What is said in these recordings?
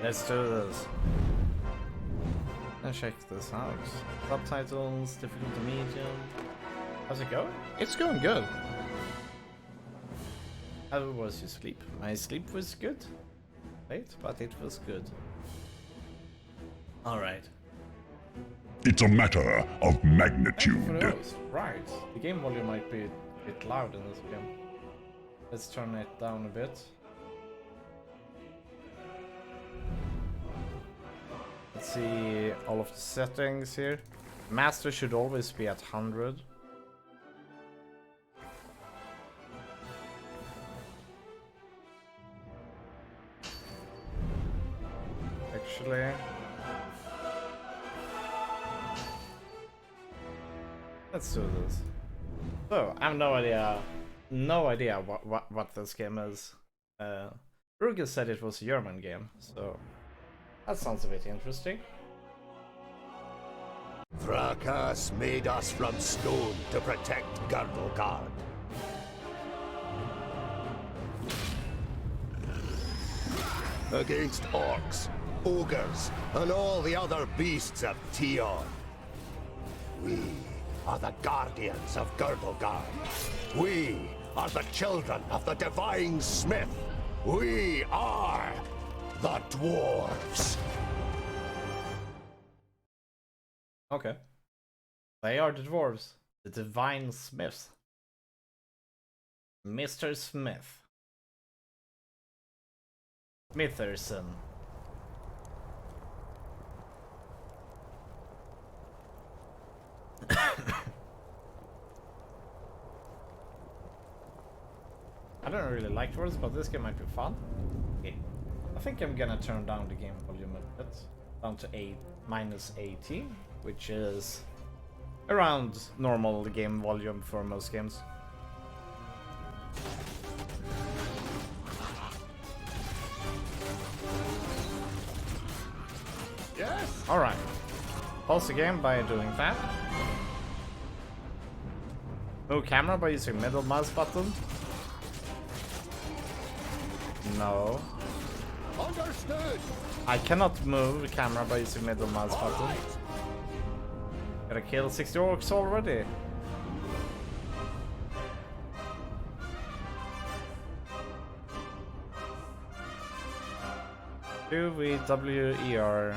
Let's do this. Let's check this out. Subtitles, difficulty medium. How's it going? It's going good. How was your sleep? My sleep was good. Wait, but it was good. Alright. It's a matter of magnitude. Right. The game volume might be a bit loud in this game. Let's turn it down a bit. Let's see all of the settings here. Master should always be at 100. Actually, let's do this. So, I have no idea what this game is. Ruger said it was a German game, so that sounds a bit interesting. Fracas made us from stone to protect Girdlegard. Against orcs, ogres, and all the other beasts of Tion. We are the guardians of Girdlegard. We are the children of the divine smith. We are the Dwarves. Okay. They are the dwarves. The divine smiths. Mr. Smith. Smitherson. I don't really like dwarves, but this game might be fun. Okay. I think I'm gonna turn down the game volume a bit. Down to -18, which is around normal game volume for most games. Yes? Alright. Pause the game by doing that. Move camera by using middle mouse button. No. Understood. I cannot move the camera by using middle mouse button. Right. Gotta kill 60 orcs already. Do we WER?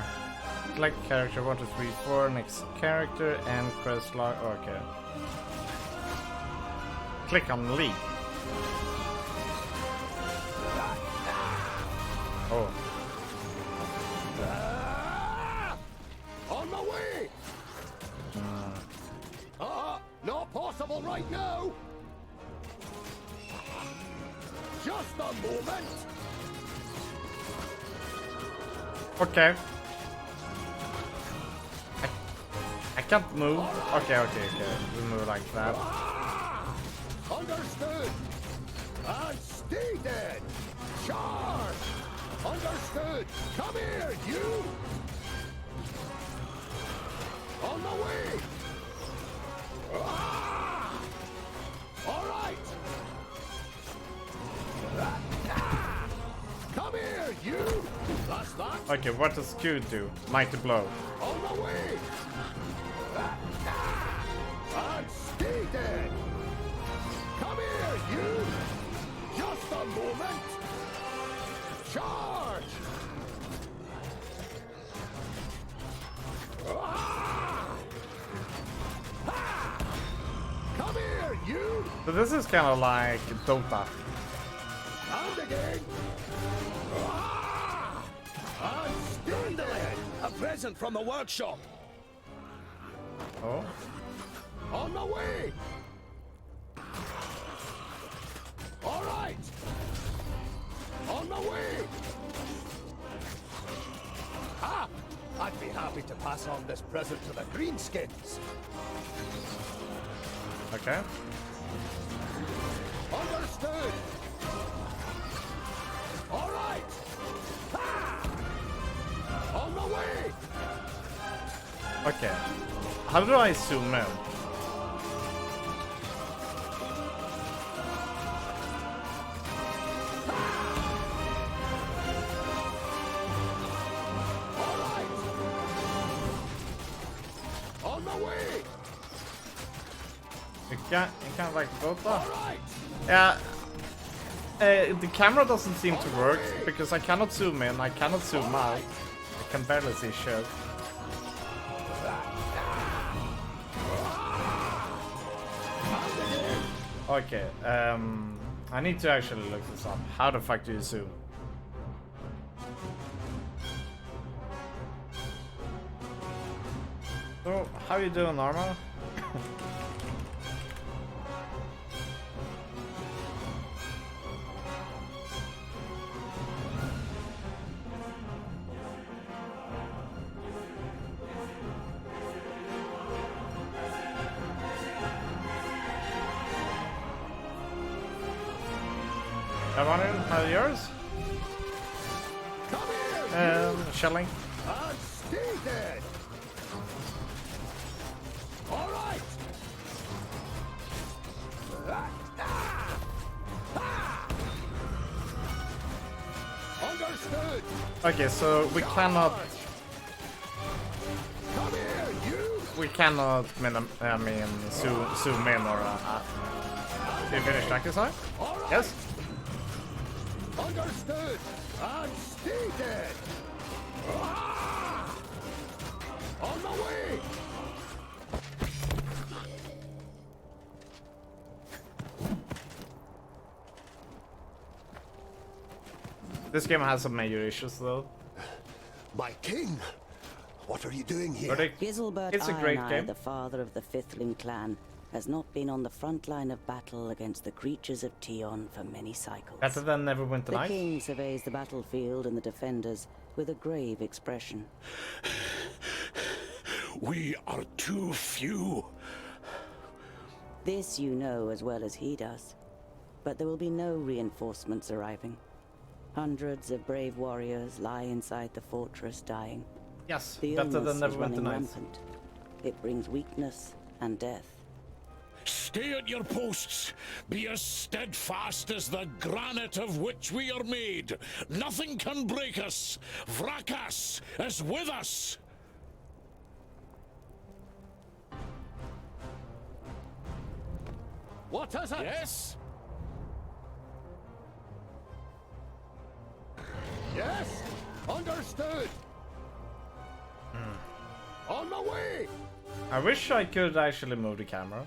Select character 1, 2, 3, 4, next character and press log. Okay. Click on lead. Oh. On my way. Not possible right now. Just a moment. Okay. I can't move. Okay. We move like that. Understood. And stay dead. Charge. Understood. Come here, you. On the way. All right. Come here, you. That's that. Okay, what does Q do? Mighty blow. On the way. And stay dead. Come here, you. Just a moment. Charge. Come here, you. So this is kind of like Dota. And again. And stay dead. A present from the workshop. Oh. On the way. All right. On the way. Ah! I'd be happy to pass on this present to the greenskins. Okay. Understood. All right. Ah! On the way. Okay. How do I zoom in? You can't like both though. Yeah. The camera doesn't seem to work because I cannot zoom in, I cannot zoom out. I can barely see shit. Okay, I need to actually look this up. How the fuck do you zoom? So, how you doing, Norma? I want it. How yours? Come here, Shelling. and stay dead. All right. Understood. Okay, so we cannot. Come here, you. We cannot. Zoom in or. Did you finish that design? All right. Yes. Understood. And stay dead. On my way. This game has some major issues though. My king, what are you doing here? But Giselbert it's a great Ironeye, game. the father of the Fifthling clan, has not been on the front line of battle against the creatures of Tion for many cycles. Better than Neverwinter The Nights. king surveys the battlefield and the defenders with a grave expression. We are too few. This you know as well as he does. But there will be no reinforcements arriving. Hundreds of brave warriors lie inside the fortress dying. Yes, The better than illness is Neverwinter running Nights. rampant. It brings weakness and death. Stay at your posts. Be as steadfast as the granite of which we are made. Nothing can break us. Vrakas is with us. What is it? Yes? Yes. Understood. On my way. I wish I could actually move the camera.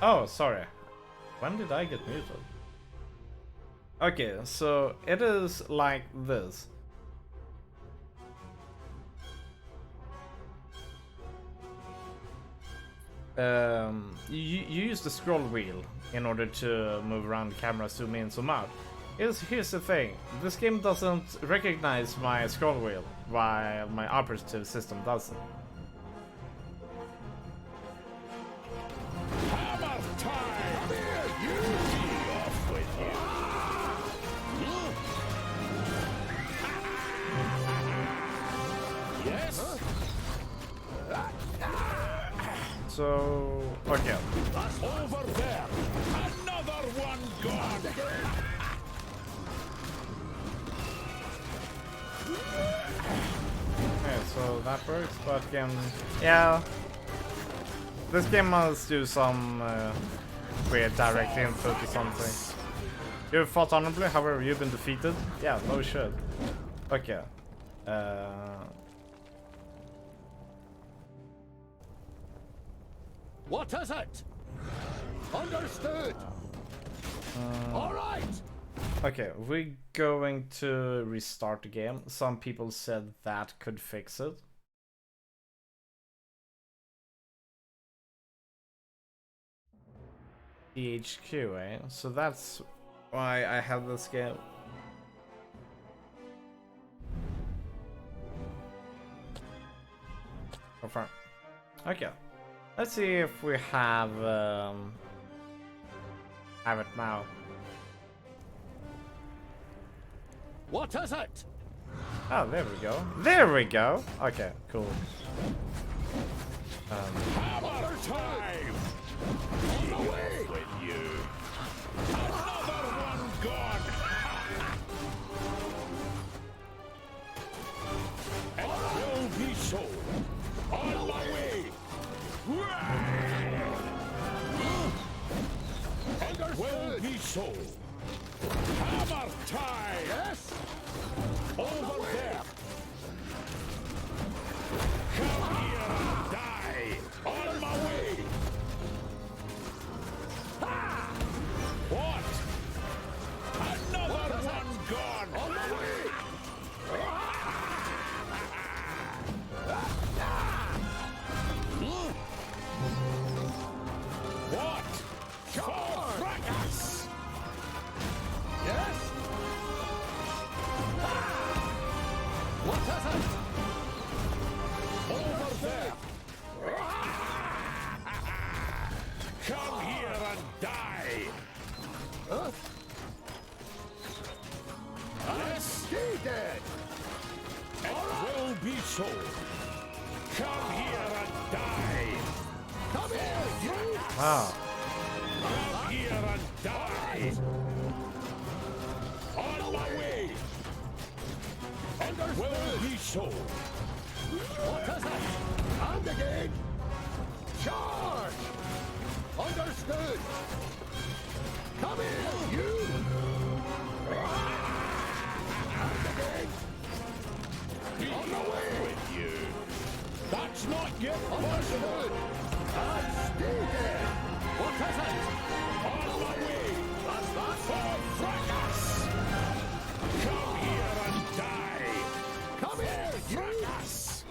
Oh, sorry. When did I get muted? Okay, so it is like this. You use the scroll wheel in order to move around the camera, zoom in, zoom out. Here's the thing, this game doesn't recognize my scroll wheel, while my operative system doesn't. Hammer time! Come here, you! Be off with you! Yes? So, okay. Over there! Another one gone! Okay, so that works, but again, yeah. This game must do some weird direct input or something. You fought honorably, however, you've been defeated. Yeah, no shit. Okay. What is it? Understood. All right. Okay, we're going to restart the game. Some people said that could fix it. THQ, eh? So that's why I have this game. Confirm. Okay. Let's see if we have it now. What is it? Oh, there we go. There we go. Okay, cool. Hammer time! On the way with you. Another one gone. It will be so. On my way. It will be so. Hammer time. Yes. Over there. Come here and die. On my way. Ha! What? Another one gone. On my way. What? For fracas. Yes. What is it? Over there. Come here and die. Huh? Yes, He dead. it will be so. Come here and die. Come here, you. Wow. Come here and die. On my way. It will be so. What is it? And again. Charge. Understood. Come here, you. And again. On the way with you. That's not yet Understood. And stay there. What is it? on my way. That's that. For fracas. Come here and die. Come here, you. Fracas.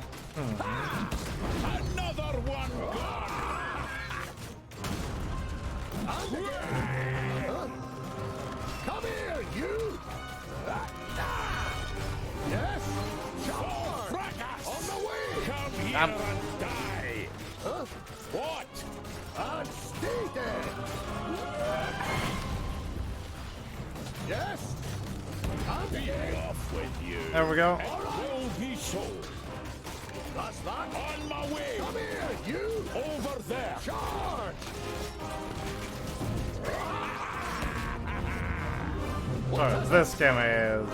Another one gone. And again. Huh? Come here, you. Yes. Charge. Fracas. On the way. Come here and die. Huh? What? And stay there. Yes. And Be again. off with you. There we go. It will be so. That's that. On my way. Come here, you. Over there. Charge. So this game is.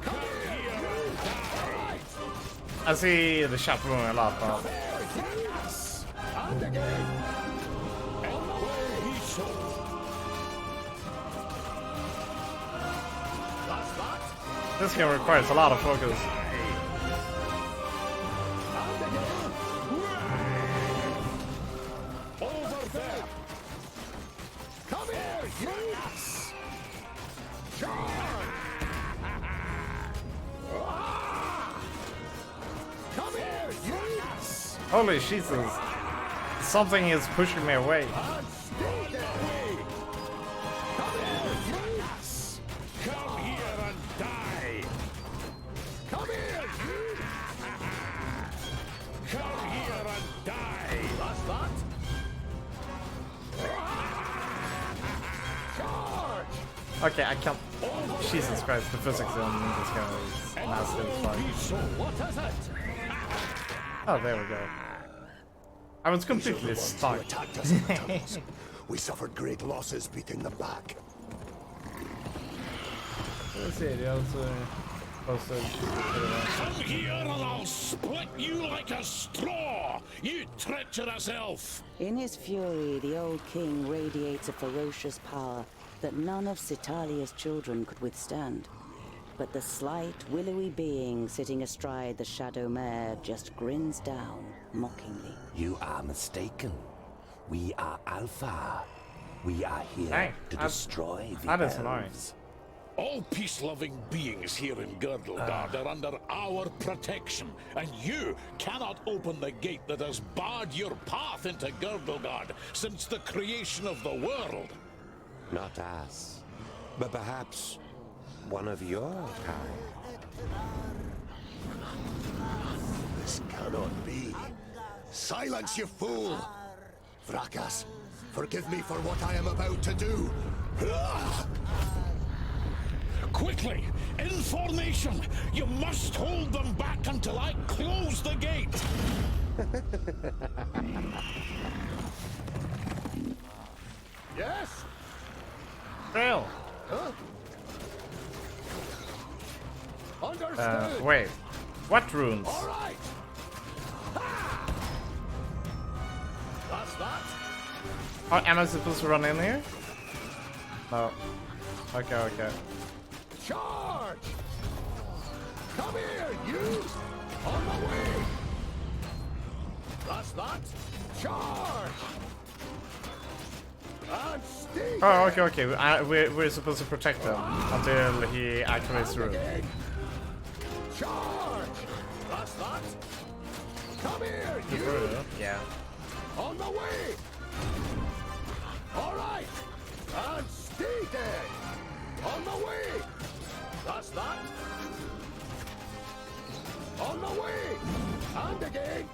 Come here, you. I see the chat room a lot, but Yes. And again. On the way. Be so. That's that. this game requires a lot of focus. And again. Over there. Come here, you. Charge. Come here, you. Holy Jesus. Something is pushing me away. And stay there. Come here, you. Come here and die. Come here, you. Come here and die. That's that. Charge. Okay, I can't. Jesus Christ, the physics in this game is massive fun. Be so. What is it? Oh, there we go. I was completely stuck. Attacked us in the tunnels. We suffered great losses beating them back. Let's see, the other posted. Come here and I'll split you like a straw, you treacherous elf. In his fury, the old king radiates a ferocious power that none of Citalia's children could withstand. But the slight, willowy being sitting astride the shadow mare just grins down, mockingly. You are mistaken. We are Alpha. We are here Hey, to destroy the that is elves. nice. All peace-loving beings here in Girdlegard are under our protection, and you cannot open the gate that has barred your path into Girdlegard since the creation of the world. Not us, but perhaps one of your kind. This cannot be. Silence, you fool! Vrakas, forgive me for what I am about to do. Quickly, in formation! You must hold them back until I close the gate! Yes? Trail. Huh? Understood. Wait. What runes? All right. Ha! That's that. Oh, am I supposed to run in here? No. Okay, okay. Charge! Come here, you! On the way! That's that. Charge! And stay Oh, there. okay, okay. We're supposed to protect them until he activates the rune. Again. Charge! That's that. Come here, you! Yeah. On the way! All right! And stay dead! On the way! That's that! On the way! And again!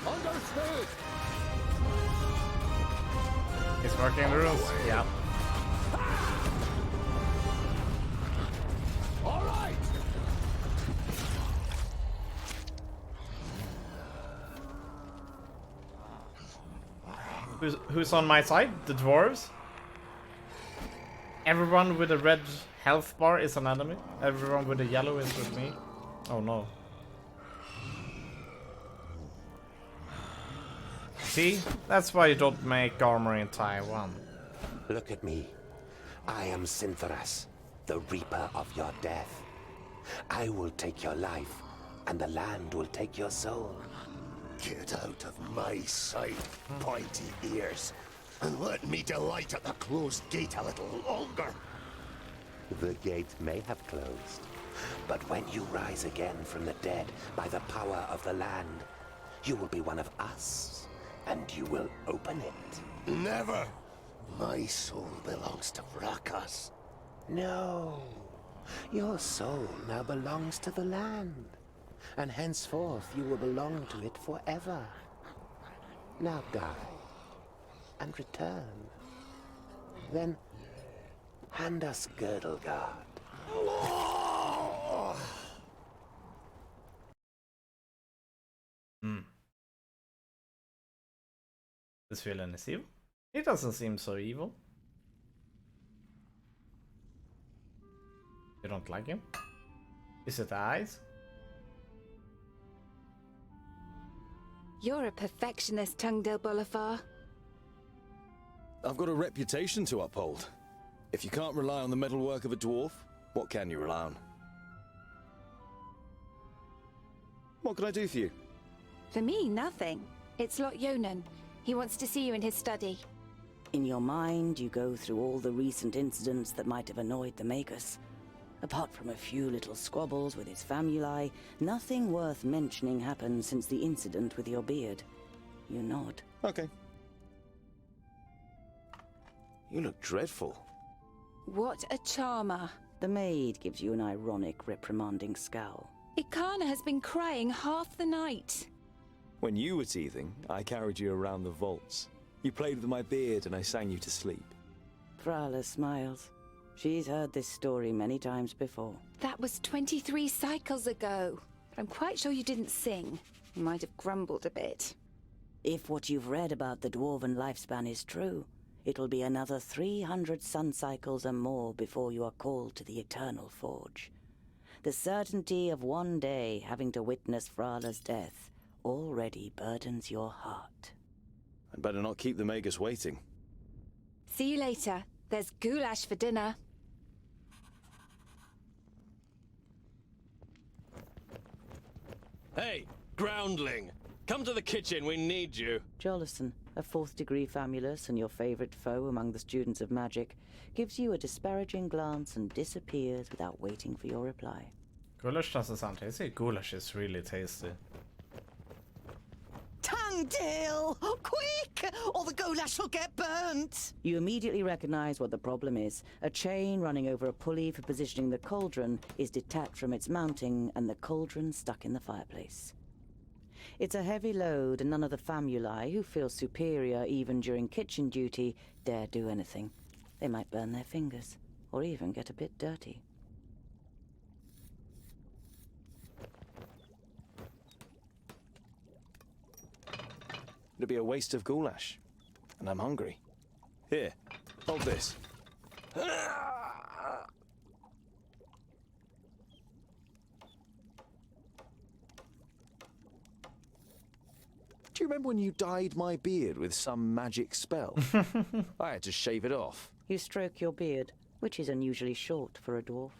Understood! He's working the runes. Yeah. All right! Who's on my side? The dwarves? Everyone with a red health bar is an enemy. Everyone with a yellow is with me. Oh no. See? That's why you don't make armor in Taiwan. Look at me. I am Syntheras, the Reaper of your death. I will take your life, and the land will take your soul. Get out of my sight, pointy ears, and let me delight at the closed gate a little longer. The gate may have closed, but when you rise again from the dead by the power of the land, you will be one of us, and you will open it. Never! My soul belongs to Vrakas. No. Your soul now belongs to the land, and henceforth you will belong to it forever. Now die, and return. Then hand us Girdlegard. This villain is evil? He doesn't seem so evil. You don't like him? Is it the eyes? You're a perfectionist, Tungdil Bolafar. I've got a reputation to uphold. If you can't rely on the metalwork of a dwarf, what can you rely on? What can I do for you? For me, nothing. It's Lot Yonan. He wants to see you in his study. In your mind, you go through all the recent incidents that might have annoyed the Magus. Apart from a few little squabbles with his famuli, nothing worth mentioning happened since the incident with your beard. You nod. Okay. You look dreadful. What a charmer. The maid gives you an ironic, reprimanding scowl. Ikana has been crying half the night. When you were teething, I carried you around the vaults. You played with my beard and I sang you to sleep. Frala smiles. She's heard this story many times before. That was 23 cycles ago. But I'm quite sure you didn't sing. You might have grumbled a bit. If what you've read about the dwarven lifespan is true, it'll be another 300 sun cycles and more before you are called to the Eternal Forge. The certainty of one day having to witness Frala's death already burdens your heart. I'd better not keep the Magus waiting. See you later. There's goulash for dinner. Hey, groundling! Come to the kitchen, we need you. Jolison, a fourth-degree famulus and your favorite foe among the students of magic, gives you a disparaging glance and disappears without waiting for your reply. Goulash doesn't sound tasty. Goulash is really tasty. Tungdale! Quick! Or the goulash will get burnt! You immediately recognize what the problem is. A chain running over a pulley for positioning the cauldron is detached from its mounting and the cauldron stuck in the fireplace. It's a heavy load and none of the famuli, who feel superior even during kitchen duty, dare do anything. They might burn their fingers, or even get a bit dirty. It'd be a waste of goulash. And I'm hungry. Here, hold this. Do you remember when you dyed my beard with some magic spell? I had to shave it off. You stroke your beard, which is unusually short for a dwarf.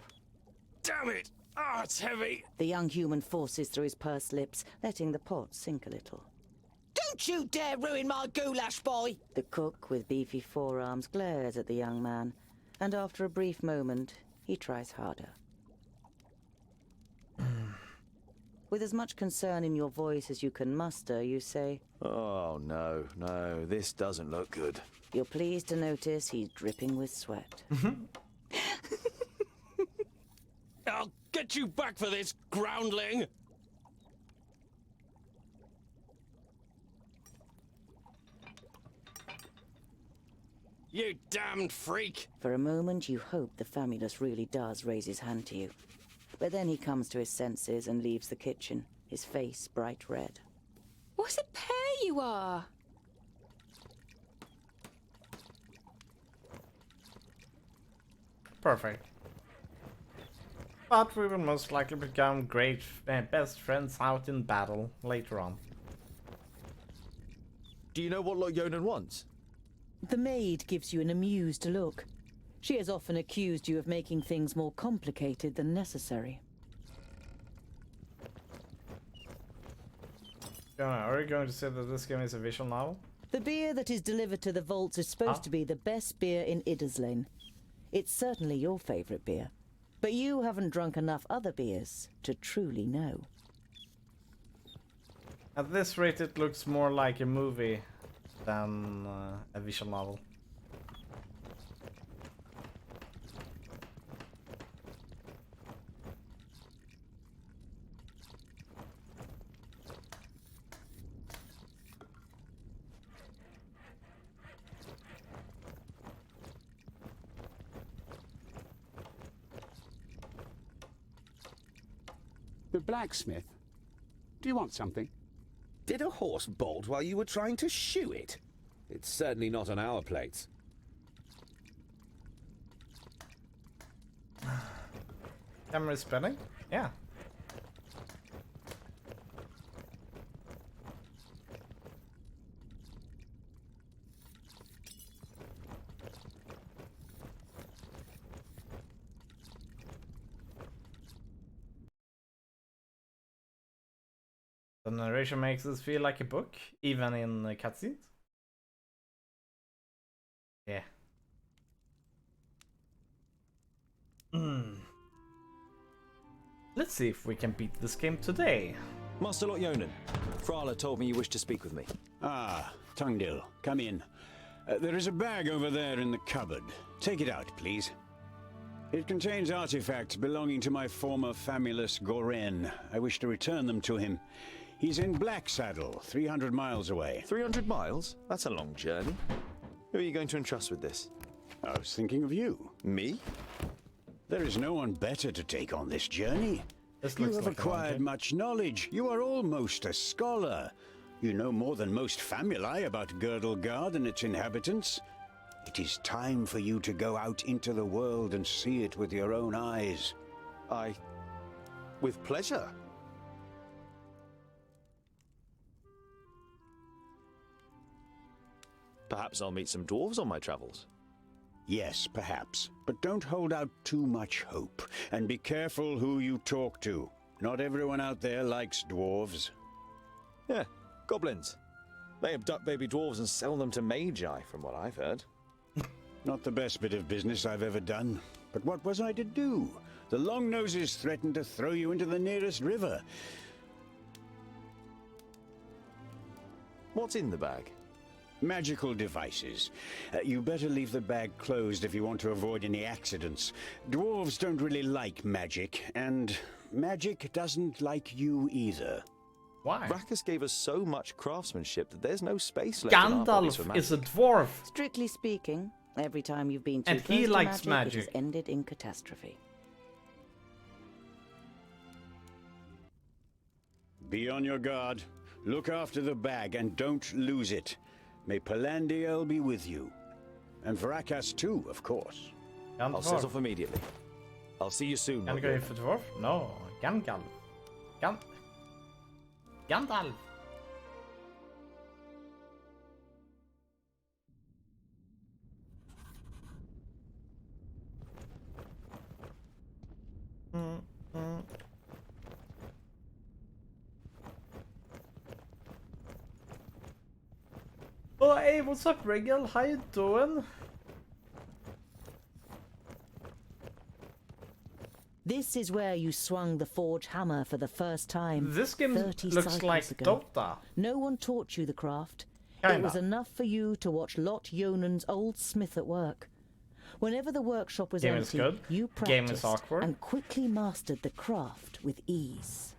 Damn it! Ah, it's heavy! The young human forces through his pursed lips, letting the pot sink a little. Don't you dare ruin my goulash, boy! The cook, with beefy forearms, glares at the young man, and after a brief moment, he tries harder. With as much concern in your voice as you can muster, you say, Oh, no, this doesn't look good. You're pleased to notice he's dripping with sweat. I'll get you back for this, groundling! You damned freak! For a moment, you hope the famulus really does raise his hand to you. But then he comes to his senses and leaves the kitchen, his face bright red. What a pair you are! Perfect. But we will most likely become great best friends out in battle later on. Do you know what Lord Yonan wants? The maid gives you an amused look. She has often accused you of making things more complicated than necessary. Are you going to say that this game is a visual novel? The beer that is delivered to the vaults is supposed to be the best beer in Idderslane. It's certainly your favorite beer, but you haven't drunk enough other beers to truly know. At this rate, it looks more like a movie than a visual novel. The blacksmith. Do you want something? Did a horse bolt while you were trying to shoe it? It's certainly not on our plates. Camera is spinning? Yeah. The narration makes us feel like a book, even in cutscenes. Yeah. Let's see if we can beat this game today. Master Lord Yonan, Frala told me you wish to speak with me. Ah, Tungdil, come in. There is a bag over there in the cupboard. Take it out, please. It contains artifacts belonging to my former famulus Goren. I wish to return them to him. He's in Blacksaddle, 300 miles away. 300 miles? That's a long journey. Who are you going to entrust with this? I was thinking of you. Me? There is no one better to take on this journey. This You looks have like an acquired idea. much knowledge. You are almost a scholar. You know more than most famuli about Girdlegard and its inhabitants. It is time for you to go out into the world and see it with your own eyes. With pleasure. Perhaps I'll meet some dwarves on my travels. Yes, perhaps. But don't hold out too much hope. And be careful who you talk to. Not everyone out there likes dwarves. Yeah, Goblins. They abduct baby dwarves and sell them to magi, from what I've heard. Not the best bit of business I've ever done. But what was I to do? The Longnoses threatened to throw you into the nearest river. What's in the bag? Magical devices. You better leave the bag closed if you want to avoid any accidents. Dwarves don't really like magic, and magic doesn't like you either. Why? Rackus gave us so much craftsmanship that there's no space left in our bodies for Gandalf magic. is a dwarf. Strictly speaking, every time you've been too And close he to likes magic, it magic. has ended in catastrophe. Be on your guard. Look after the bag and don't lose it. May Palandiel be with you. And Varakas too, of course. I'll set off immediately. I'll see you soon. Can I go for dwarf? No, Gandalf. Gandalf. Oh, hey, what's up, Regal? How you doing? This is where you swung the forge hammer for the first time. This game 30 looks cycles like ago. Dota. No one taught you the craft. Kinda. It was enough for you to watch Lot Yonan's old smith at work. Whenever the workshop was Game is empty, good. you Game practiced is awkward. and quickly mastered the craft with ease.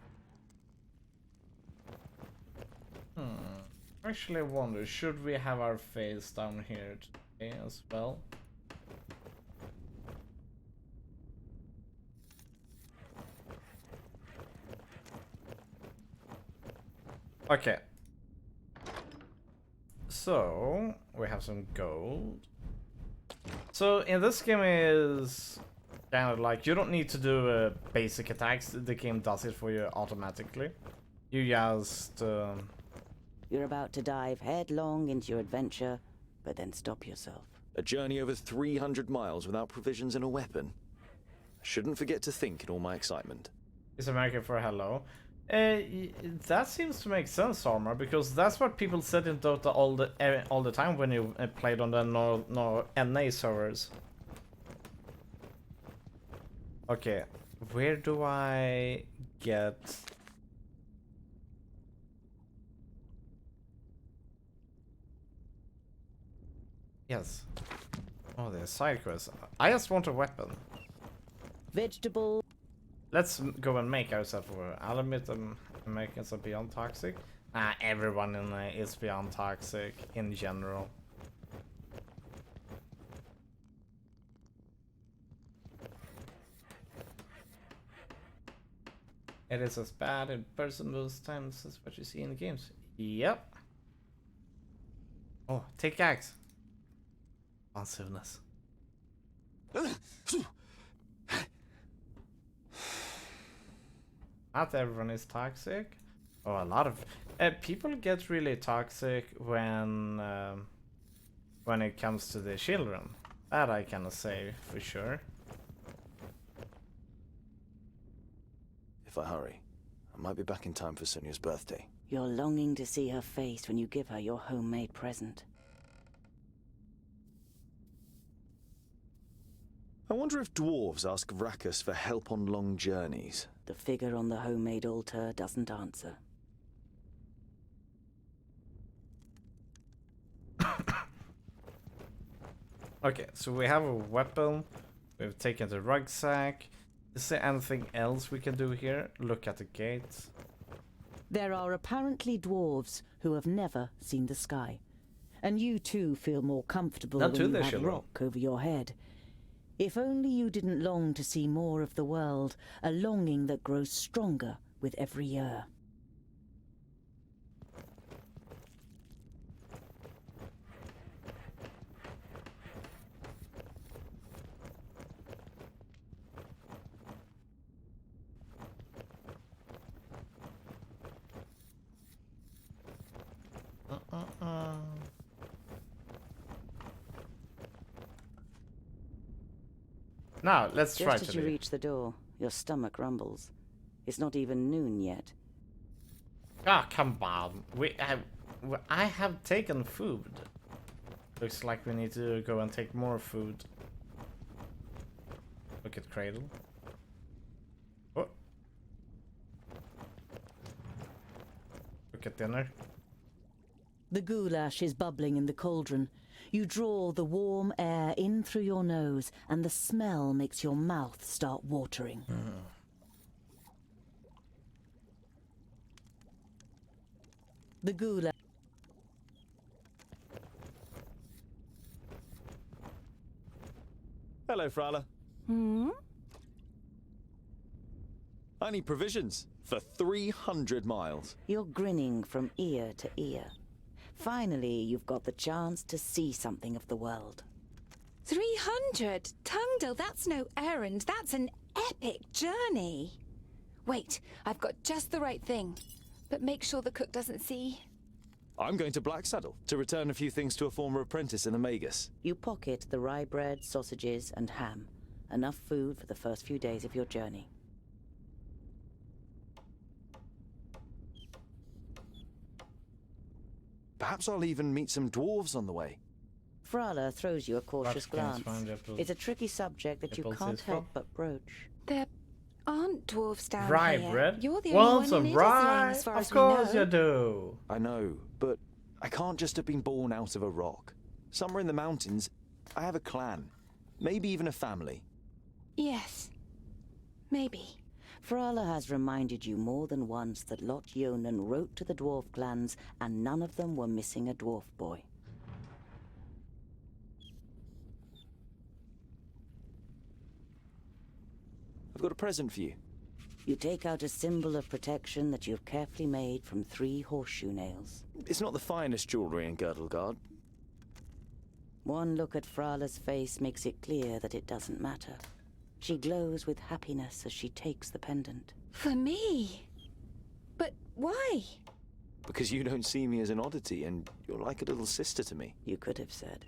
Actually, I wonder, should we have our face down here today as well? Okay. So, we have some gold. So, in this game is kind of like, you don't need to do basic attacks, the game does it for you automatically. You just... You're about to dive headlong into your adventure, but then stop yourself. A journey over 300 miles without provisions and a weapon. I shouldn't forget to think in all my excitement. Is American for hello? That seems to make sense, Armor, because that's what people said in Dota all the time when you played on the NA servers. Okay, where do I get... Yes. Oh, there's side quests. I just want a weapon. Vegetable. Let's go and make ourselves a. I'll admit Americans are beyond toxic. Everyone in is beyond toxic in general. It is as bad in person most times as what you see in the games. Yep. Oh, take axe. Responsiveness. Not everyone is toxic. Oh, a lot of people get really toxic when it comes to the children. That I cannot say for sure. If I hurry, I might be back in time for Sonia's birthday. You're longing to see her face when you give her your homemade present. I wonder if dwarves ask Vrackus for help on long journeys. The figure on the homemade altar doesn't answer. Okay, so we have a weapon. We've taken the rucksack. Is there anything else we can do here? Look at the gates. There are apparently dwarves who have never seen the sky. And you too feel more comfortable Not when too you there, have children. rock over your head. If only you didn't long to see more of the world, a longing that grows stronger with every year. Now, let's try Just as to you do. reach the door, your stomach rumbles. It's not even noon yet. Ah, come on. I have taken food. Looks like we need to go and take more food. Look at Cradle. Oh. Look at dinner. The goulash is bubbling in the cauldron. You draw the warm air in through your nose, and the smell makes your mouth start watering. The goulash. Hello, Frala. Hmm? I need provisions for 300 miles. You're grinning from ear to ear. Finally, you've got the chance to see something of the world. 300? Tungdil, that's no errand. That's an epic journey. Wait, I've got just the right thing. But make sure the cook doesn't see. I'm going to Blacksaddle to return a few things to a former apprentice in Amagus. You pocket the rye bread, sausages, and ham. Enough food for the first few days of your journey. Perhaps I'll even meet some dwarves on the way. Frala throws you a cautious glance. Apple. It's a tricky subject that you can't help but broach. There aren't dwarves down Rye here. bread? You're the Want only one some in rye? as far Of as we course know. you do. I know, but I can't just have been born out of a rock. Somewhere in the mountains, I have a clan. Maybe even a family. Yes. Maybe. Frala has reminded you more than once that Lot Yonan wrote to the dwarf clans, and none of them were missing a dwarf boy. I've got a present for you. You take out a symbol of protection that you've carefully made from 3 horseshoe nails. It's not the finest jewelry in Girdlegard. One look at Frala's face makes it clear that it doesn't matter. She glows with happiness as she takes the pendant. For me? But why? Because you don't see me as an oddity, and you're like a little sister to me. You could have said.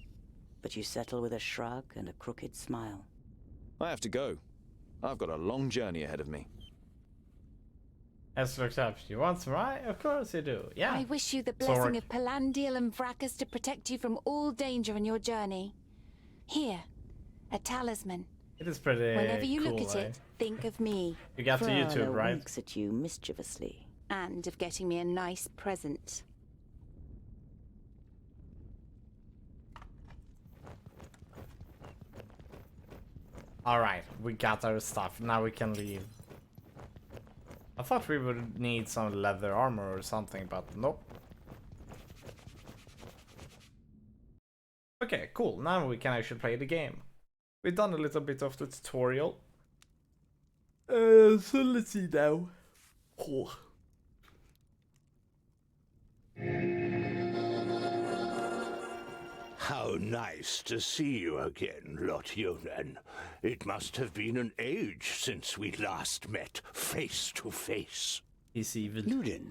But you settle with a shrug and a crooked smile. I have to go. I've got a long journey ahead of me. As looks up, you want some rye? Of course you do. Yeah. I wish you the blessing of Palandial and Vracus to protect you from all danger on your journey. Here, a talisman. It is pretty Whenever you cool, look at it, think of me. You got to YouTube, right? Winks at you mischievously. And of getting me a nice present. Alright, we got our stuff. Now we can leave. I thought we would need some leather armor or something, but nope. Okay, cool. Now we can actually play the game. We've done a little bit of the tutorial. So let's see now. Oh. How nice to see you again, Lot Yonan. It must have been an age since we last met face to face. He's evil. Ludin,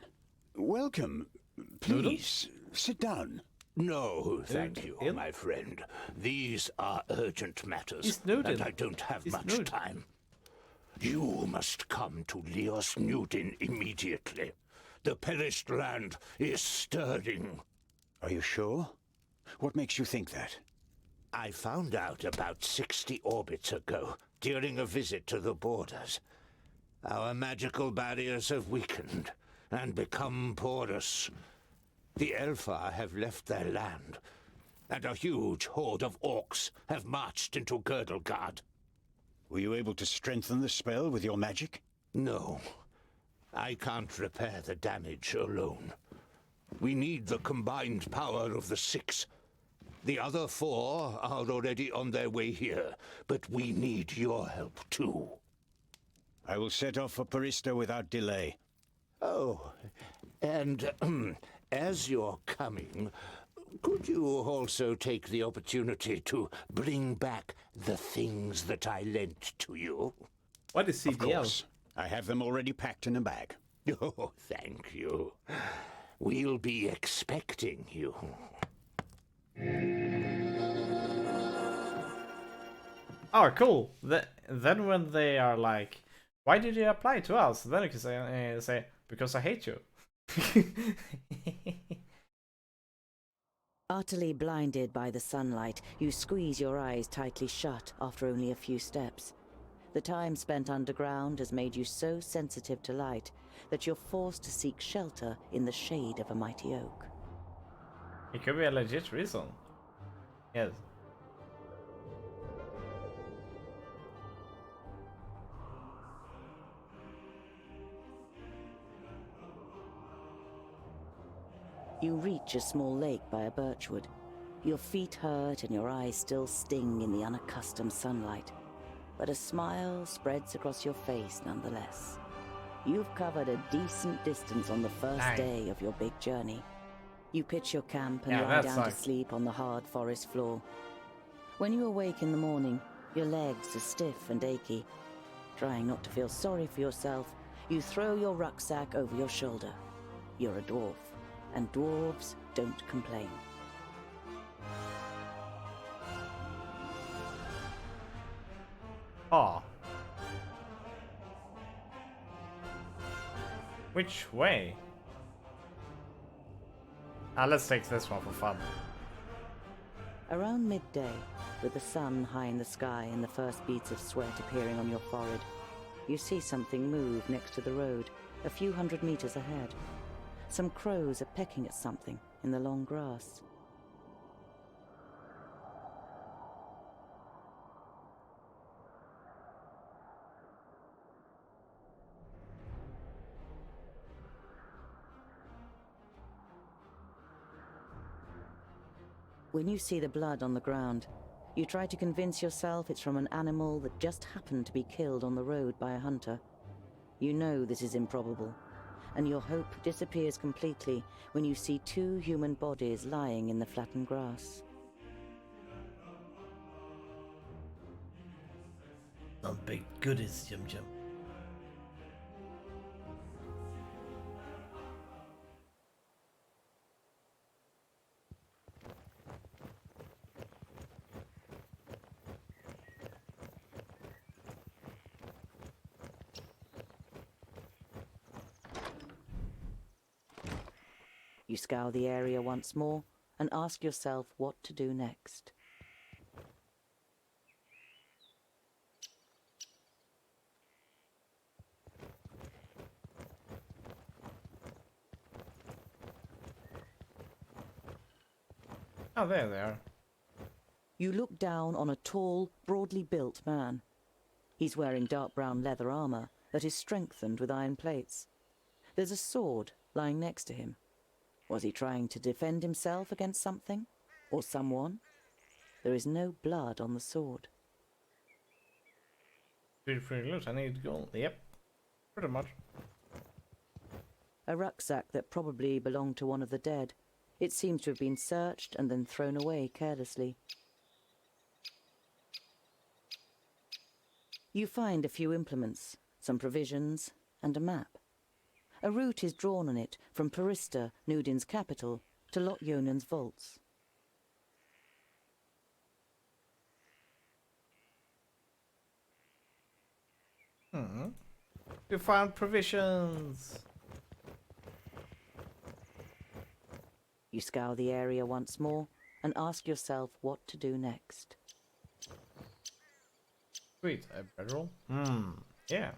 welcome. Please, sit down. No, thank you, Ill? my friend. These are urgent matters, He's Nudin. and I don't have He's much Nudin. time. You must come to Leos Nudin immediately. The perished land is stirring. Are you sure? What makes you think that? I found out about 60 orbits ago, during a visit to the borders. Our magical barriers have weakened and become porous. The Elfar have left their land, and a huge horde of orcs have marched into Girdlegard. Were you able to strengthen the spell with your magic? No, I can't repair the damage alone. We need the combined power of the 6. The other 4 are already on their way here, but we need your help too. I will set off for Parista without delay. Oh, and as you're coming, could you also take the opportunity to bring back the things that I lent to you? What is Of CDL? course. I have them already packed in a bag. Oh, thank you. We'll be expecting you. Oh, cool. Then when they are like, why did you apply to us? Then you can say, because I hate you. Utterly blinded by the sunlight, you squeeze your eyes tightly shut after only a few steps. The time spent underground has made you so sensitive to light that you're forced to seek shelter in the shade of a mighty oak. It could be a legit reason. Yes. You reach a small lake by a birchwood. Your feet hurt and your eyes still sting in the unaccustomed sunlight. But a smile spreads across your face nonetheless. You've covered a decent distance on the first day of your big journey. You pitch your camp and lie down to sleep on the hard forest floor. When you awake in the morning, your legs are stiff and achy. Trying not to feel sorry for yourself, you throw your rucksack over your shoulder. You're a dwarf, and dwarves don't complain. Ah. Which way? Let's take this one for fun. Around midday, with the sun high in the sky and the first beads of sweat appearing on your forehead, you see something move next to the road, a few hundred meters ahead. Some crows are pecking at something in the long grass. When you see the blood on the ground, you try to convince yourself it's from an animal that just happened to be killed on the road by a hunter. You know this is improbable, and your hope disappears completely when you see two human bodies lying in the flattened grass. Some big goodies, Jim Jim. You scour the area once more and ask yourself what to do next. Oh, there they are. You look down on a tall, broadly built man. He's wearing dark brown leather armor that is strengthened with iron plates. There's a sword lying next to him. Was he trying to defend himself against something? Or someone? There is no blood on the sword. Feel free to loot. I need gold. Yep. Pretty much. A rucksack that probably belonged to one of the dead. It seems to have been searched and then thrown away carelessly. You find a few implements, some provisions, and a map. A route is drawn on it from Parista, Nudin's capital, to Lot-Yonan's vaults. We found provisions. You scour the area once more and ask yourself what to do next. Sweet, a bedroll? Yeah,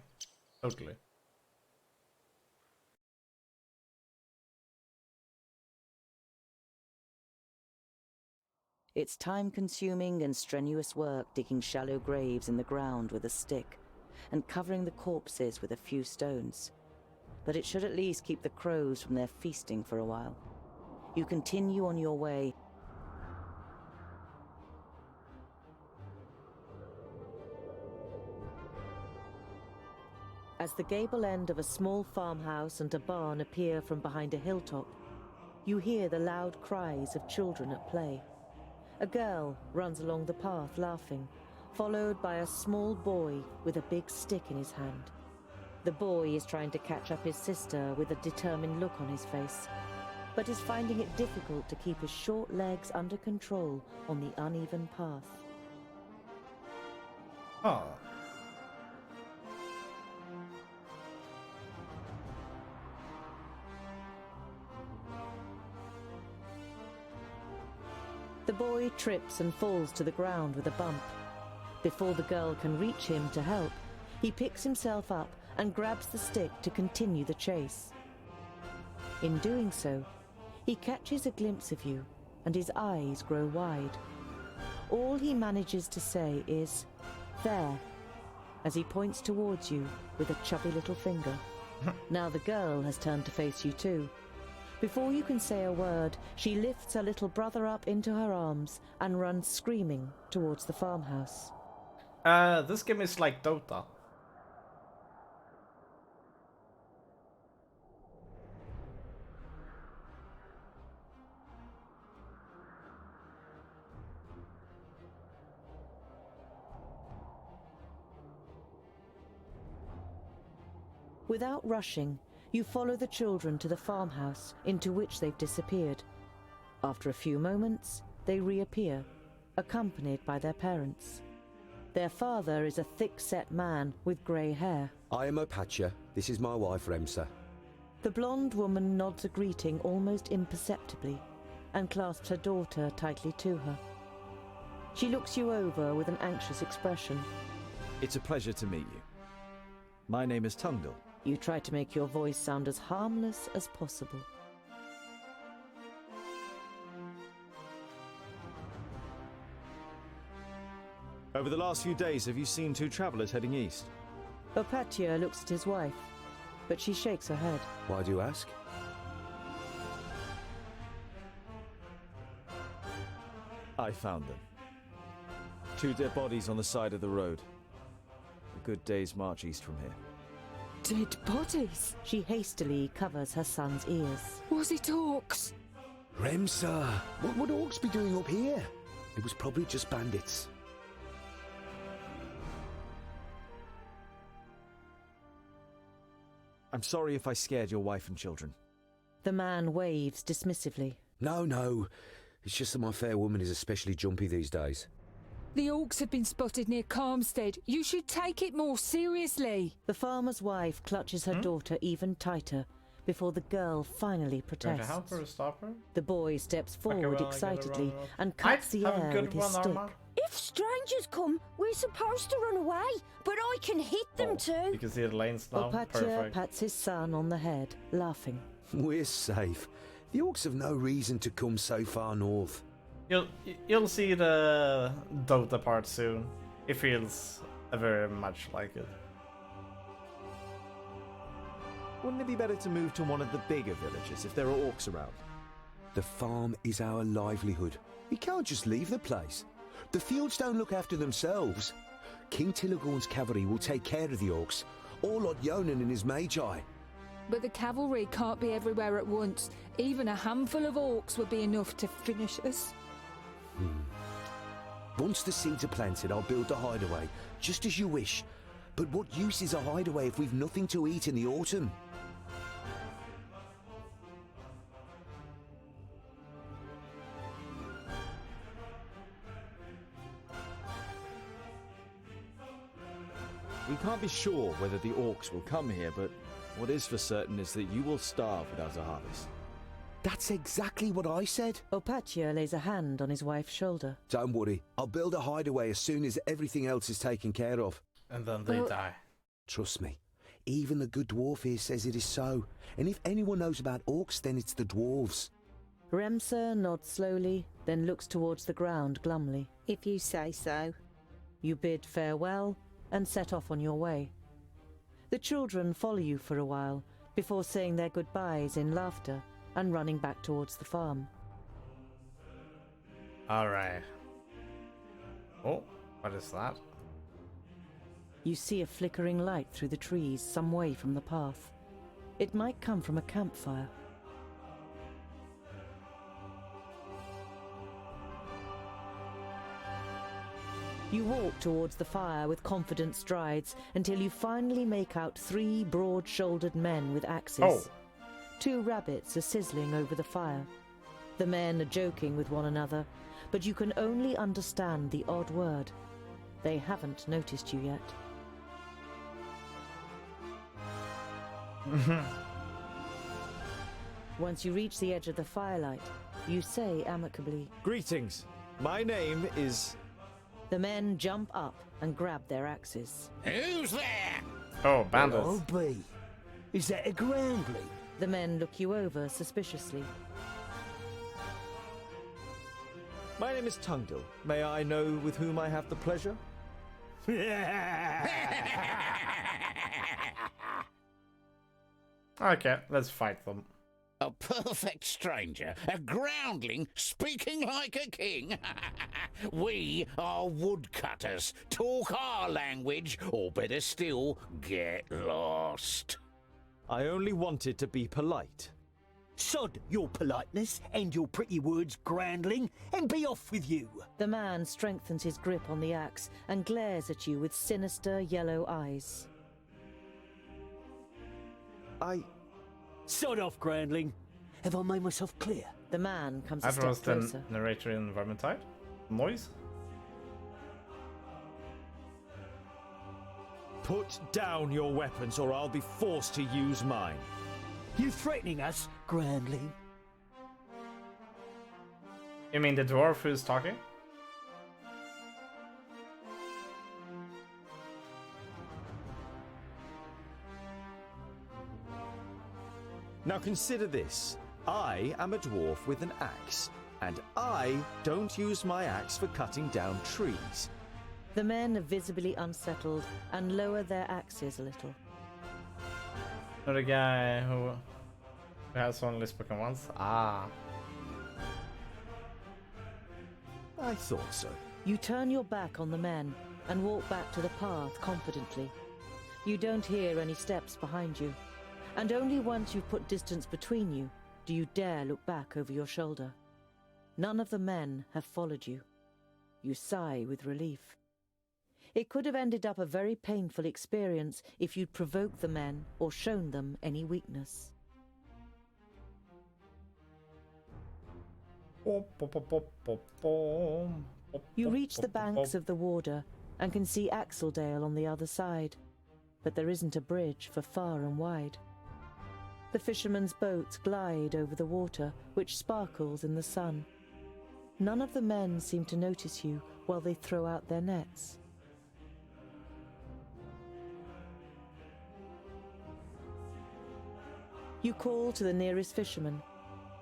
totally. It's time-consuming and strenuous work digging shallow graves in the ground with a stick and covering the corpses with a few stones. But it should at least keep the crows from their feasting for a while. You continue on your way. As the gable end of a small farmhouse and a barn appear from behind a hilltop, you hear the loud cries of children at play. A girl runs along the path laughing, followed by a small boy with a big stick in his hand. The boy is trying to catch up his sister with a determined look on his face, but is finding it difficult to keep his short legs under control on the uneven path. Oh. The boy trips and falls to the ground with a bump. Before the girl can reach him to help, he picks himself up and grabs the stick to continue the chase. In doing so, he catches a glimpse of you, and his eyes grow wide. All he manages to say is, "There," as he points towards you with a chubby little finger. Now the girl has turned to face you too. Before you can say a word, she lifts her little brother up into her arms and runs screaming towards the farmhouse. This game is like Dota. Without rushing, you follow the children to the farmhouse into which they've disappeared. After a few moments, they reappear, accompanied by their parents. Their father is a thick-set man with grey hair. I am Opatia. This is my wife, Remsa. The blonde woman nods a greeting almost imperceptibly and clasps her daughter tightly to her. She looks you over with an anxious expression. It's a pleasure to meet you. My name is Tungdal. You try to make your voice sound as harmless as possible. Over the last few days, have you seen two travelers heading east? Opatia looks at his wife, but she shakes her head. Why do you ask? I found them. Two dead bodies on the side of the road. A good day's march east from here. Dead bodies? She hastily covers her son's ears. Was it orcs? Remsa, what would orcs be doing up here? It was probably just bandits. I'm sorry if I scared your wife and children. The man waves dismissively. No. It's just that my fair woman is especially jumpy these days. The orcs have been spotted near Calmstead. You should take it more seriously. The farmer's wife clutches her daughter even tighter before the girl finally protests. Try to help her, stop her? The boy steps forward well, excitedly and cuts the air with his stick. If strangers come, we're supposed to run away, but I can hit them too. You can see the lanes now. Opatia Perfect. pats his son on the head, laughing. We're safe. The orcs have no reason to come so far north. You'll see the Dota part soon. It feels very much like it. Wouldn't it be better to move to one of the bigger villages if there are orcs around? The farm is our livelihood. We can't just leave the place. The fields don't look after themselves. King Tilagorn's cavalry will take care of the orcs, or Lord Yonan and his magi. But the cavalry can't be everywhere at once. Even a handful of orcs would be enough to finish us. Once the seeds are planted, I'll build the hideaway, just as you wish. But what use is a hideaway if we've nothing to eat in the autumn? We can't be sure whether the orcs will come here, but what is for certain is that you will starve without a harvest. That's exactly what I said. Opatia lays a hand on his wife's shoulder. Don't worry, I'll build a hideaway as soon as everything else is taken care of. And then they die. Trust me, even the good dwarf here says it is so. And if anyone knows about orcs, then it's the dwarves. Remsa nods slowly, then looks towards the ground glumly. If you say so. You bid farewell and set off on your way. The children follow you for a while before saying their goodbyes in laughter and running back towards the farm. Alright. Oh, what is that? You see a flickering light through the trees some way from the path. It might come from a campfire. You walk towards the fire with confident strides until you finally make out 3 broad-shouldered men with axes. Oh. 2 rabbits are sizzling over the fire. The men are joking with one another, but you can only understand the odd word. They haven't noticed you yet. Once you reach the edge of the firelight, you say amicably, Greetings. My name is... The men jump up and grab their axes. Who's there? Oh, bandits. I'll be. Is that a groundling? The men look you over suspiciously. My name is Tungdil. May I know with whom I have the pleasure? Okay, let's fight them. A perfect stranger, a groundling speaking like a king. We are woodcutters. Talk our language, or better still, get lost. I only wanted to be polite. Sod your politeness and your pretty words, groundling, and be off with you. The man strengthens his grip on the axe and glares at you with sinister yellow eyes. Sod off, groundling. Have I made myself clear? The man comes a That step was the closer. narrator in Vermintide. Noise. Put down your weapons or I'll be forced to use mine. You threatening us, groundling? You mean the dwarf who's talking? Now consider this. I am a dwarf with an axe, and I don't use my axe for cutting down trees. The men are visibly unsettled and lower their axes a little. Or the guy who has only spoken once? Ah. I thought so. You turn your back on the men and walk back to the path confidently. You don't hear any steps behind you, and only once you've put distance between you do you dare look back over your shoulder. None of the men have followed you. You sigh with relief. It could have ended up a very painful experience if you'd provoked the men or shown them any weakness. You reach the banks of the Warder and can see Axeldale on the other side, but there isn't a bridge for far and wide. The fishermen's boats glide over the water, which sparkles in the sun. None of the men seem to notice you while they throw out their nets. You call to the nearest fisherman.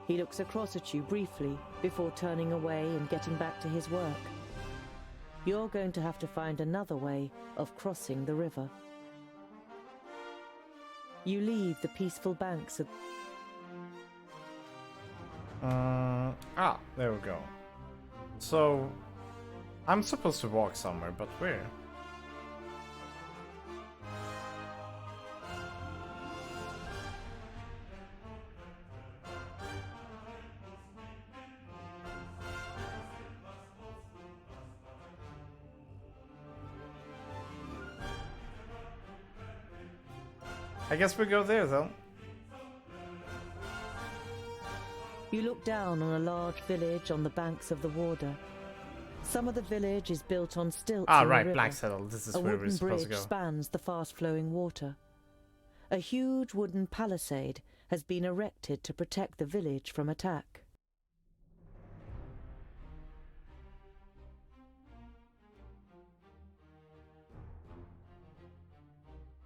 He looks across at you briefly before turning away and getting back to his work. You're going to have to find another way of crossing the river. You leave the peaceful banks of... There we go. So, I'm supposed to walk somewhere, but where? I guess we go there, though. You look down on a large village on the banks of the Warder. Some of the village is built on stilts in the right, river. Blacksaddle. This is a where we're wooden supposed to bridge go. spans the fast-flowing water. A huge wooden palisade has been erected to protect the village from attack.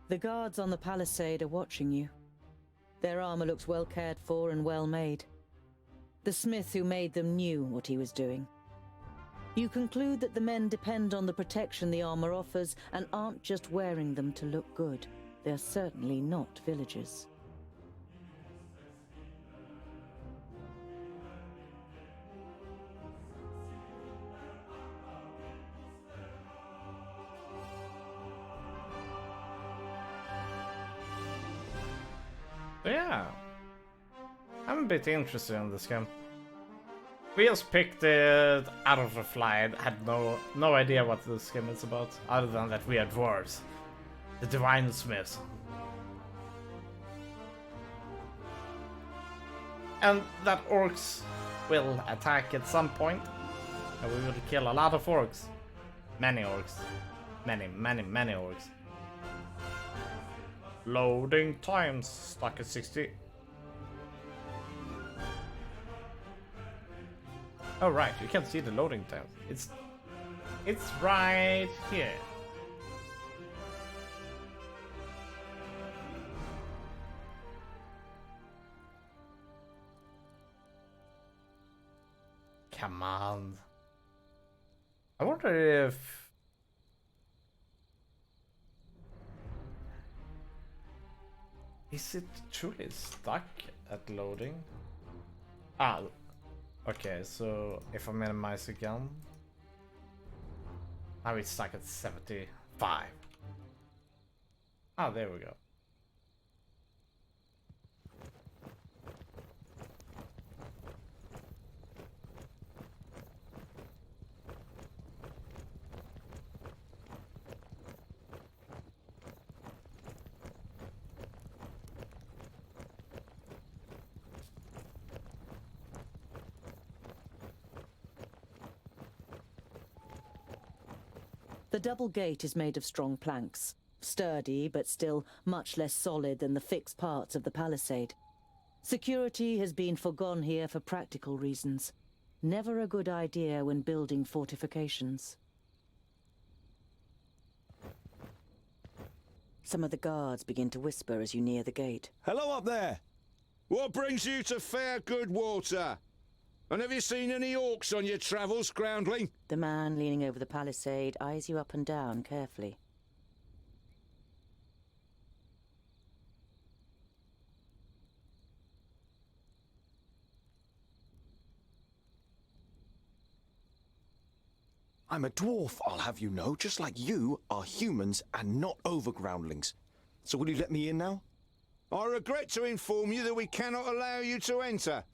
The guards on the palisade are watching you. Their armor looks well cared for and well made. The smith who made them knew what he was doing. You conclude that the men depend on the protection the armor offers and aren't just wearing them to look good. They're certainly not villagers. Yeah. I'm a bit interested in this game. We just picked it out of the fly. I had no idea what this game is about, other than that we are dwarves. The divine smiths. And that orcs will attack at some point, and we will kill a lot of orcs. Many orcs. Many orcs. Loading times stuck at 60. Oh right, you can see the loading time. It's right here. Come on. I wonder if is it truly stuck at loading? Ah, okay, so if I minimize again, now it's stuck at 75. Ah, there we go. The double gate is made of strong planks, sturdy but still much less solid than the fixed parts of the palisade. Security has been forgone here for practical reasons. Never a good idea when building fortifications. Some of the guards begin to whisper as you near the gate. Hello up there! What brings you to fair Goodwater? And have you seen any orcs on your travels, groundling? The man leaning over the palisade eyes you up and down carefully. I'm a dwarf, I'll have you know, just like you are humans and not overgroundlings. So will you let me in now? I regret to inform you that we cannot allow you to enter.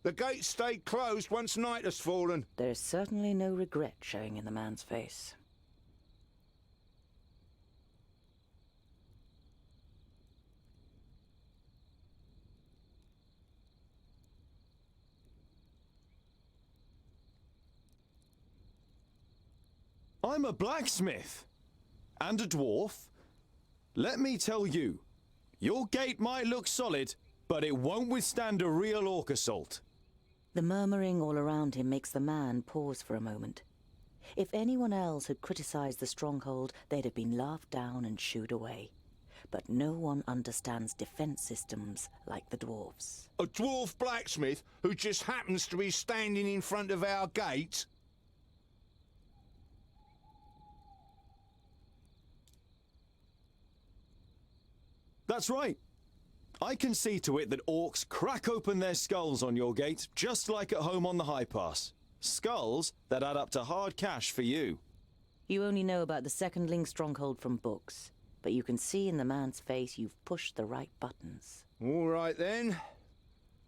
The gates stayed closed once night has fallen. There is certainly no regret showing in the man's face. I'm a blacksmith and a dwarf. Let me tell you, your gate might look solid, but it won't withstand a real orc assault. The murmuring all around him makes the man pause for a moment. If anyone else had criticized the stronghold, they'd have been laughed down and shooed away. But no one understands defense systems like the dwarves. A dwarf blacksmith who just happens to be standing in front of our gate? That's right. I can see to it that orcs crack open their skulls on your gate, just like at home on the High Pass. Skulls that add up to hard cash for you. You only know about the secondling stronghold from books, but you can see in the man's face you've pushed the right buttons. All right then.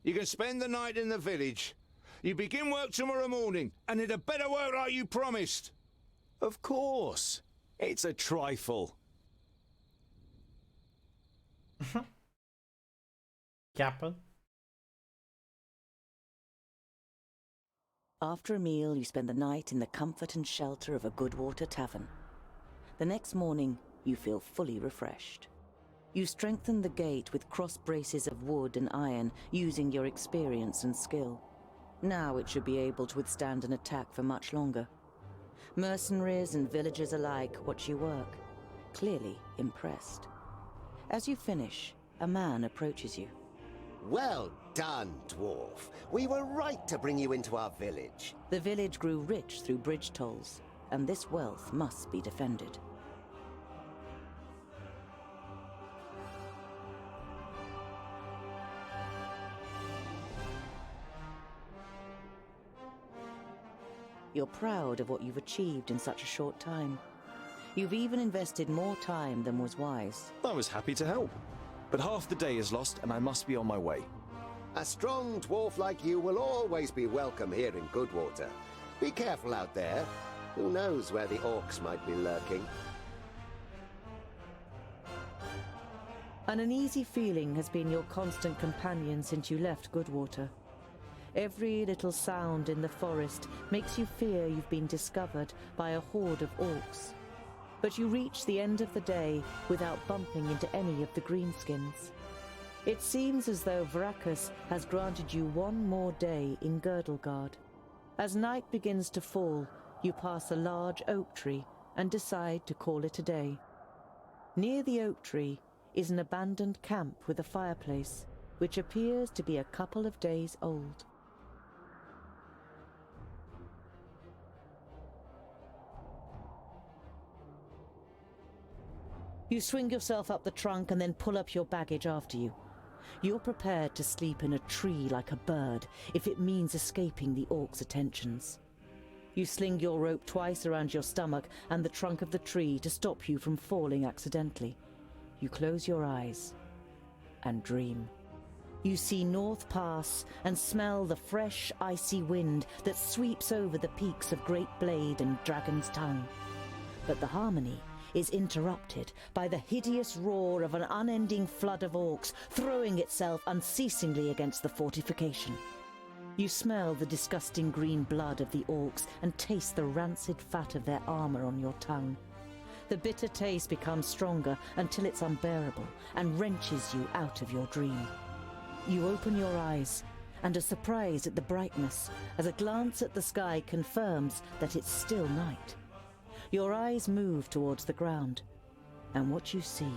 You can spend the night in the village. You begin work tomorrow morning, and it had better work like you promised. Of course. It's a trifle. Captain? After a meal, you spend the night in the comfort and shelter of a Goodwater tavern. The next morning, you feel fully refreshed. You strengthen the gate with cross braces of wood and iron, using your experience and skill. Now it should be able to withstand an attack for much longer. Mercenaries and villagers alike watch you work, clearly impressed. As you finish, a man approaches you. Well done, dwarf. We were right to bring you into our village. The village grew rich through bridge tolls, and this wealth must be defended. You're proud of what you've achieved in such a short time. You've even invested more time than was wise. I was happy to help. But half the day is lost and I must be on my way. A strong dwarf like you will always be welcome here in Goodwater. Be careful out there. Who knows where the orcs might be lurking? An uneasy feeling has been your constant companion since you left Goodwater. Every little sound in the forest makes you fear you've been discovered by a horde of orcs. But you reach the end of the day without bumping into any of the greenskins. It seems as though Vracus has granted you one more day in Girdlegard. As night begins to fall, you pass a large oak tree and decide to call it a day. Near the oak tree is an abandoned camp with a fireplace, which appears to be a couple of days old. You swing yourself up the trunk and then pull up your baggage after you. You're prepared to sleep in a tree like a bird if it means escaping the orcs' attentions. You sling your rope twice around your stomach and the trunk of the tree to stop you from falling accidentally. You close your eyes and dream. You see North Pass and smell the fresh, icy wind that sweeps over the peaks of Great Blade and Dragon's Tongue. But the harmony is interrupted by the hideous roar of an unending flood of orcs throwing itself unceasingly against the fortification. You smell the disgusting green blood of the orcs and taste the rancid fat of their armor on your tongue. The bitter taste becomes stronger until it's unbearable and wrenches you out of your dream. You open your eyes and are surprised at the brightness as a glance at the sky confirms that it's still night. Your eyes move towards the ground, and what you see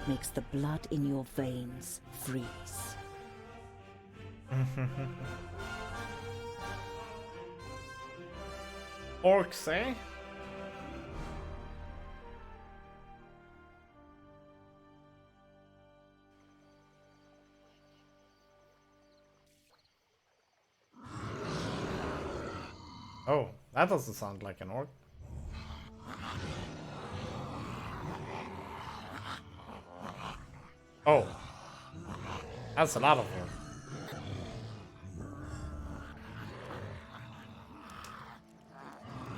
makes the blood in your veins freeze. Orcs, eh? Oh, that doesn't sound like an orc. Oh, that's a lot of them.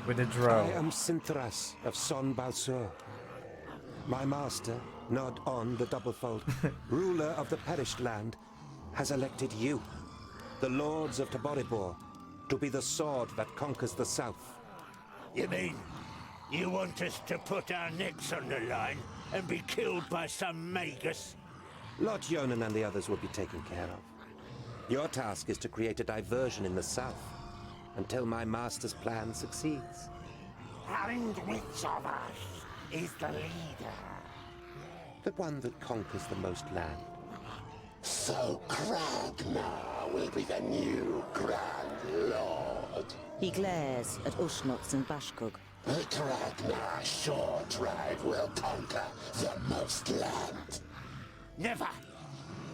With a drone. I am Sinthras of Son Balsur. My master, Nod On the Doublefold, ruler of the perished land, has elected you, the lords of Taboribor, to be the sword that conquers the south. You mean you want us to put our necks on the line and be killed by some magus? Lord Yonan and the others will be taken care of. Your task is to create a diversion in the south until my master's plan succeeds. And which of us is the leader? The one that conquers the most land. So Kragnar will be the new Grand Lord. He glares at Ushnots and Bashkug. The Kragnar short tribe will conquer the most land. Never!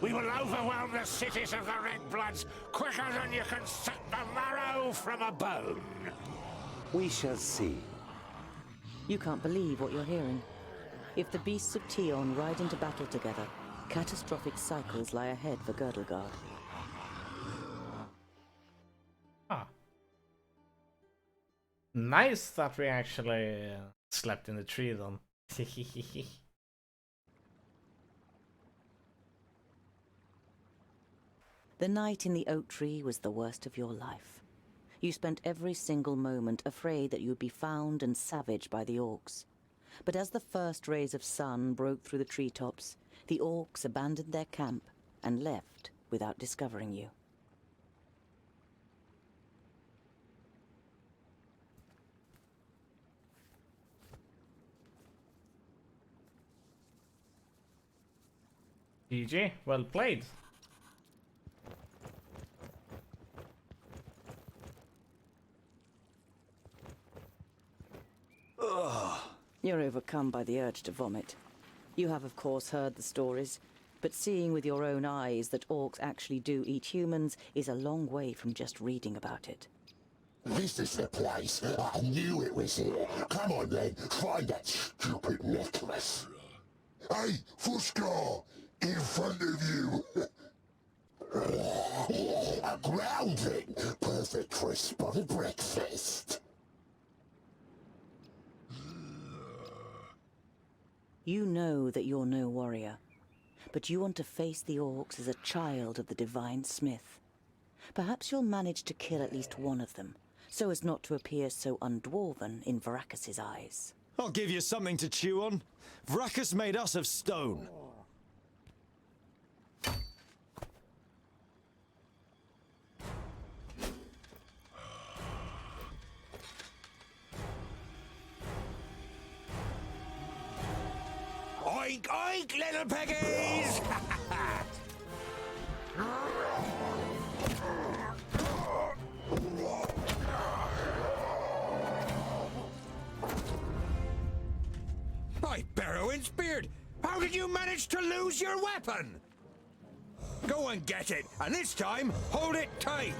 We will overwhelm the cities of the Red Bloods quicker than you can suck the marrow from a bone. We shall see. You can't believe what you're hearing. If the beasts of Tion ride into battle together, catastrophic cycles lie ahead for Girdlegard. Ah. Nice that we actually slept in the tree then. The night in the oak tree was the worst of your life. You spent every single moment afraid that you'd be found and savaged by the orcs. But as the first rays of sun broke through the treetops, the orcs abandoned their camp and left without discovering you. GG, well played. You're overcome by the urge to vomit. You have, of course, heard the stories, but seeing with your own eyes that orcs actually do eat humans is a long way from just reading about it. This is the place. I knew it was here. Come on then, find that stupid necklace. Hey, Fuskar! In front of you! A groundling! Perfect for a spotted breakfast. You know that you're no warrior, but you want to face the orcs as a child of the Divine Smith. Perhaps you'll manage to kill at least one of them, so as not to appear so undwarven in Varacus's eyes. I'll give you something to chew on. Varacus made us of stone. Oink, oink, little piggies! My Barrowin's beard! How did you manage to lose your weapon? Go and get it, and this time, hold it tight!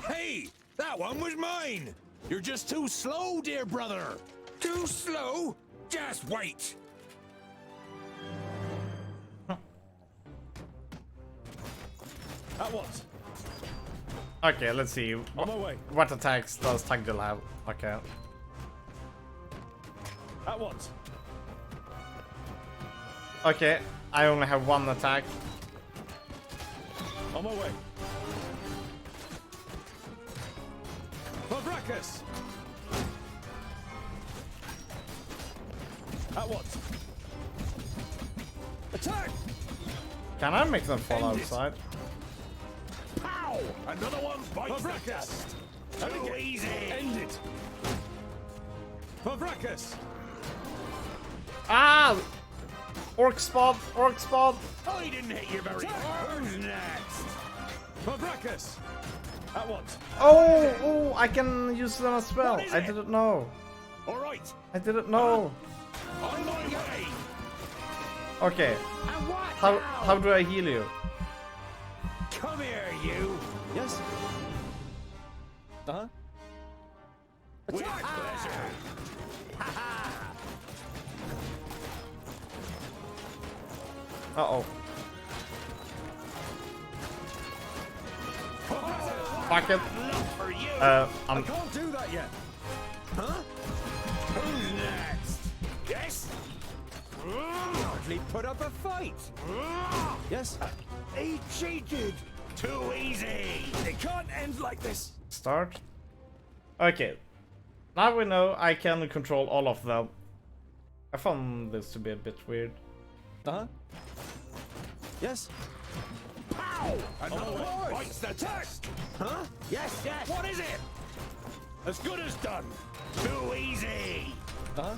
Hey, that one was mine! You're just too slow, dear brother. Too slow? Just wait! At once. Okay, let's see. On my way. What attacks does Tagdil have? Okay. At once. Okay, I only have one attack. On my way. Pavrakas! At once. Attack! Can I make them fall End it. outside? Pow! Another one bites the dust. Too easy. End it. Pavrakas! Ah! Orc spot! Orc spot! I didn't hit you very hard. Who's next? Pavrakas! At once. Oh! Oh! I can use them as well. What is I it? didn't know. All right. I didn't know. On my way. Okay. And what How do I heal you? Come here, you! Yes? Uh-huh. With pleasure. Uh-oh. Fuck it. For you. I I'm... can't do that yet. Huh? Who's next? Yes. Hardly put up a fight! Yes? He cheated! Too easy. It can't end like this! Start. Okay. Now we know I can control all of them. I found this to be a bit weird. Uh-huh. Yes? Pow! Another one bites the dust. Huh? Yes, yes! What is it? As good as done. Too easy. Uh-huh.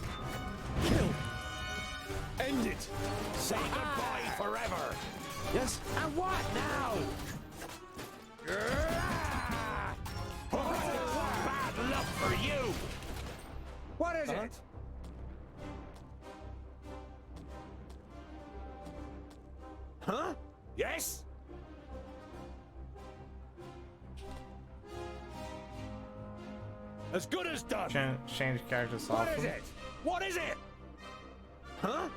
Kill. End it. Say goodbye forever. Yes? And what now? Bad luck for you. What is it? Huh? Yes. As good as done. Change characters What often. is it? What is it? Huh?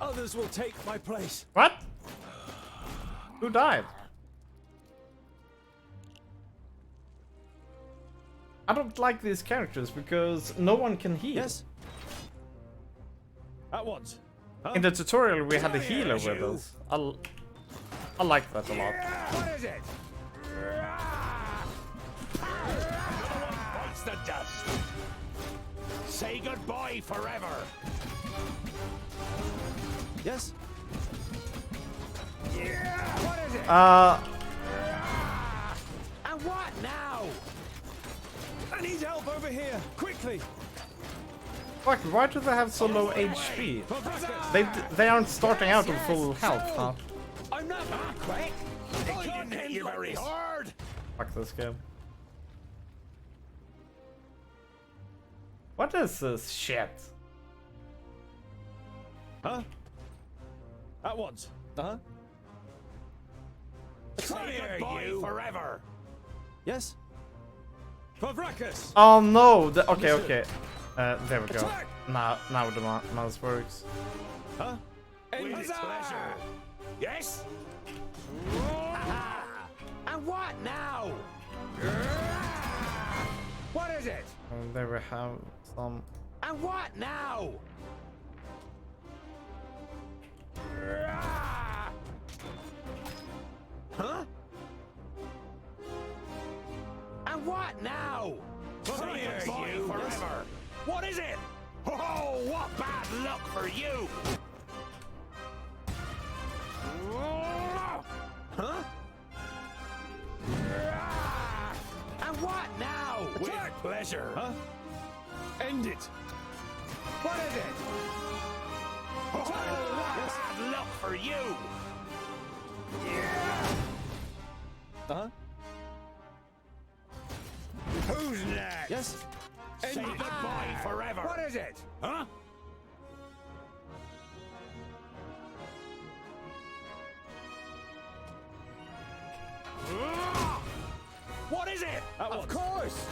Others will take my place. What? Who died? I don't like these characters because no one can heal. Yes? At once. Huh? In the tutorial we had a healer with us. I like that a lot. What is it? Another one bites the dust. Say goodbye forever. Yes? What is it? And what now? I need help over here. Quickly. Fuck, why do they have so low HP? They aren't starting out with full health, huh? I'm not that quick. I didn't hit you very hard. Fuck this game. What is this shit? Huh? At once. Uh-huh. Say goodbye forever. Yes? Pavrakas! Oh no! Okay, okay. There we go. Attack! Now the mouse works. Huh? With pleasure. Yes. And what now? What is it? And there we have some. And what now? Huh? And what now? Say goodbye forever. What is it? Oh, what bad luck for you. Huh? And what now? With pleasure. Huh? End it. What is it? Oh, bad luck for you! Uh-huh. Who's next? Yes. Say goodbye forever. What is it? Huh? What is it? Of course.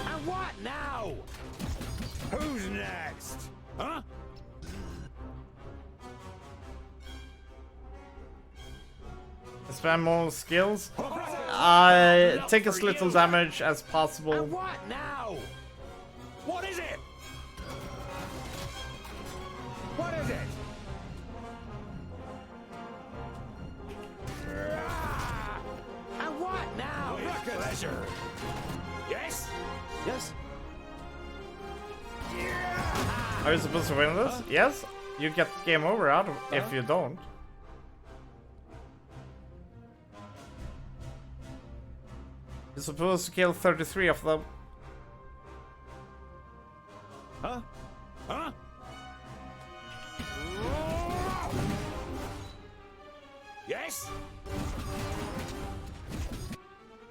And what now? Who's next? Huh? Spam more skills. Take as little damage as possible. And what now? What is it? What is it? And what now? Pleasure. Yes? Yes. Are you supposed to win this? Yes. You get game over out if you don't. You're supposed to kill 33 of them. Huh? Huh? Yes?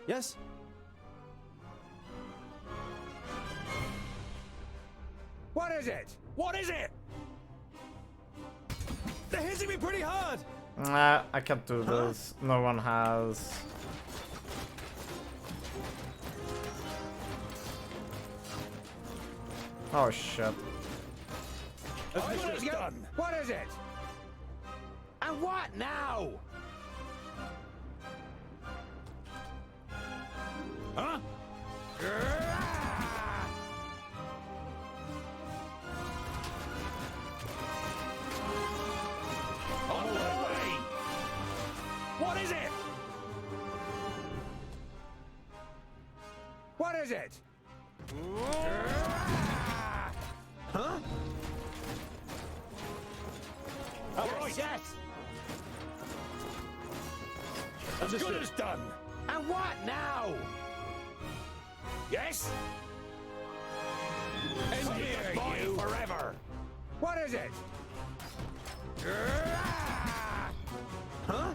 Yes. What is it? What is it? They're hitting me pretty hard. I can't do this. No one has. Oh shit. Done. What is it? And what now? Huh? On my way. What is it? What is it? Huh? Yes. As good as done. And what now? Yes? And here you forever. What is it? Huh?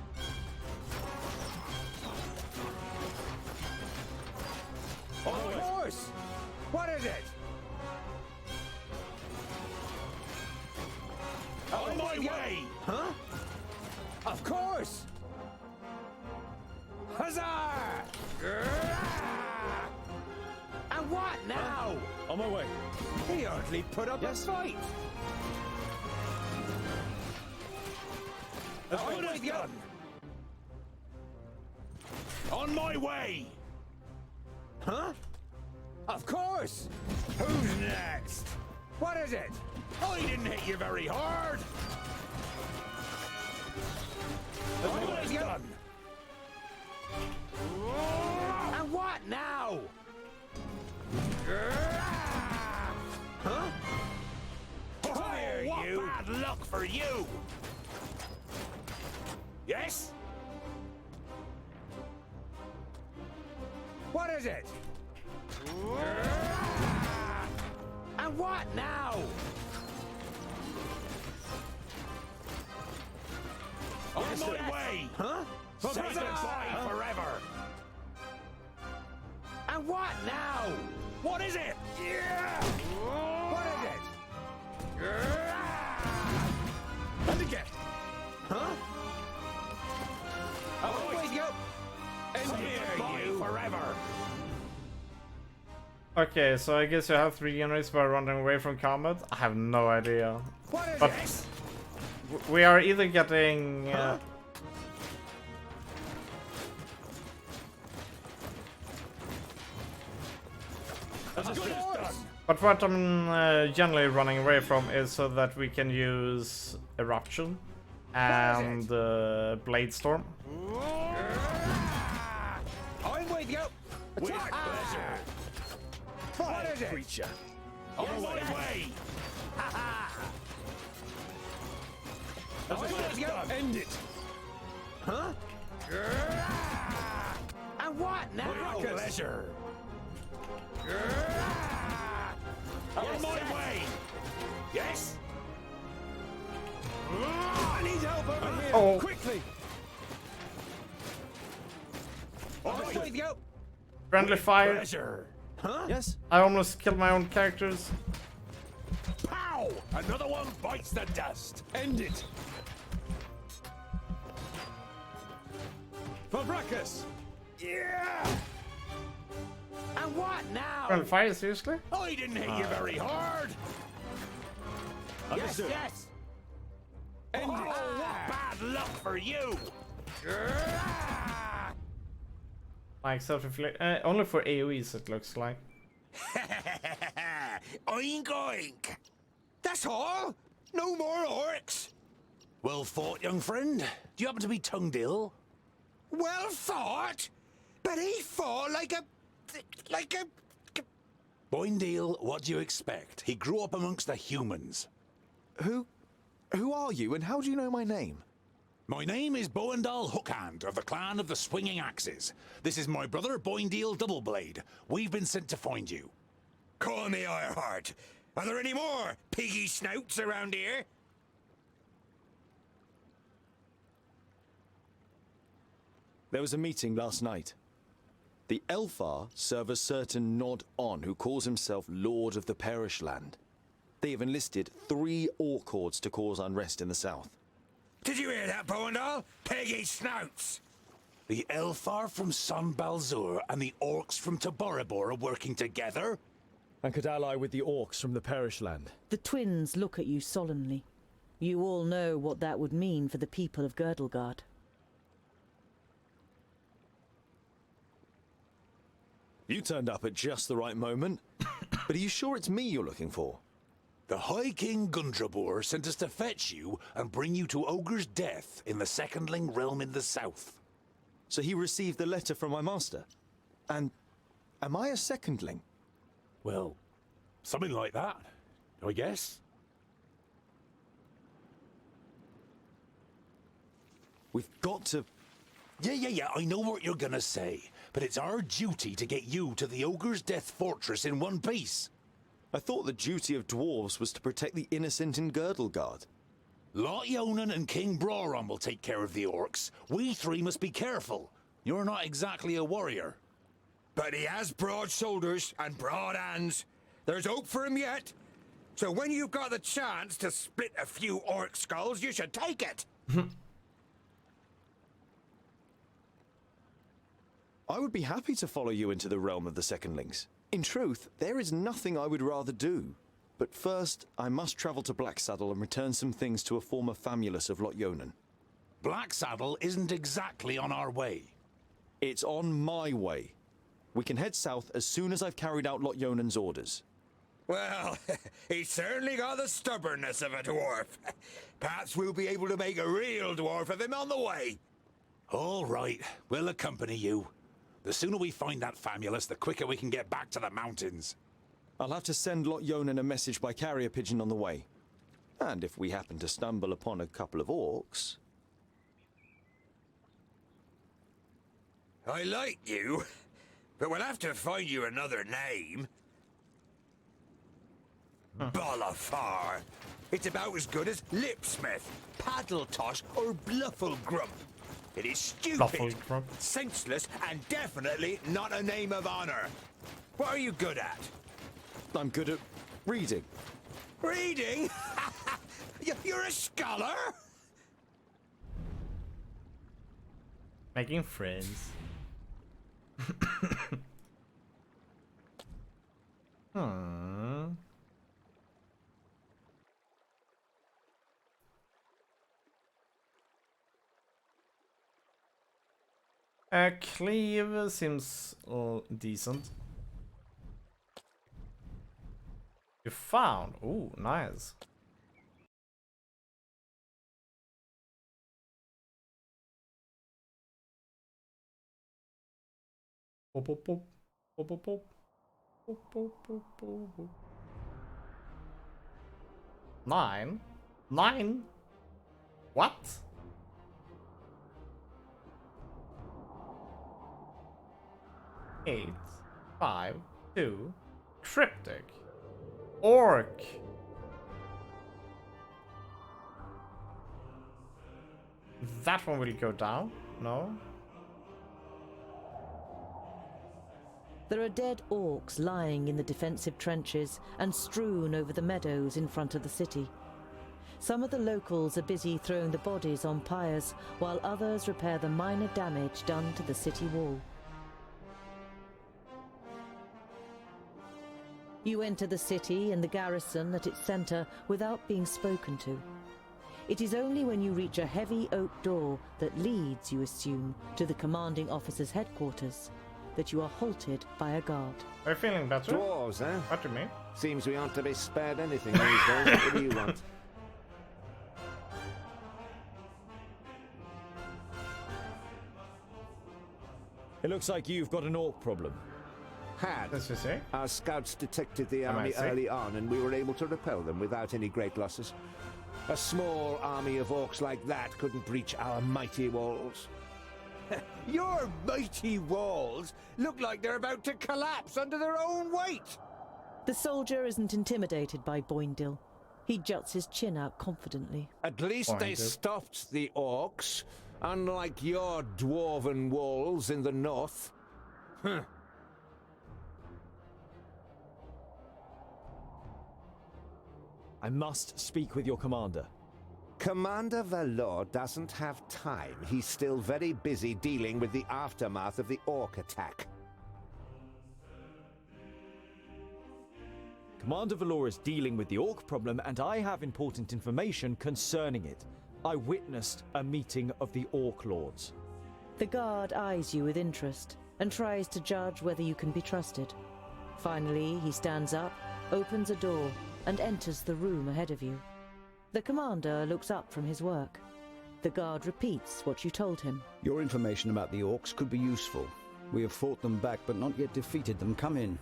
Of course. What is it? On my way! Huh? Of course! Huzzah! And what now? On my way. He hardly put up a fight! As good as done! On my way! Huh? Of course! Who's next? What is it? I didn't hit you very hard! Always done! And what now? Huh? Fire you! Bad luck for you! Yes? What is it? And what now? On my way! Huh? Say goodbye forever! And what now? What is it? Yeah! What is it? And again! Huh? Always go! And here you forever! Okay, so I guess you have 3 units by running away from combat. I have no idea. What is but this? We are either getting. But what I'm generally running away from is so that we can use Eruption and Blade Storm. I'm with you! With pleasure! What is it? Creature. On my way! End it! Huh? And what now? With pleasure! On my way! I need help over here! Oh. Quickly! I'm with you. Friendly fire. Pleasure. Huh? Yes? I almost killed my own characters. Pow! Another one bites the dust. End it! For Brachus! Yeah! And what now? Friendly fire, seriously? I didn't hit you very hard. Understood. Yes. Oh, what bad luck for you. Like self-inflict. Only for AoEs, it looks like. Oink oink. That's all. No more orcs. Well fought, young friend. Do you happen to be Tungdil? Well fought? But he fought like a... Boindale, what do you expect? He grew up amongst the humans. Who are you and how do you know my name? My name is Boindal Hookhand of the clan of the Swinging Axes. This is my brother, Boindale Doubleblade. We've been sent to find you. Call me Ironheart. Are there any more piggy snouts around here? There was a meeting last night. The Elfar serve a certain Nod-On who calls himself Lord of the Perish Land. They have enlisted 3 orc hordes to cause unrest in the south. Did you hear that, Boindal? Piggy snouts! The Elfar from Son Balzur and the orcs from Taboribor are working together? And could ally with the orcs from the Perish Land. The twins look at you solemnly. You all know what that would mean for the people of Girdlegard. You turned up at just the right moment. But are you sure it's me you're looking for? The High King Gundrabor sent us to fetch you and bring you to Ogre's death in the Secondling realm in the south. So he received the letter from my master? And am I a secondling? Well, something like that, I guess. We've got to... Yeah, I know what you're gonna say. But it's our duty to get you to the Ogre's Death Fortress in one piece. I thought the duty of dwarves was to protect the innocent in Girdlegard. Lot Yonan and King Broron will take care of the orcs. We 3 must be careful. You're not exactly a warrior. But he has broad shoulders and broad hands. There's hope for him yet. So when you've got the chance to split a few orc skulls, you should take it. I would be happy to follow you into the realm of the Secondlings. In truth, there is nothing I would rather do. But first, I must travel to Blacksaddle and return some things to a former famulus of Lot Yonan. Blacksaddle isn't exactly on our way. It's on my way. We can head south as soon as I've carried out Lot Yonan's orders. Well, he's certainly got the stubbornness of a dwarf. Perhaps we'll be able to make a real dwarf of him on the way. All right, we'll accompany you. The sooner we find that famulus, the quicker we can get back to the mountains. I'll have to send Lot Yonan a message by carrier pigeon on the way. And if we happen to stumble upon a couple of orcs... I like you, but we'll have to find you another name. Bolafar. It's about as good as Lipsmith, Paddletosh, or Blufflegrump. It is stupid, senseless, and definitely not a name of honor. What are you good at? I'm good at reading. Reading? You're a scholar? Making friends. Cleave seems decent. You found. Ooh, nice. Pop, pop, pop. Pop, pop, pop. Pop, pop, pop, pop, pop. 9? 9? What? Eight, 5, 2, cryptic, orc. That one will go down. No. There are dead orcs lying in the defensive trenches and strewn over the meadows in front of the city. Some of the locals are busy throwing the bodies on pyres, while others repair the minor damage done to the city wall. You enter the city and the garrison at its centre without being spoken to. It is only when you reach a heavy oak door that leads, you assume, to the commanding officer's headquarters that you are halted by a guard. Are you feeling better? Dwarves, eh? What do you mean? Seems we aren't to be spared anything these days. What do you want? It looks like you've got an orc problem. Had. This is it? Our scouts detected the Am I army sick? early on, and we were able to repel them without any great losses. A small army of orcs like that couldn't breach our mighty walls. Your mighty walls look like they're about to collapse under their own weight. The soldier isn't intimidated by Boindil. He juts his chin out confidently. At least they stopped the orcs, unlike your dwarven walls in the north. Huh. I must speak with your commander. Commander Valor doesn't have time. He's still very busy dealing with the aftermath of the orc attack. Commander Valor is dealing with the orc problem, and I have important information concerning it. I witnessed a meeting of the orc lords. The guard eyes you with interest and tries to judge whether you can be trusted. Finally, he stands up, opens a door, and enters the room ahead of you. The commander looks up from his work. The guard repeats what you told him. Your information about the orcs could be useful. We have fought them back, but not yet defeated them. Come in.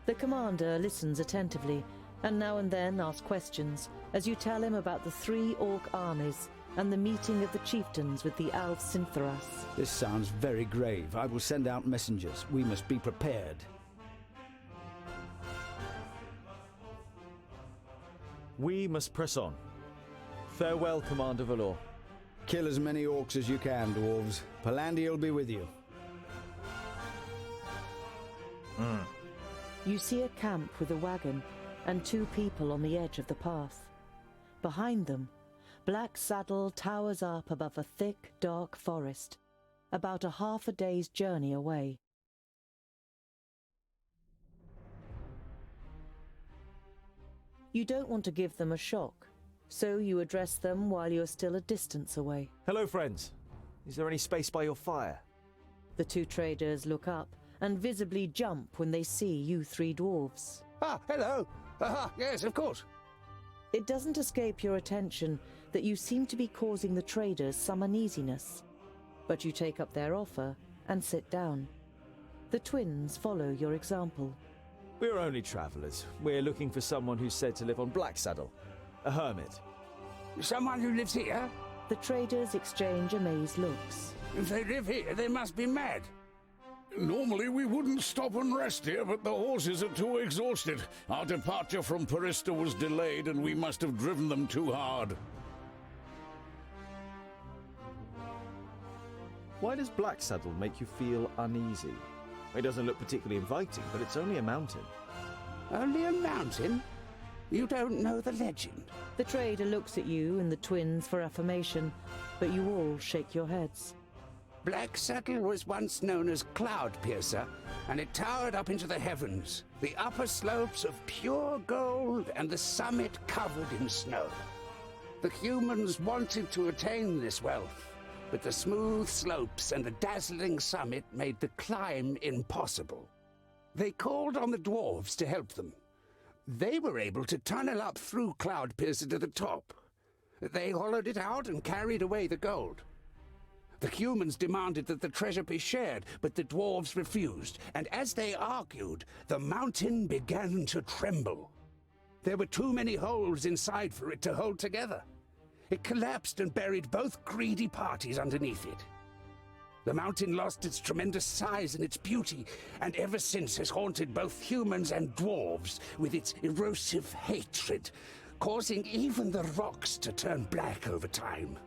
The commander listens attentively, and now and then asks questions, as you tell him about the 3 orc armies and the meeting of the chieftains with the Alv Sintharas. This sounds very grave. I will send out messengers. We must be prepared. We must press on. Farewell, Commander Valor. Kill as many orcs as you can, dwarves. Palandir will be with you. You see a camp with a wagon and 2 people on the edge of the path. Behind them, Black Saddle towers up above a thick, dark forest, about a half a day's journey away. You don't want to give them a shock, so you address them while you're still a distance away. Hello, friends. Is there any space by your fire? The 2 traders look up and visibly jump when they see you 3 dwarves. Ah, hello. Yes, of course. It doesn't escape your attention that you seem to be causing the traders some uneasiness, but you take up their offer and sit down. The twins follow your example. We're only travelers. We're looking for someone who's said to live on Black Saddle. A hermit. Someone who lives here? The traders exchange amazed looks. If they live here, they must be mad. Normally we wouldn't stop and rest here, but the horses are too exhausted. Our departure from Parista was delayed, and we must have driven them too hard. Why does Black Saddle make you feel uneasy? It doesn't look particularly inviting, but it's only a mountain. Only a mountain? You don't know the legend. The trader looks at you and the twins for affirmation, but you all shake your heads. Black Saddle was once known as Cloudpiercer, and it towered up into the heavens, the upper slopes of pure gold and the summit covered in snow. The humans wanted to attain this wealth, but the smooth slopes and the dazzling summit made the climb impossible. They called on the dwarves to help them. They were able to tunnel up through Cloudpiercer to the top. They hollowed it out and carried away the gold. The humans demanded that the treasure be shared, but the dwarves refused, and as they argued, the mountain began to tremble. There were too many holes inside for it to hold together. It collapsed and buried both greedy parties underneath it. The mountain lost its tremendous size and its beauty, and ever since has haunted both humans and dwarves with its erosive hatred, causing even the rocks to turn black over time.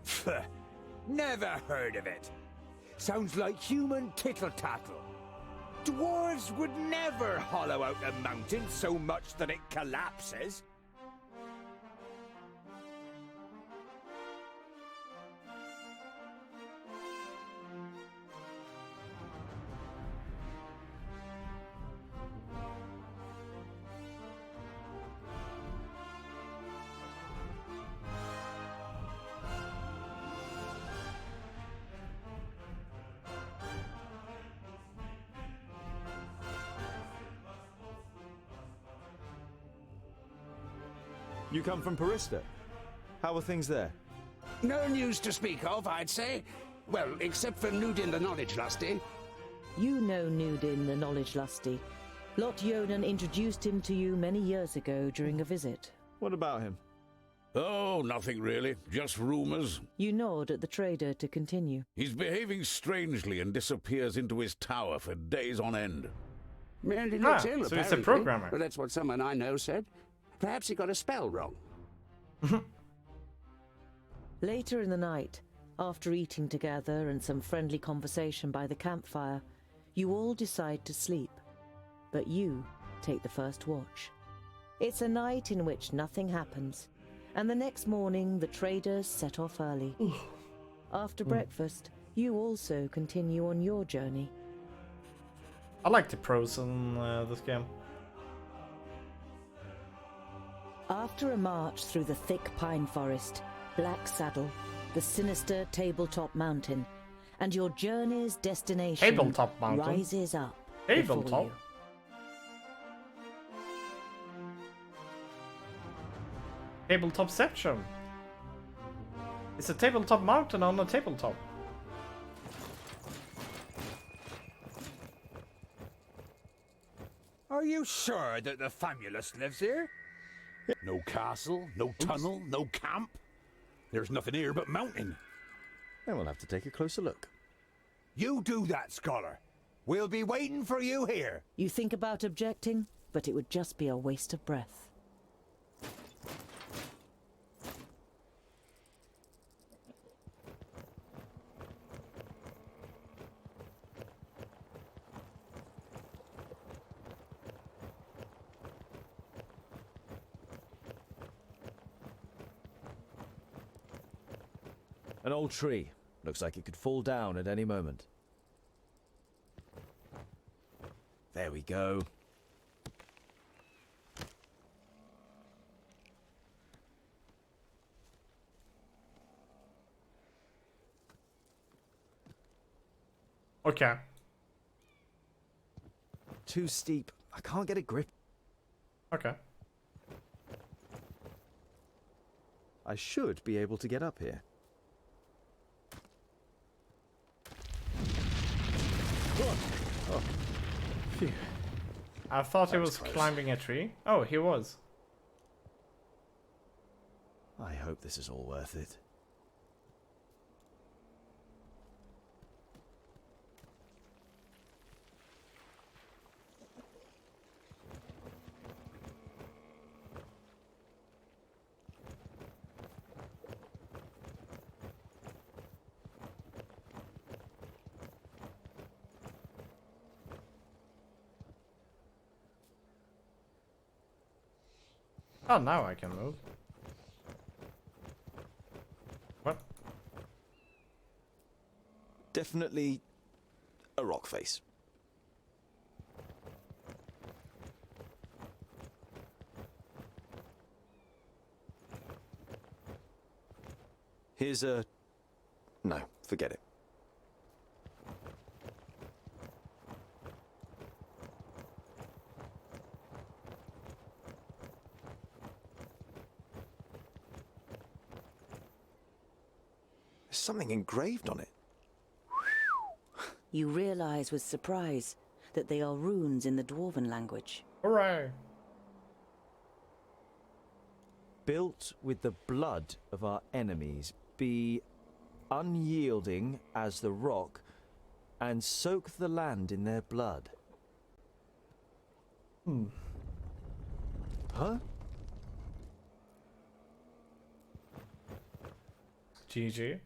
Pfft, never heard of it. Sounds like human tittle-tattle. Dwarves would never hollow out a mountain so much that it collapses. You come from Parista. How are things there? No news to speak of, I'd say. Well, except for Nudin the Knowledge Lusty. You know Nudin the Knowledge Lusty. Lot Yonan introduced him to you many years ago during a visit. What about him? Oh, nothing really. Just rumors. You nod at the trader to continue. He's behaving strangely and disappears into his tower for days on end. Merely looks ill, so apparently. he's a programmer. Well, that's what someone I know said. Perhaps he got a spell wrong. Later in the night, after eating together and some friendly conversation by the campfire, you all decide to sleep. But you take the first watch. It's a night in which nothing happens, and the next morning the traders set off early. After breakfast, you also continue on your journey. I like the pros in this game. After a march through the thick pine forest, Black Saddle, the sinister Tabletop Mountain, and your journey's destination Tabletop Mountain? rises up Tabletop? before you. Tabletopception. It's a tabletop mountain on a tabletop. Are you sure that the Famulus lives here? No castle, no tunnel, no camp. There's nothing here but mountain. Then we'll have to take a closer look. You do that, scholar. We'll be waiting for you here. You think about objecting, but it would just be a waste of breath. An old tree. Looks like it could fall down at any moment. There we go. Okay. Too steep. I can't get a grip. Okay. I should be able to get up here. Oh. Phew. I thought he was climbing a tree. Oh, he was. I hope this is all worth it. Oh, now I can move. What? Definitely a rock face. Here's a... No, forget it. There's something engraved on it. You realize with surprise that they are runes in the Dwarven language. Hooray! Built with the blood of our enemies, be unyielding as the rock, and soak the land in their blood. Huh? GG.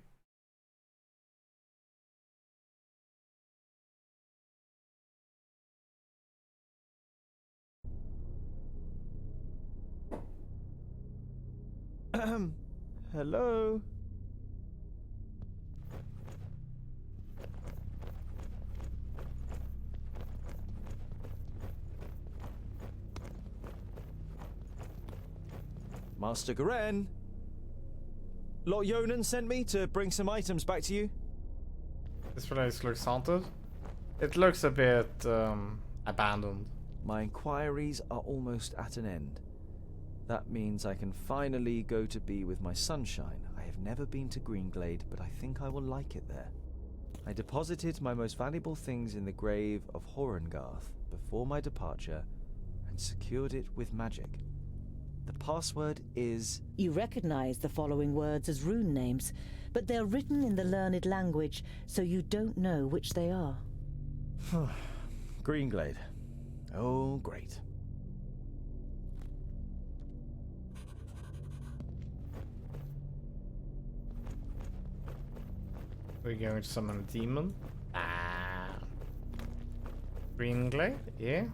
Hello? Master Garen? Lot Yonan sent me to bring some items back to you. This place looks haunted. It looks a bit abandoned. My inquiries are almost at an end. That means I can finally go to be with my sunshine. I have never been to Greenglade, but I think I will like it there. I deposited my most valuable things in the grave of Horengarth before my departure and secured it with magic. The password is... You recognize the following words as rune names, but they're written in the learned language, so you don't know which they are. Greenglade. Oh, great. We're going to summon a demon. Greenglade, yeah.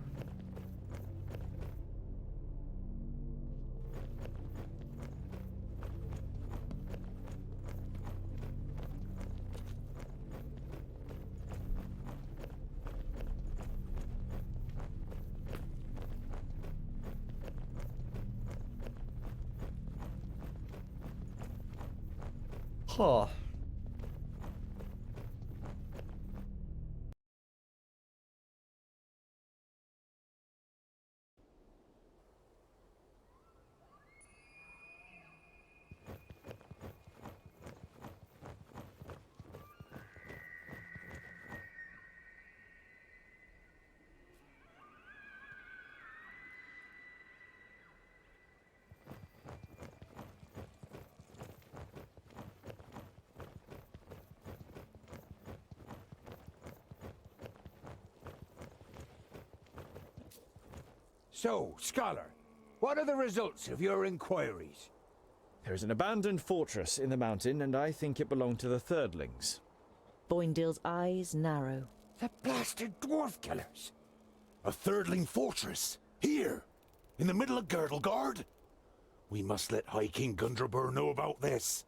Huh. So, Scholar, what are the results of your inquiries? There is an abandoned fortress in the mountain, and I think it belonged to the Thirdlings. Boindill's eyes narrow. The blasted dwarf killers! A Thirdling fortress? Here? In the middle of Girdlegard? We must let High King Gundrabur know about this.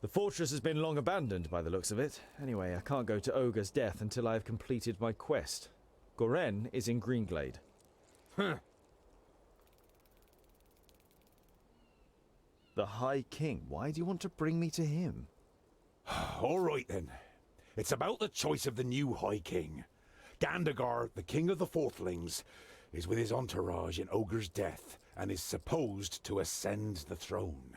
The fortress has been long abandoned by the looks of it. Anyway, I can't go to Ogre's death until I have completed my quest. Goren is in Greenglade. Huh. The High King? Why do you want to bring me to him? All right then. It's about the choice of the new High King. Gandagar, the king of the Fourthlings, is with his entourage in Ogre's death and is supposed to ascend the throne.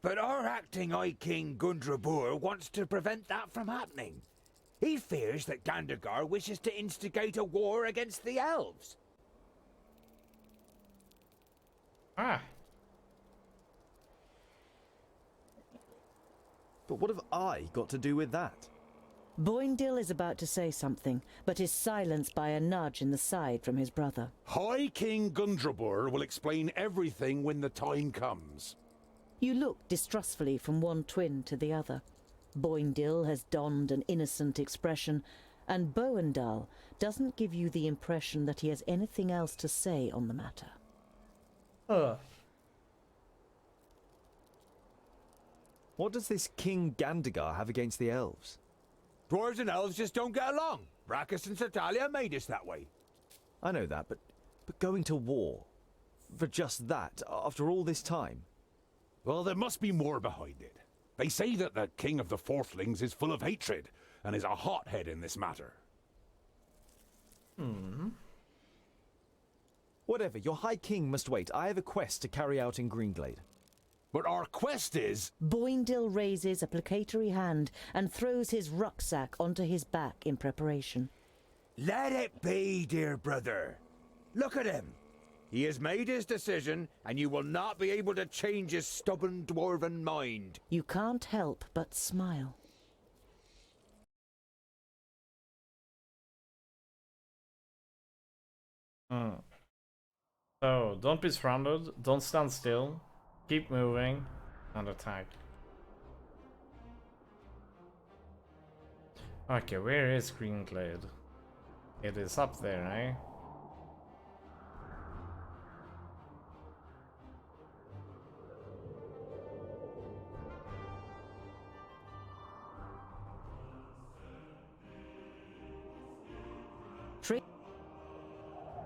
But our acting High King Gundrabur wants to prevent that from happening. He fears that Gandagar wishes to instigate a war against the elves. Ah. But what have I got to do with that? Boindill is about to say something, but is silenced by a nudge in the side from his brother. High King Gundrabur will explain everything when the time comes. You look distrustfully from one twin to the other. Boindill has donned an innocent expression, and Boendal doesn't give you the impression that he has anything else to say on the matter. What does this King Gandagar have against the elves? Dwarves and elves just don't get along. Brachus and Satalia made us that way. I know that, but going to war for just that, after all this time? Well, there must be more behind it. They say that the king of the Fourthlings is full of hatred and is a hothead in this matter. Whatever, your High King must wait. I have a quest to carry out in Greenglade. But our quest is... Boindil raises a placatory hand and throws his rucksack onto his back in preparation. Let it be, dear brother. Look at him. He has made his decision, and you will not be able to change his stubborn dwarven mind. You can't help but smile. So, don't be surrounded, don't stand still, keep moving, and attack. Okay, where is Greenglade? It is up there, eh?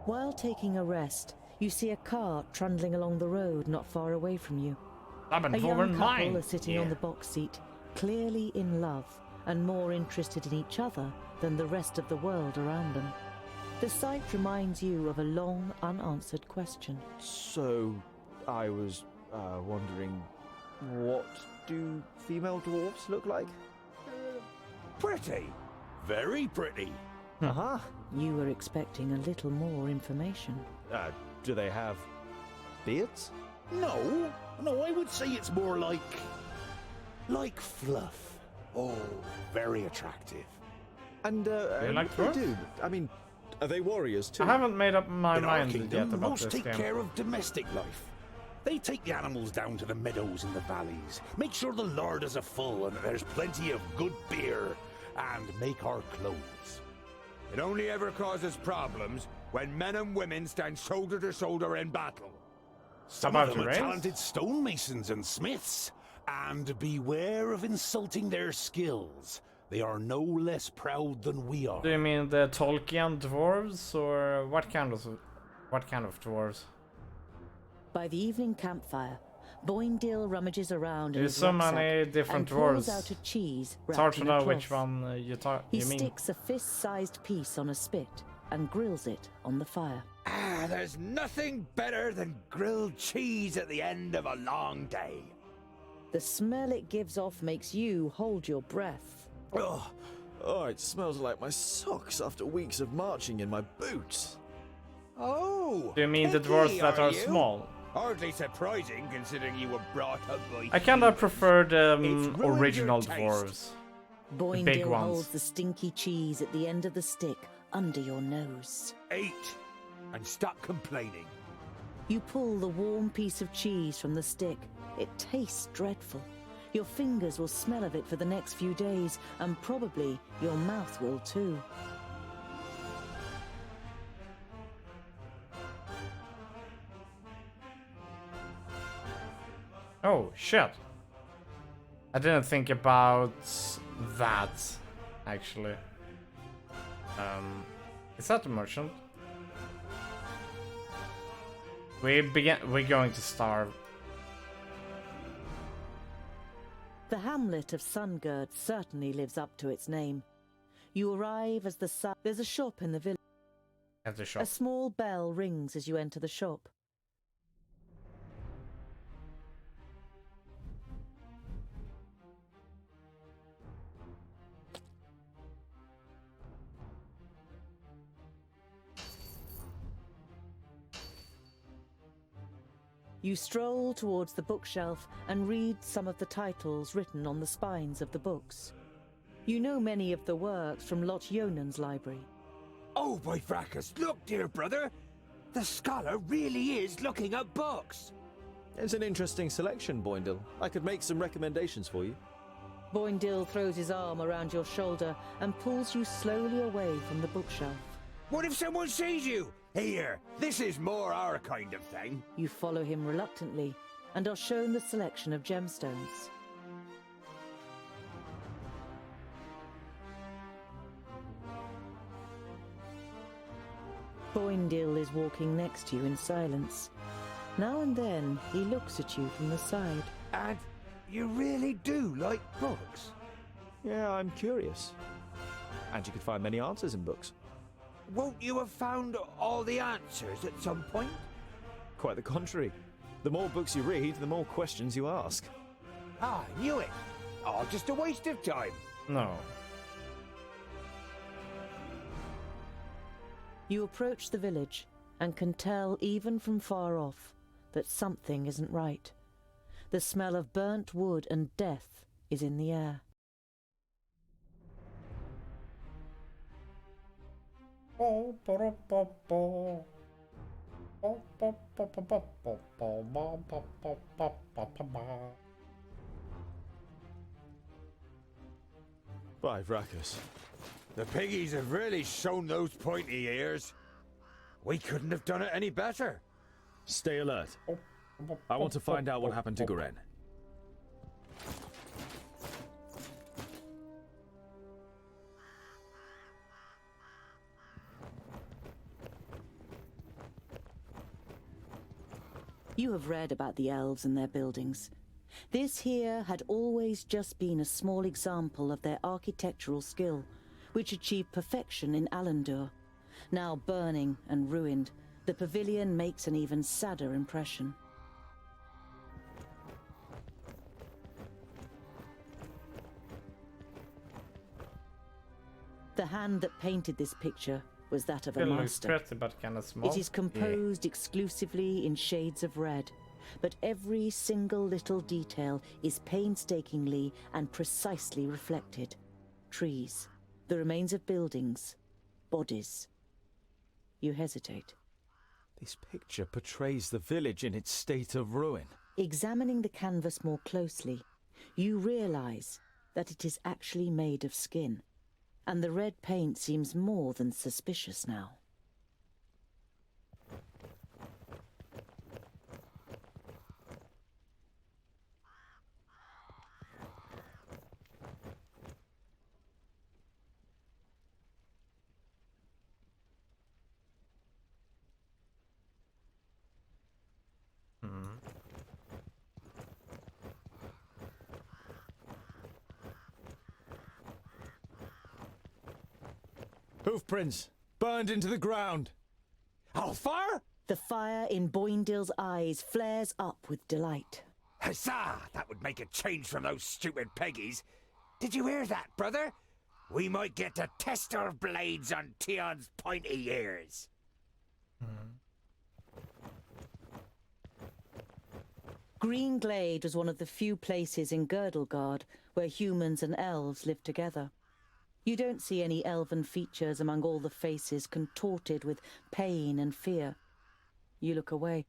While taking a rest, you see a cart trundling along the road not far away from you. A young couple are sitting on the box seat, clearly in love and more interested in each other than the rest of the world around them. The sight reminds you of a long unanswered question. So, I was wondering, what do female dwarves look like? Pretty. Very pretty. Uh-huh. You were expecting a little more information. Do they have beards? No, I would say it's more like fluff. Oh, very attractive. And you like they dwarves? do. I mean, are they warriors too? I haven't made up my In our mind kingdom, yet about most this take game. care of domestic life. They take the animals down to the meadows and the valleys, make sure the larder are full and that there's plenty of good beer, and make our clothes. It only ever causes problems when men and women stand shoulder to shoulder in battle. Some of them are talented stonemasons and smiths, and beware of insulting their skills. They are no less proud than we are. Do you mean the Tolkien dwarves, or what kind of dwarves? By the evening campfire, Boindale rummages around in There's his so rucksack many different and pulls dwarves. out a cheese It's hard wrapped to in a know which cloth. one He you mean. sticks a fist-sized piece on a spit and grills it on the fire. Ah, there's nothing better than grilled cheese at the end of a long day. The smell it gives off makes you hold your breath. Oh, it smells like my socks after weeks of marching in my boots. Oh! Do you mean the picky, dwarves that are you? small? Hardly surprising, considering you were brought up by... I kinda prefer the It's ruined original your taste. dwarves. The big Boindale ones. holds the stinky cheese at the end of the stick under your nose. Eat, and stop complaining. You pull the warm piece of cheese from the stick. It tastes dreadful. Your fingers will smell of it for the next few days, and probably your mouth will too. Oh, shit. I didn't think about that, actually. Is that the merchant? We're going to starve. The hamlet of Sungird certainly lives up to its name. You arrive as the sun. There's a shop in the village. At the shop. A small bell rings as you enter the shop. You stroll towards the bookshelf and read some of the titles written on the spines of the books. You know many of the works from Lot Yonan's library. Oh, by fracas, look, dear brother! The scholar really is looking at books! It's an interesting selection, Boindale. I could make some recommendations for you. Boindale throws his arm around your shoulder and pulls you slowly away from the bookshelf. What if someone sees you? Here, this is more our kind of thing. You follow him reluctantly and are shown the selection of gemstones. Boindale is walking next to you in silence. Now and then, he looks at you from the side. And you really do like books? Yeah, I'm curious. And you could find many answers in books. Won't you have found all the answers at some point? Quite the contrary. The more books you read, the more questions you ask. Ah, I knew it. Oh, just a waste of time. No. You approach the village and can tell even from far off that something isn't right. The smell of burnt wood and death is in the air. By Vracus. The piggies have really shown those pointy ears. We couldn't have done it any better. Stay alert. I want to find out what happened to Goren. You have read about the elves and their buildings. This here had always just been a small example of their architectural skill, which achieved perfection in Alandur. Now burning and ruined, the pavilion makes an even sadder impression. The hand that painted this picture was that of a It looks master. pretty, but kind of small. It is composed exclusively in shades of red, but every single little detail is painstakingly and precisely reflected. Trees, the remains of buildings, bodies. You hesitate. This picture portrays the village in its state of ruin. Examining the canvas more closely, you realize that it is actually made of skin, and the red paint seems more than suspicious now. Hoofprints burned into the ground. Alfar? The fire in Boindill's eyes flares up with delight. Huzzah! That would make a change from those stupid peggies. Did you hear that, brother? We might get to test our blades on Tion's pointy ears. Green Glade was one of the few places in Girdlegard where humans and elves lived together. You don't see any elven features among all the faces contorted with pain and fear. You look away.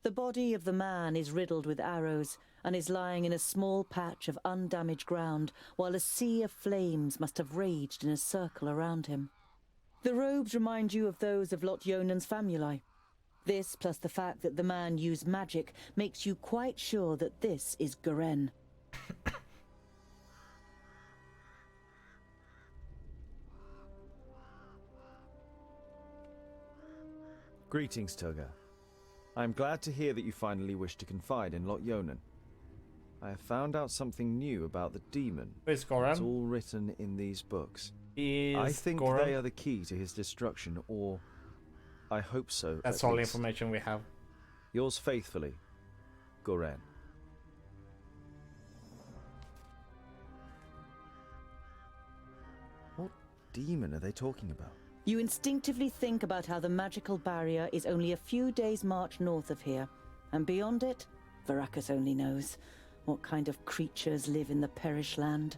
The body of the man is riddled with arrows and is lying in a small patch of undamaged ground, while a sea of flames must have raged in a circle around him. The robes remind you of those of Lotjonen's famuli. This, plus the fact that the man used magic, makes you quite sure that this is Goren. Greetings, Toga. I am glad to hear that you finally wish to confide in Lotjonen. I have found out something new about the demon. Is Goren? It's all written in these books. Is I think Goren? they are the key to his destruction, or I hope so. That's at all the least. information we have. Yours faithfully, Goren. What demon are they talking about? You instinctively think about how the magical barrier is only a few days' march north of here, and beyond it, Varakas only knows what kind of creatures live in the Perish Land.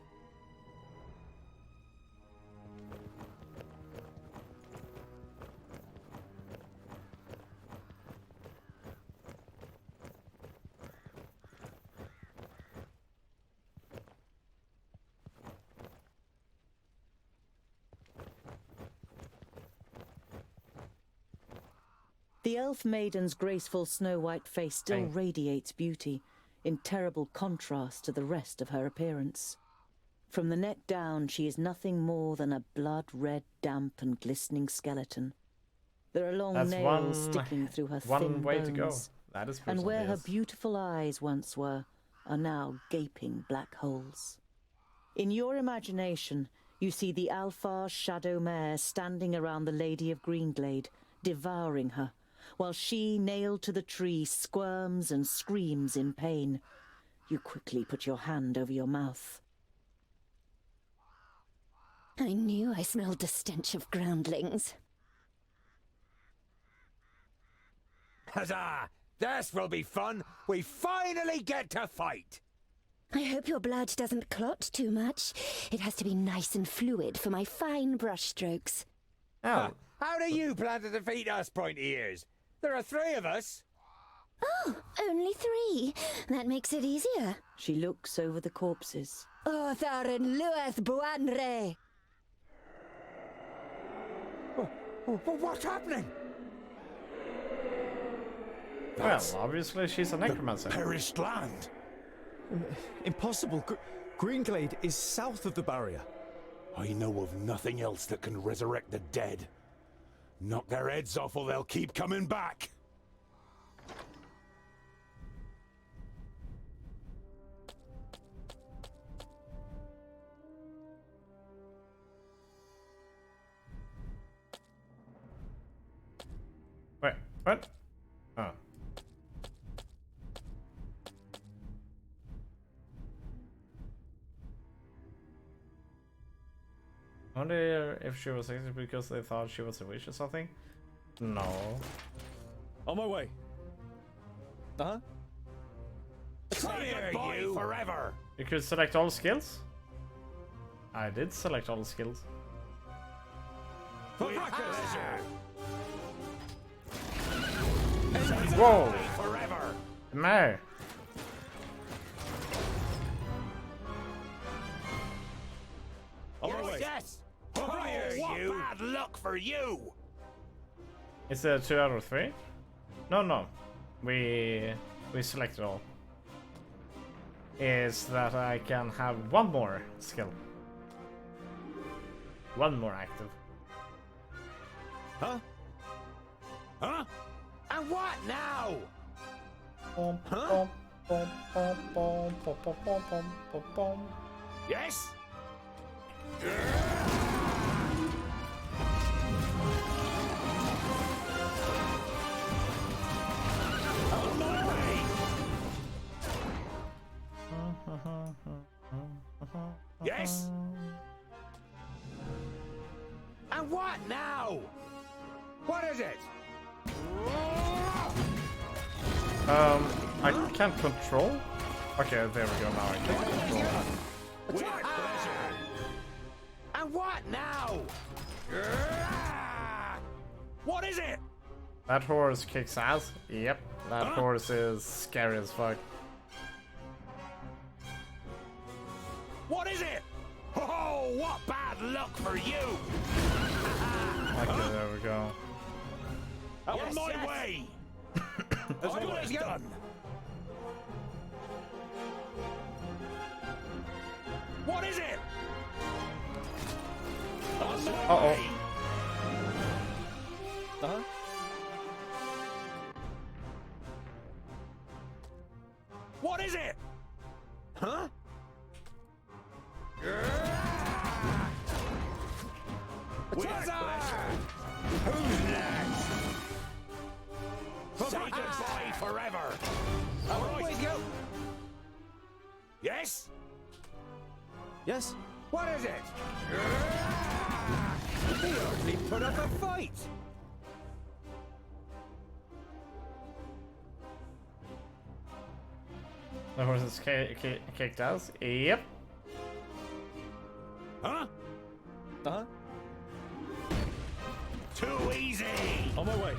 The elf maiden's graceful snow-white face still radiates beauty, in terrible contrast to the rest of her appearance. From the neck down, she is nothing more than a blood-red, damp and glistening skeleton. There are long nails sticking through her thin way bones, to go. That is and where her yes. beautiful eyes once were are now gaping black holes. In your imagination, you see the Alfar's shadow mare standing around the Lady of Greenglade, devouring her, while she, nailed to the tree, squirms and screams in pain. You quickly put your hand over your mouth. I knew I smelled the stench of groundlings. Huzzah! This will be fun. We finally get to fight. I hope your blood doesn't clot too much. It has to be nice and fluid for my fine brushstrokes. Oh. How do you plan to defeat us, pointy ears? There are 3 of us. Oh, only 3. That makes it easier. She looks over the corpses. Othar and Lueth Buanre. What's happening? Well, obviously she's a necromancer. Perished land. Impossible. Greenglade is south of the barrier. I know of nothing else that can resurrect the dead. Knock their heads off or they'll keep coming back. Wait, what? Oh. I wonder if she was executed because they thought she was a witch or something? No. On my way. Uh-huh. Say goodbye forever. You could select all skills? I did select all skills. Whoa! Forever. Mare. Yes. Fire you. Bad luck for you. Is it 2 out of 3? No. We selected all. Is that I can have 1 more skill. 1 more active. Huh? Huh? And what now? Huh? Yes? On my way. Yes? And what now? What is it? I can't control? Okay, there we go, now I can control. With pleasure. And what now? What is it? That horse kicks ass? Yep, that horse is scary as fuck. What is it? Oh, what bad luck for you! Okay, there we go. On my way! Almost done! What is it? On my way! Uh-huh. What is it? Huh? With pleasure. Who's next? Say goodbye forever. All right. Go. Yes? Yes? What is it? He hardly put up a fight. The horse is kicked ass? Yep. Huh? Uh-huh. Too easy. On my way.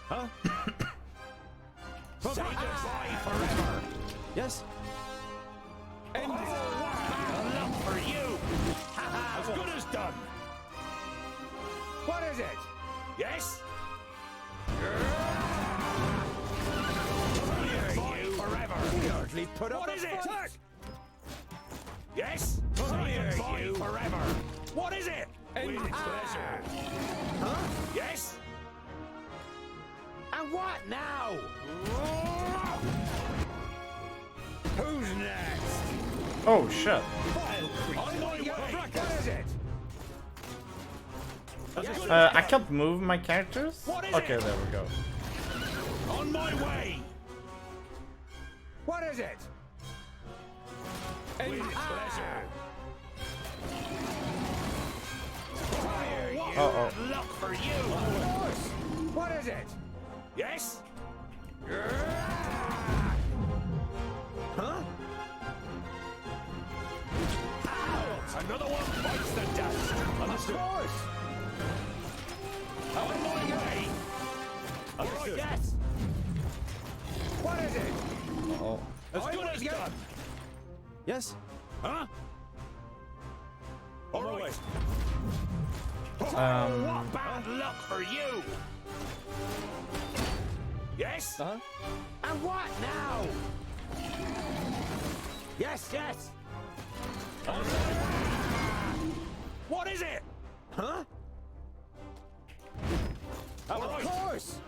Huh? Say goodbye forever. Yes? And bad luck for you. As good as done. What is it? Yes? You forever. He hardly put up. What is it? Yes? You forever. What is it? With pleasure. Huh? Yes? And what now? Who's next? Oh shit. On my way. What is it? I can't move my characters? Okay, there we go. On my way. What is it? With pleasure. Fire you. Uh-oh. Luck for you. Yes? Huh? Another one bites the dust. Understood. Of course. Out of my way. Understood. Yes. What is it? Uh-oh. As good as done. Yes? Huh? All right. Um, What bad luck for you? Yes? Uh-huh. And what now? Yes, yes. What is it? Huh? Of course.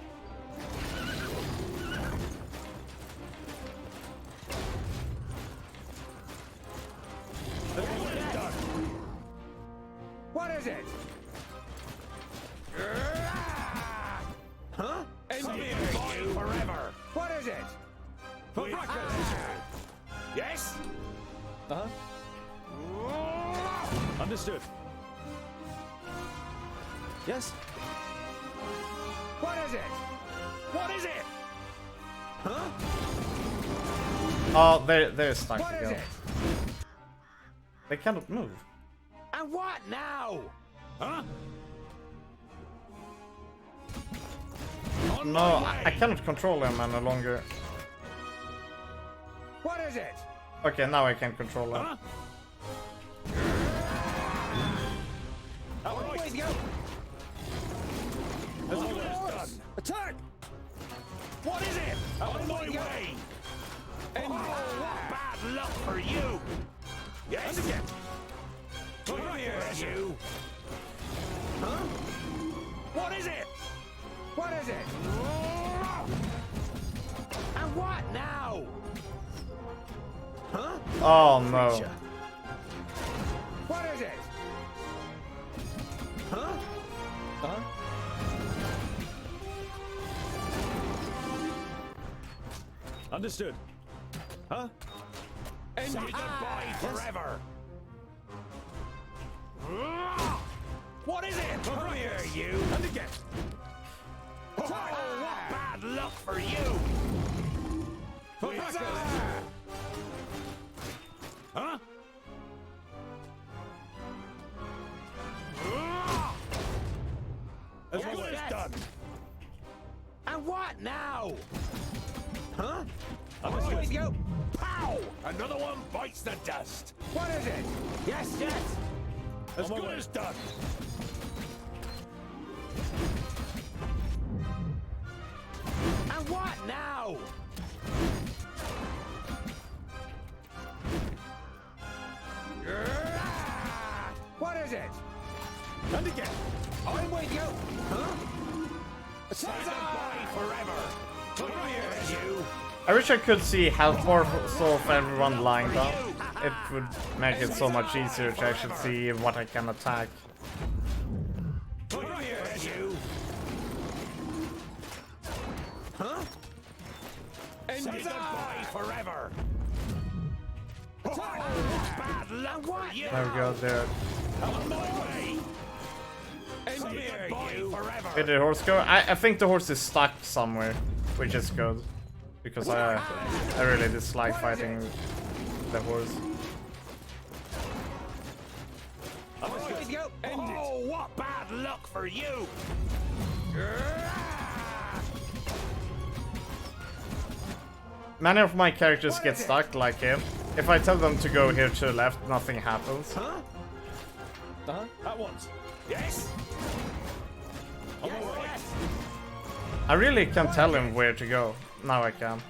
What is it? Huh? End me forever. What is it? For breakfast. Yes? Uh-huh. Understood. Yes? What is it? What is it? Huh? oh, they're stuck What is together. it? They cannot move. And what now? Huh? On No, my I way. cannot control them any longer. What is it? Okay, now I can control them. Huh? All right. Way to go. As Of good as course. done. Attack! What is it? On my way. End What bad luck for you? Yes. And again. Come here, you. Huh? What is it? What is it? And what now? Huh? Oh no. Creature. What is it? Huh? Uh-huh. Understood. Huh? Say goodbye forever. What is it? Come here, you. And again. Oh, what bad luck for you? For breakfast. Huh? As Yes, good as yes. done. And what now? Huh? Understood. Way to go. Pow! Another one bites the dust. What is it? Yes, yes. As On my good way. as done. And what now? What is it? And again. I'm with you. Huh? Say goodbye forever. Come here, you. I wish I could see health bars of everyone lying down. It would make it so much easier to actually see what I can attack. Come here, you. Huh? Say goodbye forever. Bad luck for you. There we go, there. On my way. Say goodbye forever. Where did the horse go? I think the horse is stuck somewhere, which is good. Because I really dislike fighting the horse. Oh, what bad luck for you! Many of my characters get stuck like him. If I tell them to go here to the left, nothing happens. Huh? Uh-huh. At once. Yes. Yes. I really can tell him where to go. Now I can.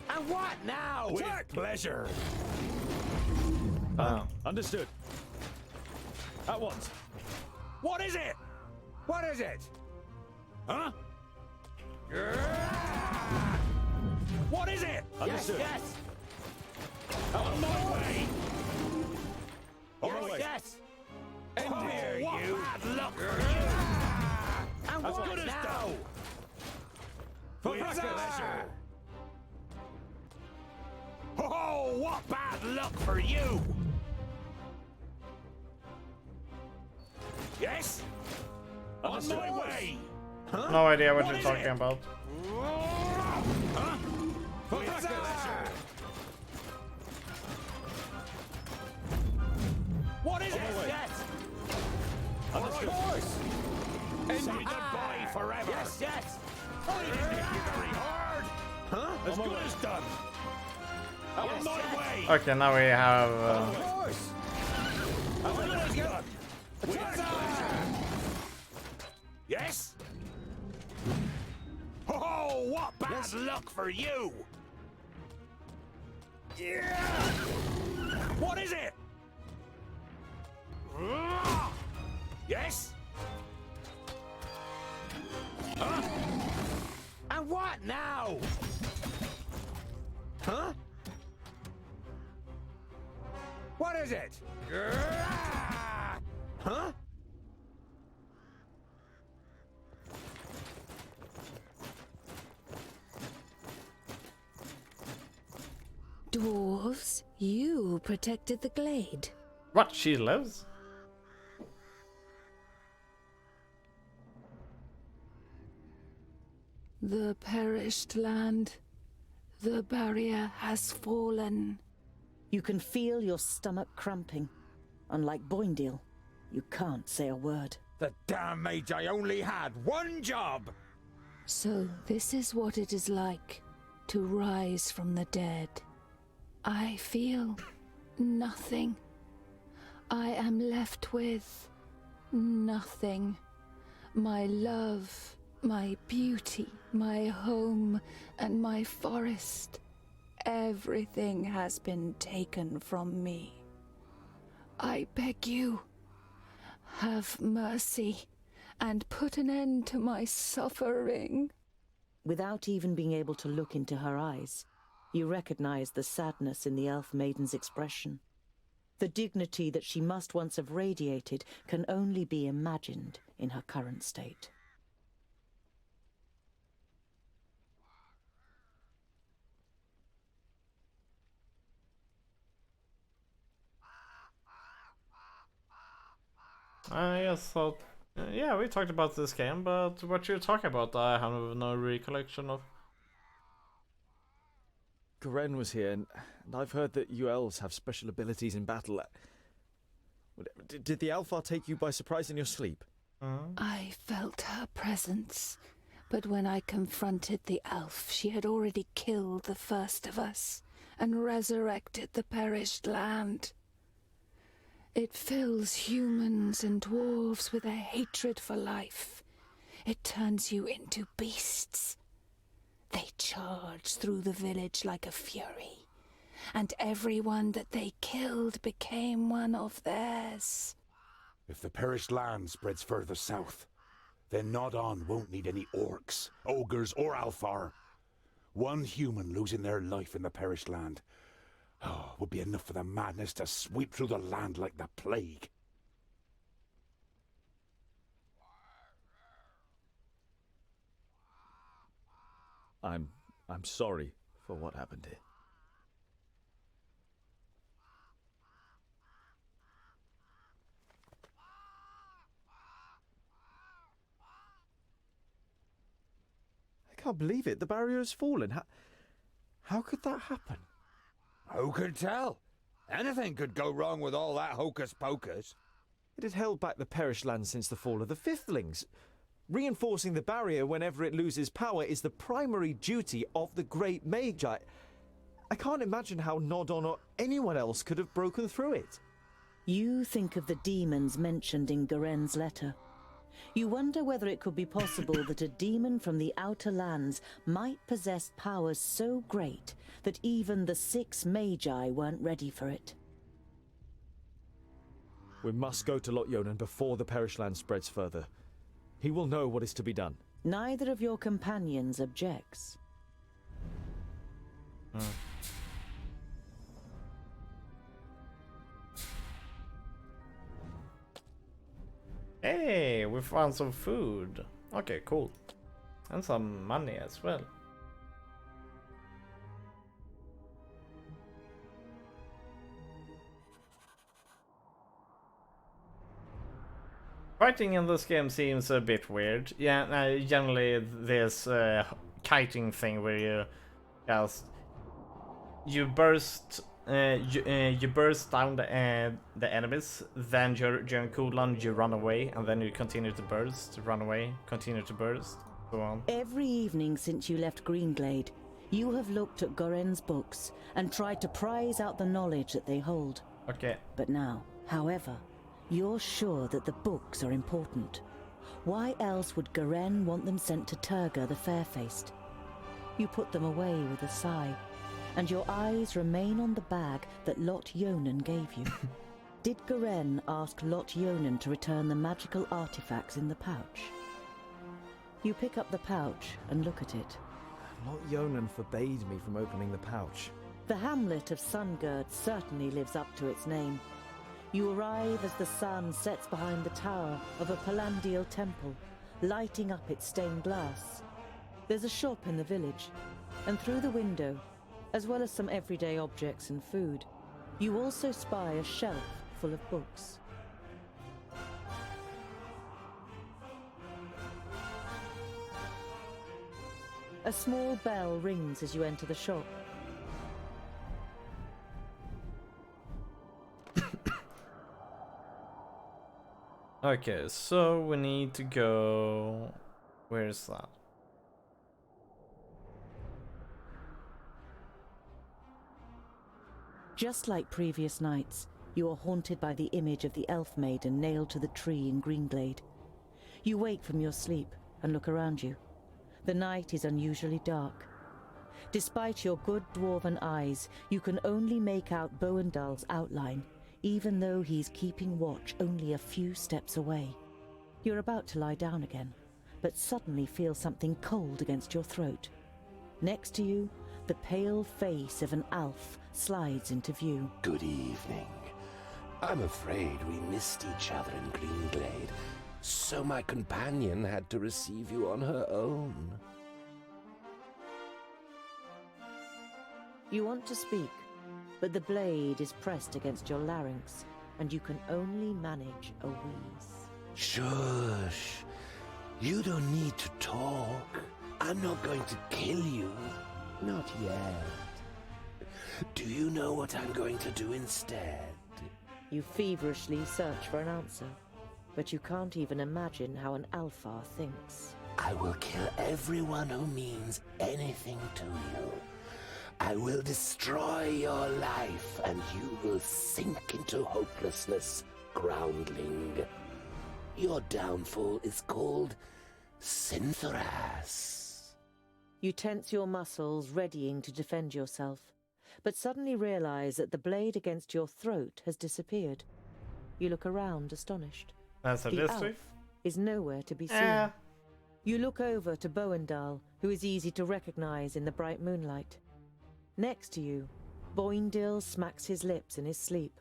And what now? With pleasure. Understood. At once. What is it? What is it? Huh? What is it? Understood. Yes, yes. On my way. On my way. Yes. Come here, you. Bad luck for you. And As what good as now? done. For With breakfast. pleasure. Oh, what bad luck for you! Yes? On my way! No idea what you're is talking it? about. course! Say goodbye forever. Yes, yes! I didn't hit you very hard. Huh? As good as done. Out of my way. Okay, now we have. Of course! As good as done. Yes? Oh, what bad luck for you! Yeah! What is it? Yes? Huh? And what now? Huh? What is it? Huh? Dwarves, you protected the glade. What? She lives? The perished land. The barrier has fallen. You can feel your stomach cramping. Unlike Boindale, you can't say a word. The damn Magi only had one job! So this is what it is like to rise from the dead. I feel nothing. I am left with nothing. My love, my beauty, my home, and my forest. Everything has been taken from me. I beg you, have mercy and put an end to my suffering. Without even being able to look into her eyes, you recognize the sadness in the elf maiden's expression. The dignity that she must once have radiated can only be imagined in her current state. I just thought, yeah, we talked about this game, but what you're talking about, I have no recollection of. Goren was here, and I've heard that you elves have special abilities in battle. Did the Alpha take you by surprise in your sleep? I felt her presence, but when I confronted the elf, she had already killed the first of us and resurrected the perished land. It fills humans and dwarves with a hatred for life. It turns you into beasts. They charged through the village like a fury, and everyone that they killed became one of theirs. If the perished land spreads further south, then Nod On won't need any orcs, ogres, or Alfar. One human losing their life in the perished land would be enough for the madness to sweep through the land like the plague. I'm sorry for what happened here. I can't believe it. The barrier has fallen. How could that happen? Who could tell? Anything could go wrong with all that hocus pocus. It had held back the perished land since the fall of the Fifthlings. Reinforcing the barrier whenever it loses power is the primary duty of the Great Magi. I can't imagine how Nodon or anyone else could have broken through it. You think of the demons mentioned in Garen's letter. You wonder whether it could be possible that a demon from the outer lands might possess powers so great that even the 6 Magi weren't ready for it. We must go to Lot-Yonan before the perished land spreads further. He will know what is to be done. Neither of your companions objects. Hey, we found some food. Okay, cool. And some money as well. Fighting in this game seems a bit weird. Yeah, generally this kiting thing where you burst you burst down the enemies, then during cooldown you run away, and then you continue to burst, run away, continue to burst, so on. Every evening since you left Greenglade, you have looked at Goren's books and tried to prize out the knowledge that they hold. Okay. But now, however, you're sure that the books are important. Why else would Goren want them sent to Turga the Fair-Faced? You put them away with a sigh, and your eyes remain on the bag that Lot Yonan gave you. Did Goren ask Lot Yonan to return the magical artifacts in the pouch? You pick up the pouch and look at it. Lot Yonan forbade me from opening the pouch. The hamlet of Sungird certainly lives up to its name. You arrive as the sun sets behind the tower of a Palandial temple, lighting up its stained glass. There's a shop in the village, and through the window, as well as some everyday objects and food, you also spy a shelf full of books. A small bell rings as you enter the shop. Okay, so we need to go... Where is that? Just like previous nights, you are haunted by the image of the elf maiden nailed to the tree in Greenglade. You wake from your sleep and look around you. The night is unusually dark. Despite your good dwarven eyes, you can only make out Boendal's outline, even though he's keeping watch only a few steps away. You're about to lie down again, but suddenly feel something cold against your throat. Next to you, the pale face of an elf slides into view. Good evening. I'm afraid we missed each other in Greenglade, so my companion had to receive you on her own. You want to speak, but the blade is pressed against your larynx, and you can only manage a wheeze. Shush. You don't need to talk. I'm not going to kill you. Not yet. Do you know what I'm going to do instead? You feverishly search for an answer, but you can't even imagine how an Alfar thinks. I will kill everyone who means anything to you. I will destroy your life, and you will sink into hopelessness, groundling. Your downfall is called Synthras. You tense your muscles, readying to defend yourself, but suddenly realize that the blade against your throat has disappeared. You look around, astonished. That's a the elf district. is nowhere to be seen. You look over to Boendal, who is easy to recognize in the bright moonlight. Next to you, Boindil smacks his lips in his sleep.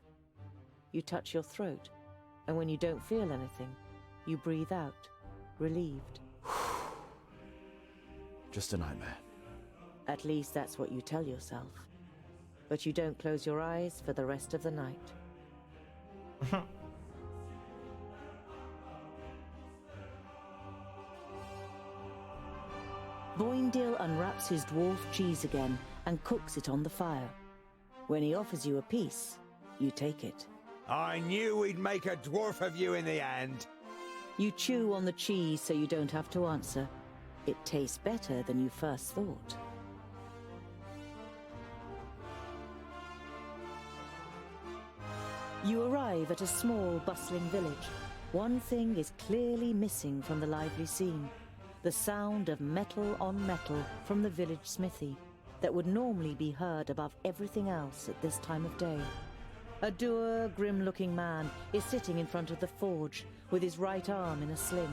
You touch your throat, and when you don't feel anything, you breathe out, relieved. Just a nightmare. At least that's what you tell yourself. But you don't close your eyes for the rest of the night. Boindil unwraps his dwarf cheese again and cooks it on the fire. When he offers you a piece, you take it. I knew we'd make a dwarf of you in the end. You chew on the cheese so you don't have to answer. It tastes better than you first thought. You arrive at a small, bustling village. One thing is clearly missing from the lively scene: the sound of metal on metal from the village smithy that would normally be heard above everything else at this time of day. A dour, grim-looking man is sitting in front of the forge with his right arm in a sling.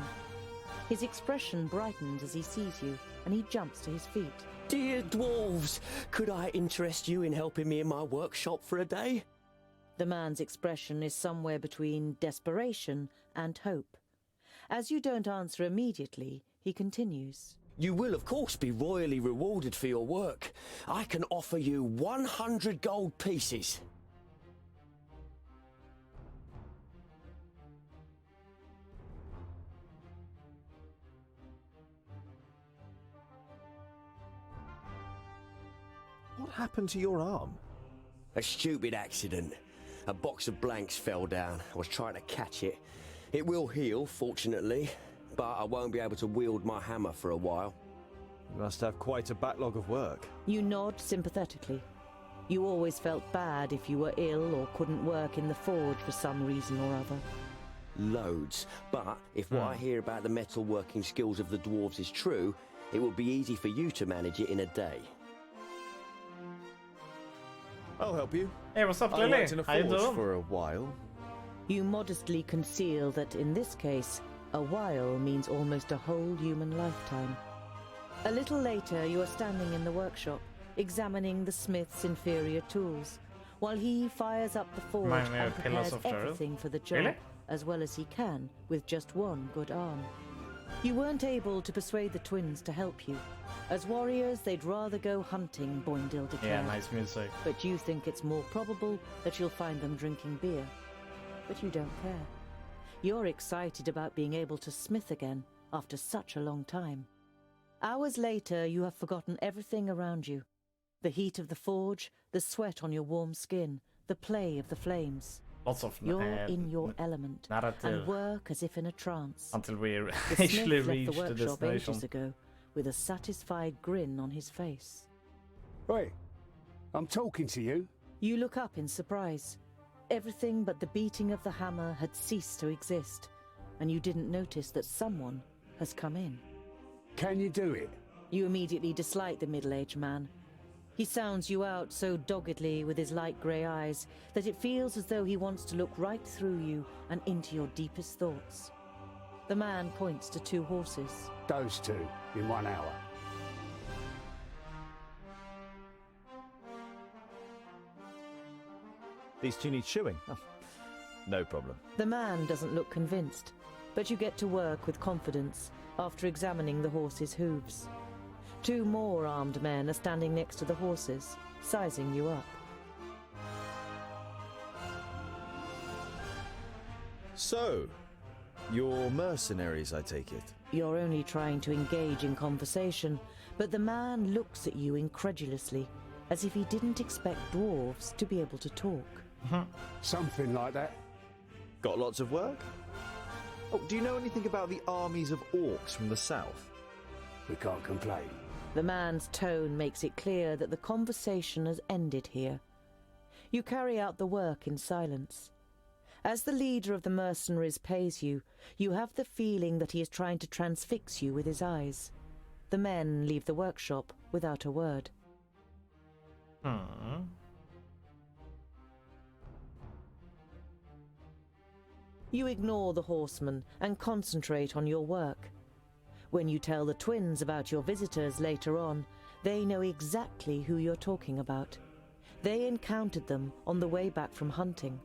His expression brightens as he sees you, and he jumps to his feet. Dear dwarves, could I interest you in helping me in my workshop for a day? The man's expression is somewhere between desperation and hope. As you don't answer immediately, he continues. You will, of course, be royally rewarded for your work. I can offer you 100 gold pieces. What happened to your arm? A stupid accident. A box of blanks fell down. I was trying to catch it. It will heal, fortunately, but I won't be able to wield my hammer for a while. You must have quite a backlog of work. You nod sympathetically. You always felt bad if you were ill or couldn't work in the forge for some reason or other. Loads. But if what I hear about the metalworking skills of the dwarves is true, it will be easy for you to manage it in a day. I'll help you. Hey, what's up, I Lily? worked in a How you forge doing? for a while. You modestly conceal that in this case, a while means almost a whole human lifetime. A little later, you are standing in the workshop, examining the smith's inferior tools, while he fires up the forge Remind me and of Pillars prepares of the Earth. everything for the job, Really? as well as he can, with just one good arm. You weren't able to persuade the twins to help you. As warriors, they'd rather go hunting, Boindil declared. Yeah, nice music. But you think it's more probable that you'll find them drinking beer. But you don't care. You're excited about being able to smith again after such a long time. Hours later, you have forgotten everything around you. The heat of the forge, the sweat on your warm skin, the play of the flames. Lots of You're in your element narrative and work as if in a trance. until we The actually smith left reach the the workshop destination. ages ago with a satisfied grin on his face. Wait, I'm talking to you. You look up in surprise. Everything but the beating of the hammer had ceased to exist, and you didn't notice that someone has come in. Can you do it? You immediately dislike the middle-aged man. He sounds you out so doggedly with his light grey eyes that it feels as though he wants to look right through you and into your deepest thoughts. The man points to two horses. Those two, in 1 hour. These two need shoeing. Oh, no problem. The man doesn't look convinced, but you get to work with confidence after examining the horses' hooves. Two more armed men are standing next to the horses, sizing you up. So, you're mercenaries, I take it? You're only trying to engage in conversation, but the man looks at you incredulously, as if he didn't expect dwarves to be able to talk. Something like that. Got lots of work? Oh, do you know anything about the armies of orcs from the south? We can't complain. The man's tone makes it clear that the conversation has ended here. You carry out the work in silence. As the leader of the mercenaries pays you, you have the feeling that he is trying to transfix you with his eyes. The men leave the workshop without a word. You ignore the horsemen and concentrate on your work. When you tell the twins about your visitors later on, they know exactly who you're talking about. They encountered them on the way back from hunting.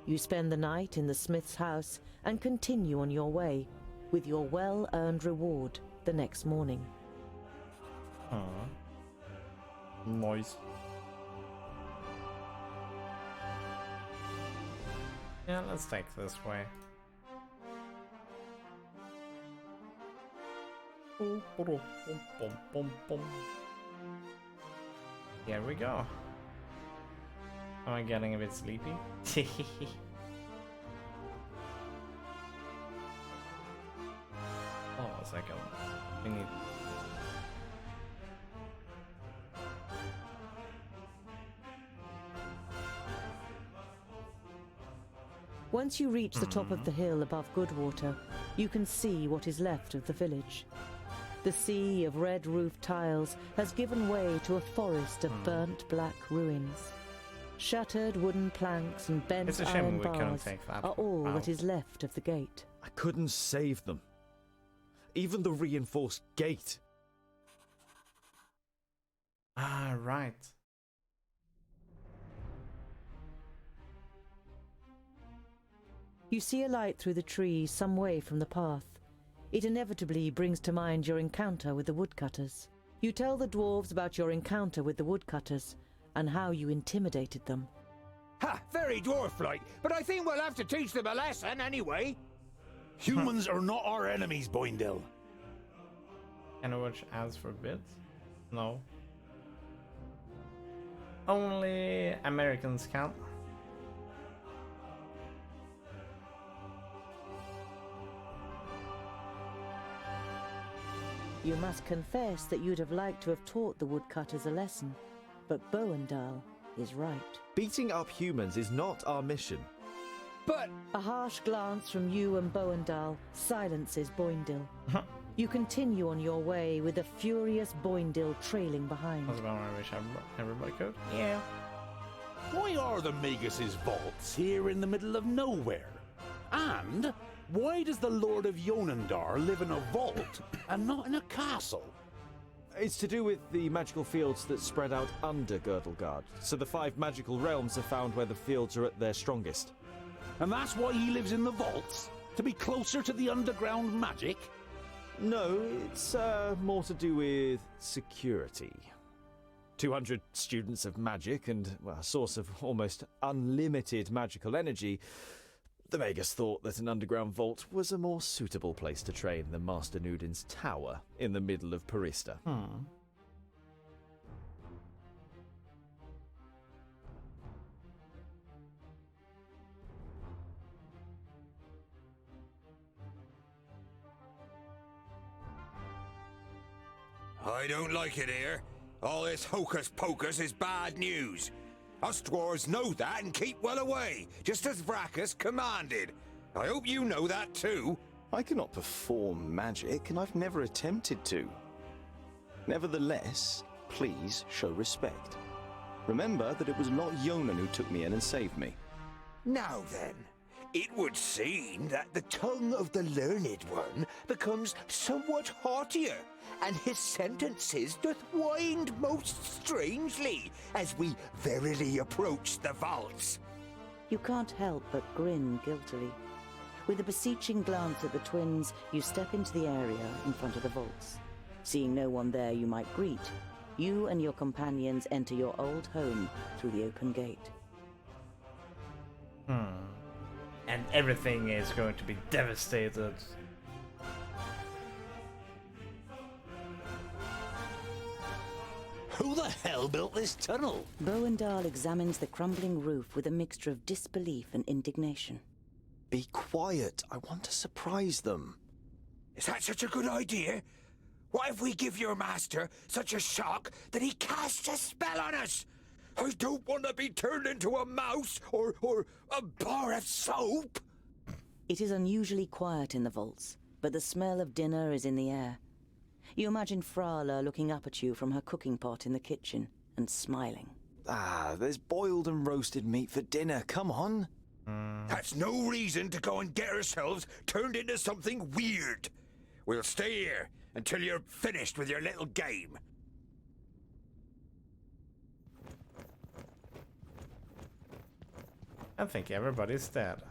You spend the night in the smith's house and continue on your way, with your well-earned reward the next morning. Nice. Yeah, let's take this way. Here we go. Am I getting a bit sleepy? Hold on a second. We need... Once you reach the top of the hill above Goodwater, you can see what is left of the village. The sea of red-roofed tiles has given way to a forest of burnt black ruins. Shattered wooden planks and It's bent a shame iron we couldn't bars take that are all out. that is left of the gate. I couldn't save them. Even the reinforced gate. Ah, right. You see a light through the trees some way from the path. It inevitably brings to mind your encounter with the woodcutters. You tell the dwarves about your encounter with the woodcutters and how you intimidated them. Ha! Very dwarf-like, but I think we'll have to teach them a lesson anyway. Humans are not our enemies, Boindil. Can I watch ads for bits? No. Only Americans count. You must confess that you'd have liked to have taught the woodcutters a lesson, but Boendal is right. Beating up humans is not our mission. But a harsh glance from you and Boendal silences Boindil. You continue on your way with a furious Boindil trailing behind. That's about I wish everybody could. Yeah. Why are the Magus' vaults here in the middle of nowhere? And why does the Lord of Yonendar live in a vault and not in a castle? It's to do with the magical fields that spread out under Girdlegard, so the 5 magical realms are found where the fields are at their strongest. And that's why he lives in the vaults? To be closer to the underground magic? No, it's more to do with security. 200 students of magic and well, a source of almost unlimited magical energy. The Magus thought that an underground vault was a more suitable place to train than Master Nudin's tower in the middle of Parista. I don't like it here. All this hocus pocus is bad news. Us dwarves know that and keep well away, just as Vracus commanded. I hope you know that too. I cannot perform magic, and I've never attempted to. Nevertheless, please show respect. Remember that it was not Yonan who took me in and saved me. Now then, it would seem that the tongue of the learned one becomes somewhat haughtier, and his sentences doth wind most strangely as we verily approach the vaults. You can't help but grin guiltily. With a beseeching glance at the twins, you step into the area in front of the vaults. Seeing no one there you might greet, you and your companions enter your old home through the open gate. And everything is going to be devastated. Who the hell built this tunnel? Boendal examines the crumbling roof with a mixture of disbelief and indignation. Be quiet. I want to surprise them. Is that such a good idea? What if we give your master such a shock that he casts a spell on us? I don't want to be turned into a mouse or a bar of soap. It is unusually quiet in the vaults, but the smell of dinner is in the air. You imagine Frala looking up at you from her cooking pot in the kitchen and smiling. Ah, there's boiled and roasted meat for dinner. Come on. That's no reason to go and get ourselves turned into something weird. We'll stay here until you're finished with your little game. I think everybody's dead.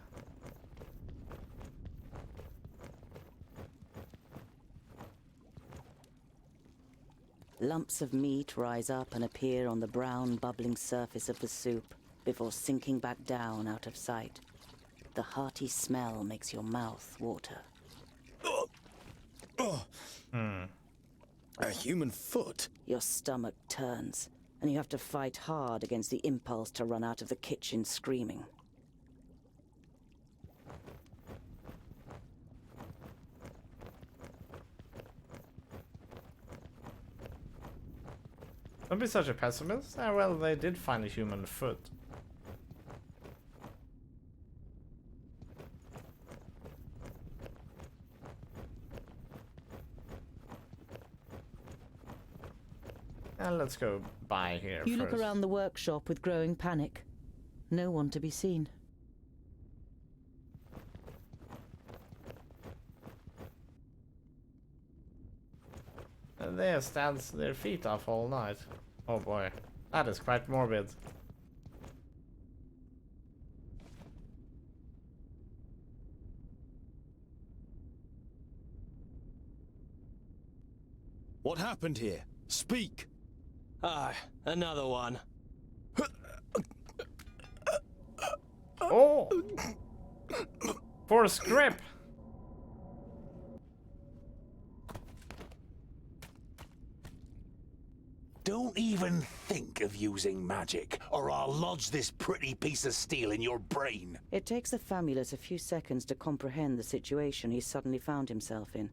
Lumps of meat rise up and appear on the brown, bubbling surface of the soup before sinking back down out of sight. The hearty smell makes your mouth water. A human foot? Your stomach turns, and you have to fight hard against the impulse to run out of the kitchen screaming. Don't be such a pessimist. Ah, well, they did find a human foot. And let's go by here You first. look around the workshop with growing panic. No one to be seen. And there stands their feet off all night. Oh boy, that is quite morbid. What happened here? Speak! Another one. Oh! For a script! Don't even think of using magic, or I'll lodge this pretty piece of steel in your brain. It takes the Famulus a few seconds to comprehend the situation he's suddenly found himself in.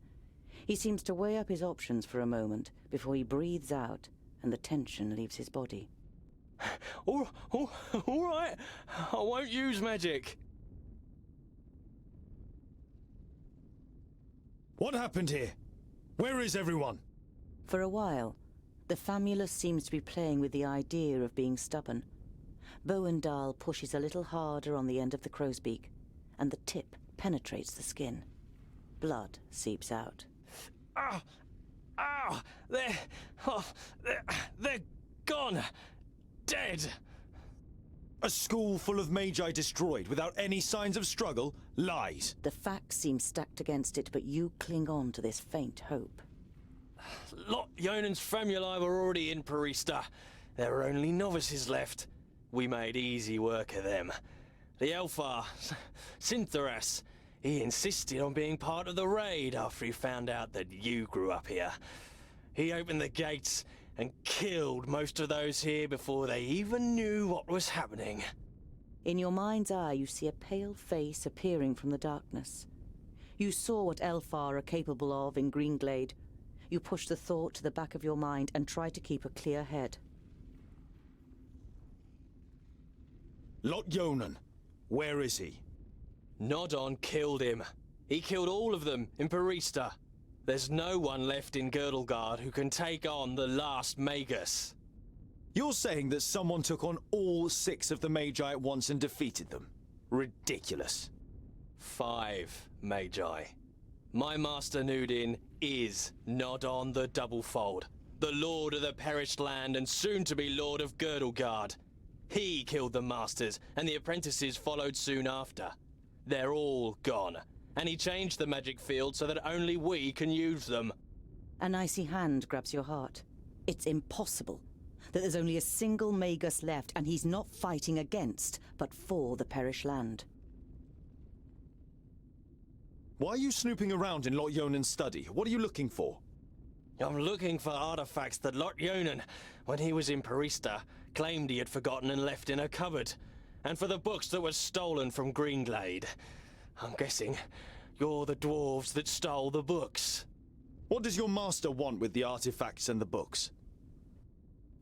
He seems to weigh up his options for a moment before he breathes out and the tension leaves his body. All right, I won't use magic. What happened here? Where is everyone? For a while, the Famulus seems to be playing with the idea of being stubborn. Bowendahl pushes a little harder on the end of the crow's beak, and the tip penetrates the skin. Blood seeps out. They're gone. Dead. A school full of magi destroyed without any signs of struggle? Lies. The facts seem stacked against it, but you cling on to this faint hope. Lot Yonan's famuli were already in Parista. There were only novices left. We made easy work of them. The Elfar, Syntharas, he insisted on being part of the raid after he found out that you grew up here. He opened the gates and killed most of those here before they even knew what was happening. In your mind's eye, you see a pale face appearing from the darkness. You saw what Elfar are capable of in Greenglade. You push the thought to the back of your mind and try to keep a clear head. Lot Yonan. Where is he? Nodon killed him. He killed all of them in Parista. There's no one left in Girdlegard who can take on the last Magus. You're saying that someone took on all 6 of the Magi at once and defeated them? Ridiculous. 5 Magi. My master Nudin is Nodon the Doublefold, the Lord of the Perished Land and soon-to-be Lord of Girdlegard. He killed the masters, and the apprentices followed soon after. They're all gone, and he changed the magic field so that only we can use them. An icy hand grabs your heart. It's impossible that there's only a single Magus left, and he's not fighting against, but for the Perished Land. Why are you snooping around in Lot Yonan's study? What are you looking for? I'm looking for artifacts that Lot Yonan, when he was in Parista, claimed he had forgotten and left in a cupboard, and for the books that were stolen from Greenglade. I'm guessing you're the dwarves that stole the books. What does your master want with the artifacts and the books?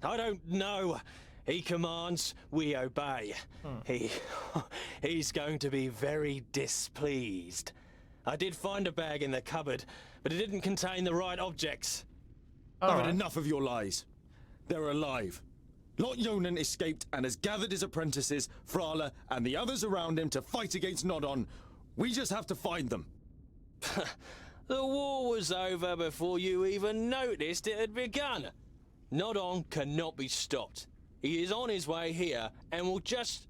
I don't know. He commands, we obey. He's going to be very displeased. I did find a bag in the cupboard, but it didn't contain the right objects. I've had enough of your lies. They're alive. Lot Yonan escaped and has gathered his apprentices, Frala, and the others around him to fight against Nodon. We just have to find them. The war was over before you even noticed it had begun. Nodon cannot be stopped. He is on his way here and will just...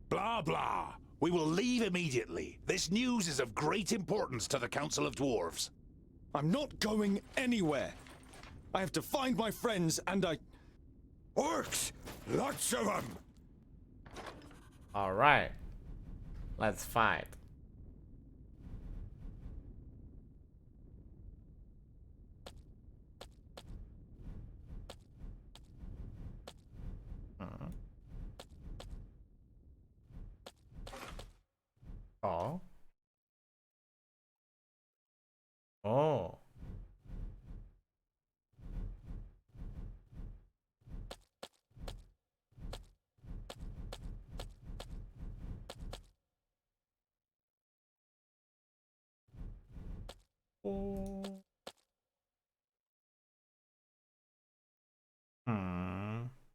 Blah, blah. We will leave immediately. This news is of great importance to the Council of Dwarves. I'm not going anywhere. I have to find my friends and Orcs! Lots of them! Alright. Let's fight. Oh. Oh.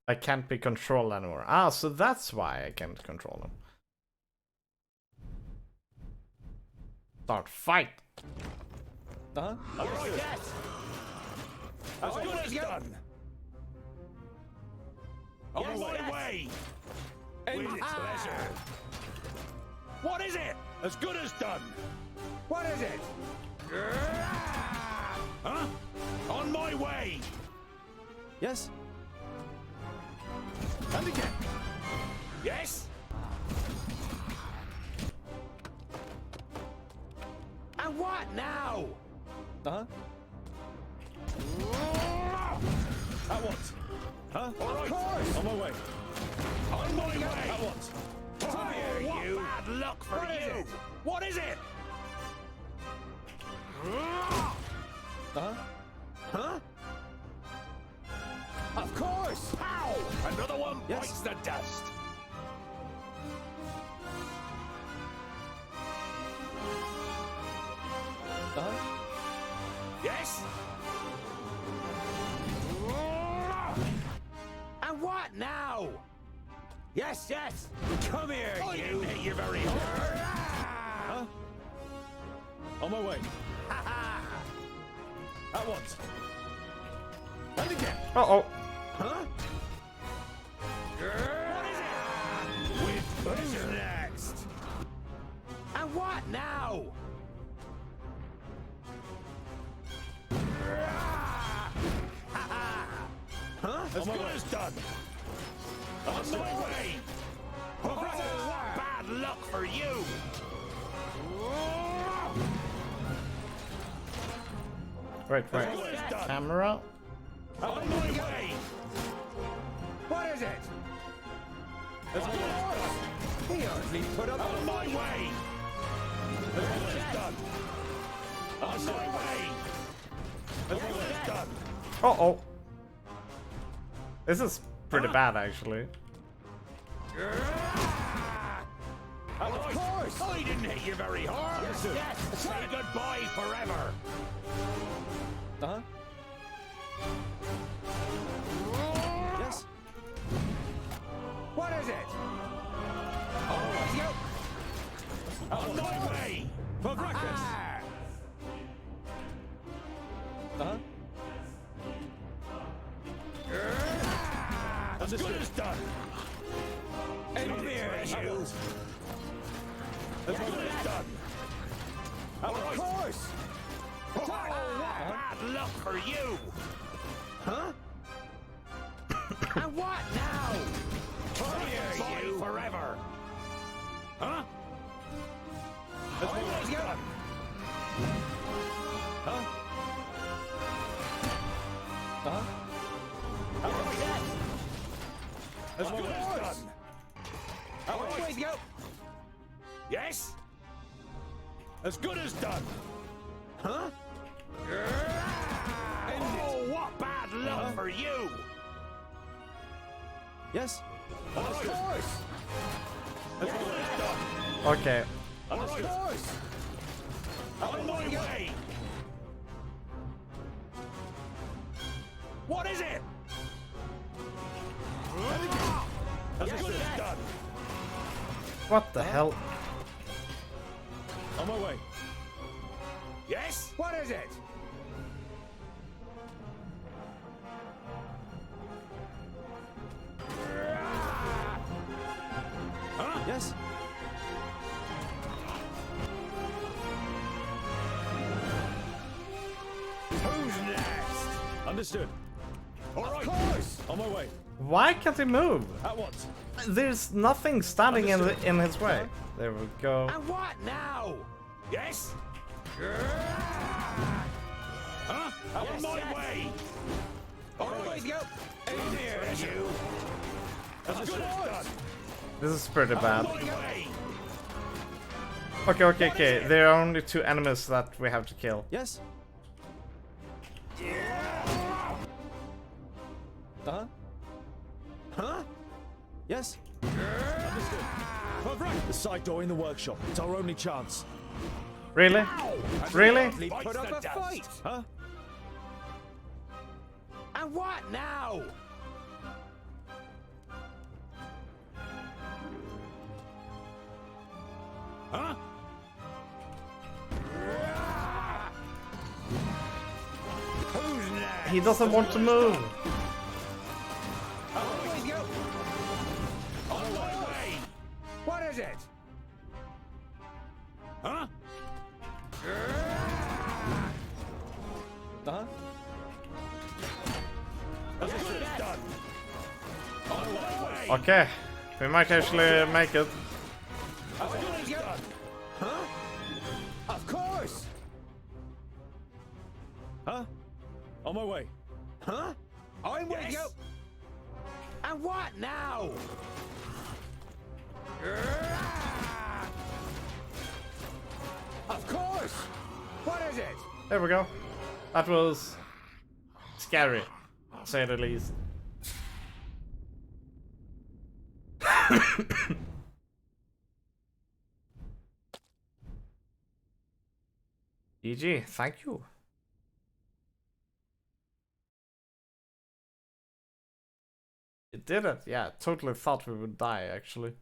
I can't be controlled anymore. Ah, so that's why I can't control them. Start fight. All right, yes. As good as done. On my way. With pleasure. What is it? As good as done. What is it? Huh? On my way. Yes. And again. Yes. And what now? At once. Huh? Of course! On my way. On my way! At once. Fire, you! Bad luck for you! What is it? Huh? Huh? Of course! Pow! Another one Yes. bites the dust. Yes? And what now? Yes, yes! Come here, I you! didn't hit you very hard. Huh? On my way. At once. And again. Uh-oh. Huh? What is it? With pleasure. Next! And what now? Huh? As good as done. On my way. Oh, what bad luck for you. Right. Camera. On my way. What is it? As good as done. He hardly put up On my way. As good as done. On my way. As good as done. Uh-oh. This is pretty bad, actually. Of course! I didn't hit you very hard! Yes. Say goodbye forever! Uh-huh. Yes. What is it? On my way! For breakfast. Uh-huh. As good as done! Come here, you! As good as done! Of course! Oh, bad luck for you! Huh? And what now? Goodbye you! forever! Huh? As good as done! Huh? Uh-huh. As good as done! With you! Yes? As good as done! Huh? Oh, what bad luck for you! Yes. Of course! As good as done! Okay. Of course! On my way! What is it? As good as done! What the hell? On my way. Yes? What is it? Huh? Yes. Who's next? Understood. All right. Of course! On my way. Why can't he move? At once. There's nothing standing in his way. There we go. And what now? Yes? Huh? On my way! All right, with you! In here, you! As good as done! This is pretty bad. On my way! Okay. There are only 2 enemies that we have to kill. Yes. Uh-huh. Huh? Yes. Understood. The side door in the workshop. It's our only chance. Really? Really? Put up a fight! Huh? And what now? Huh? Who's next? He doesn't want to move. With you! On my way! What is it? Huh? Uh-huh. As good as done! On my way! Okay. We might actually make it. As good as done! Huh? Of course! Huh? On my way. Huh? I'm with you. And what now? Of course. What is it? There we go. That was scary, to say the least. GG, thank you. It did it, yeah. Totally thought we would die, actually.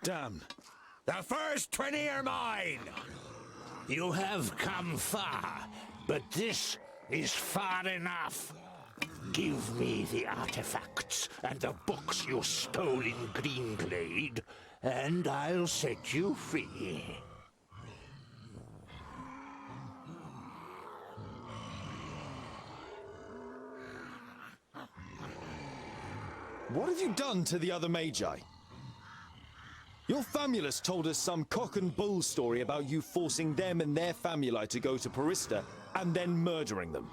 Damn. The first 20 are mine. You have come far, but this is far enough. Give me the artifacts and the books you stole in Greenglade, and I'll set you free. What have you done to the other Magi? Your famulus told us some cock and bull story about you forcing them and their famuli to go to Parista and then murdering them.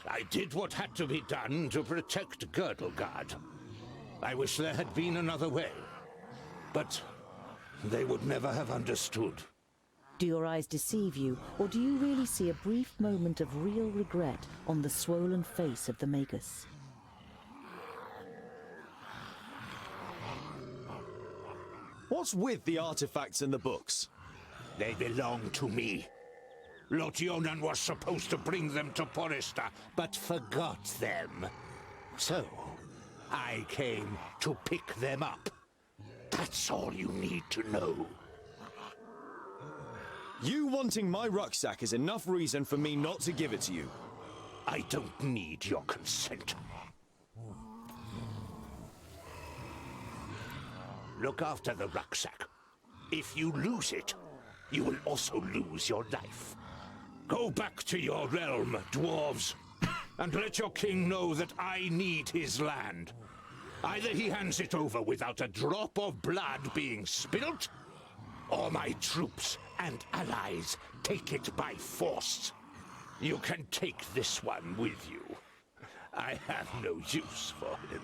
I did what had to be done to protect Girdlegard. I wish there had been another way, but they would never have understood. Do your eyes deceive you, or do you really see a brief moment of real regret on the swollen face of the Magus? What's with the artifacts and the books? They belong to me. Lotionan was supposed to bring them to Porista, but forgot them. So, I came to pick them up. That's all you need to know. You wanting my rucksack is enough reason for me not to give it to you. I don't need your consent. Look after the rucksack. If you lose it, you will also lose your life. Go back to your realm, dwarves, and let your king know that I need his land. Either he hands it over without a drop of blood being spilt, or my troops and allies take it by force. You can take this one with you. I have no use for him.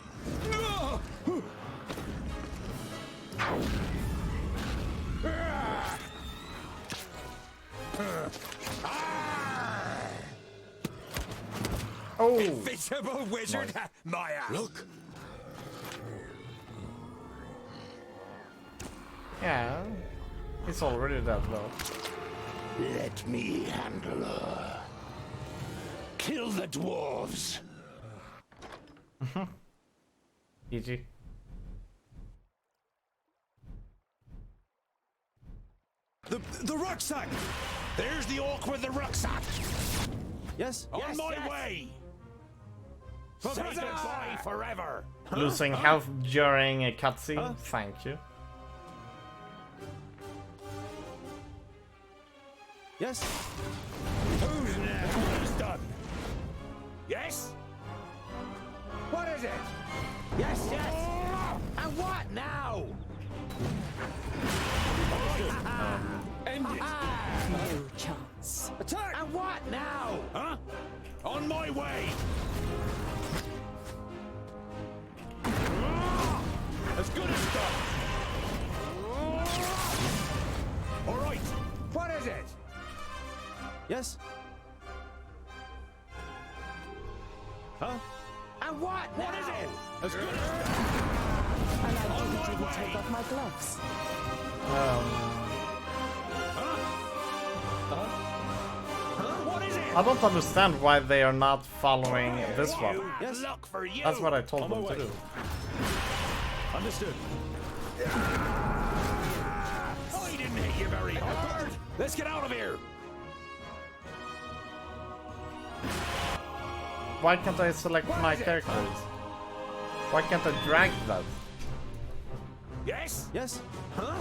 Oh, invisible wizard, my ass. Look. Yeah, it's already dead though. Let me handle her. Kill the dwarves. GG. The rucksack! There's the orc with the rucksack. Yes? On my way! Say goodbye forever! Losing health during a cutscene? Thank you. Yes? Who's next? Who's done? Yes? What is it? Yes, yes! And what now? End it! No chance. Attack! And what now? Huh? On my way! As good as done! All right! What is it? Yes? Huh? And what now? What is it? As good as done! And I didn't even take off my gloves. What is it? I don't understand why they are not following this one. Yes? Luck for you! That's what I told them to do. Understood. I didn't hit you very hard! Let's get out of here! Why can't I select my characters? Why can't I drag that? Yes? Yes? Huh?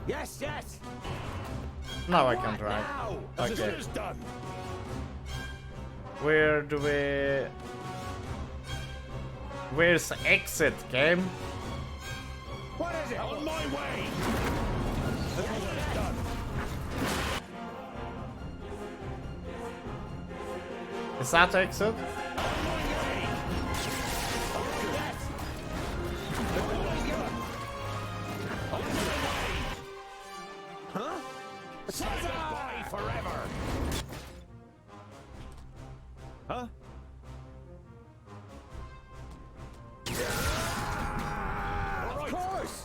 Yes, yes! Now I can drive. Now? As Okay. good as done. Where do we... Where's the exit, game? What is it? On my way! As good as done. Is that exit? Huh? Goodbye forever! Huh? Of course!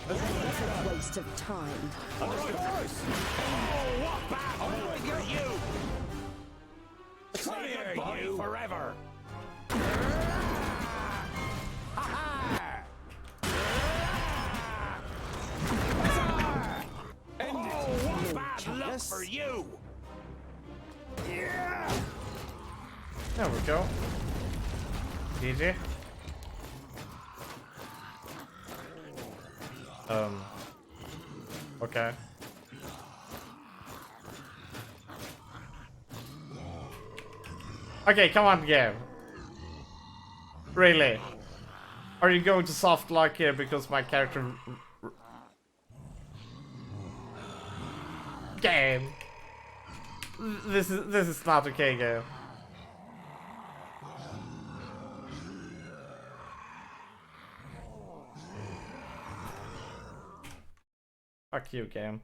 It's a waste of time. Of course! Oh, what bad boy are you? Say goodbye you forever! End it! Oh, what bad luck for you! Yeah! There we go. GG. Okay. Okay, come on, game. Really? Are you going to soft lock here because my character... Game. This is not okay, game. Fuck you, game.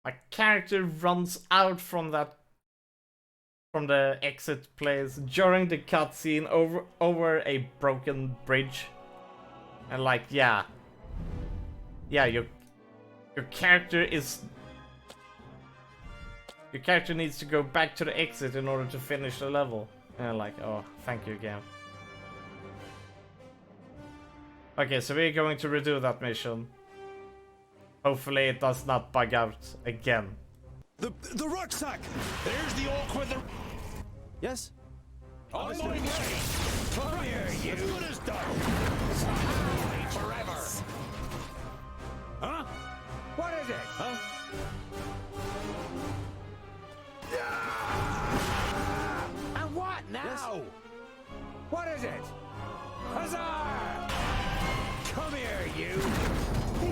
My character runs out from the exit place during the cutscene over a broken bridge, and like yeah, your character needs to go back to the exit in order to finish the level, and like, oh, thank you, game. Okay, so we're going to redo that mission. Hopefully it does not bug out again. The rucksack! There's the orc with the... Yes? On my way! Come here, you! As good as done! Forever! Huh? What is it? Huh? And what now? Yes? What is it? Huzzah! Come here, you!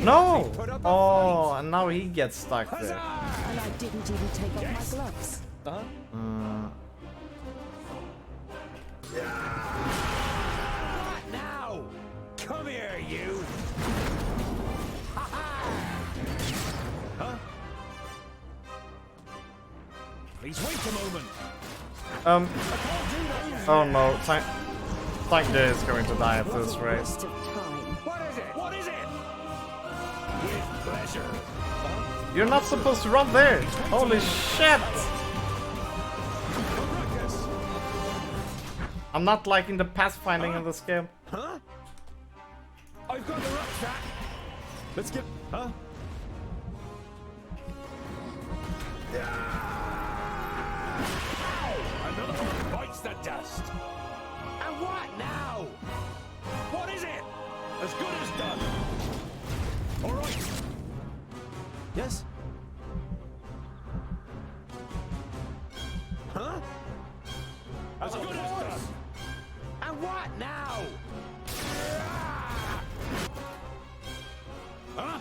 No! Oh, and now he gets stuck there. And I didn't even take off my gloves. Uh-huh. What now? Come here, you! Huh? Please wait a moment. Oh no, Tank is going to die at this rate. Waste of time. What is it? What is it? With pleasure. You're not supposed to run there! Holy shit! I'm not liking the pathfinding in this game. Huh? I've got the rucksack. Let's get... Huh? Another one bites the dust. And what now? What is it? As good as done. All right. Yes? Huh? As good as done. And what now? Huh?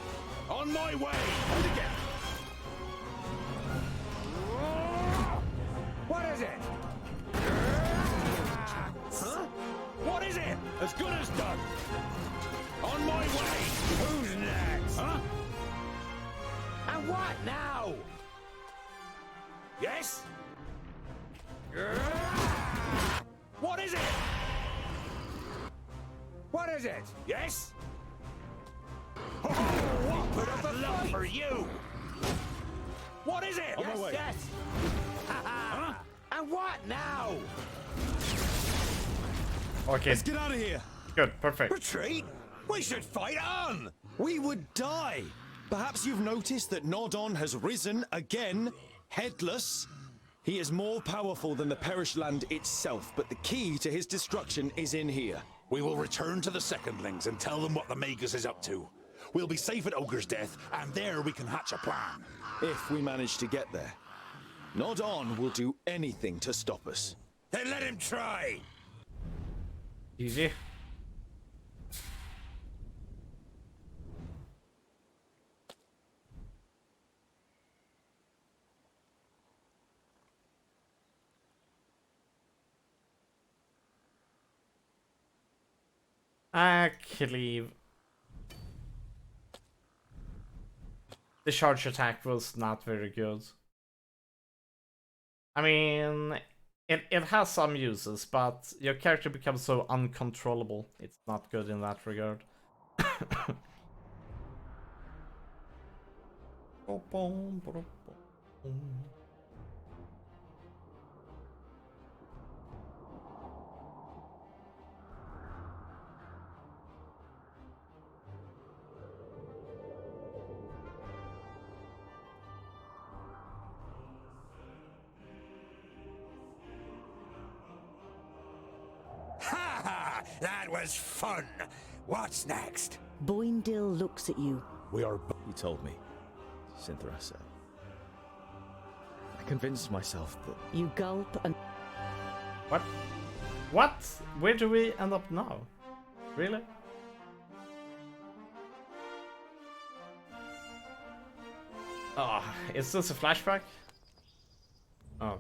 On my way. And again. What is it? Huh? What is it? As good as done. On my way. Who's next? Huh? And what now? Yes? What is it? What is it? Yes? Oh, what bad luck for you! What is it? On my way. Yes! Huh? And what now? Okay. Let's get out of here. Good, perfect. Retreat? We should fight on! We would die. Perhaps you've noticed that Nodon has risen again, headless. He is more powerful than the perished land itself, but the key to his destruction is in here. We will return to the Secondlings and tell them what the Magus is up to. We'll be safe at Ogre's death, and there we can hatch a plan. If we manage to get there. Nod On will do anything to stop us. Then let him try! Easy. Actually, the charge attack was not very good. I mean, it has some uses, but your character becomes so uncontrollable. It's not good in that regard. That was fun! What's next? Boindil looks at you. We are... You told me, Cynthia said. I convinced myself that... You gulp and... What? What? Where do we end up now? Really? Oh, is this a flashback? Oh.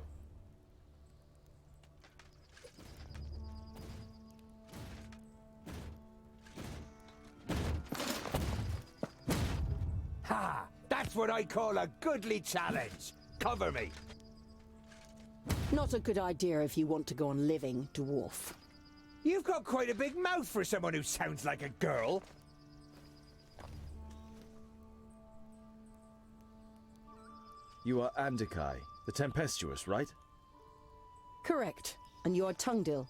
Ha! That's what I call a goodly challenge. Cover me. Not a good idea if you want to go on living, dwarf. You've got quite a big mouth for someone who sounds like a girl. You are Andakai, the Tempestuous, right? Correct. And you are Tungdil,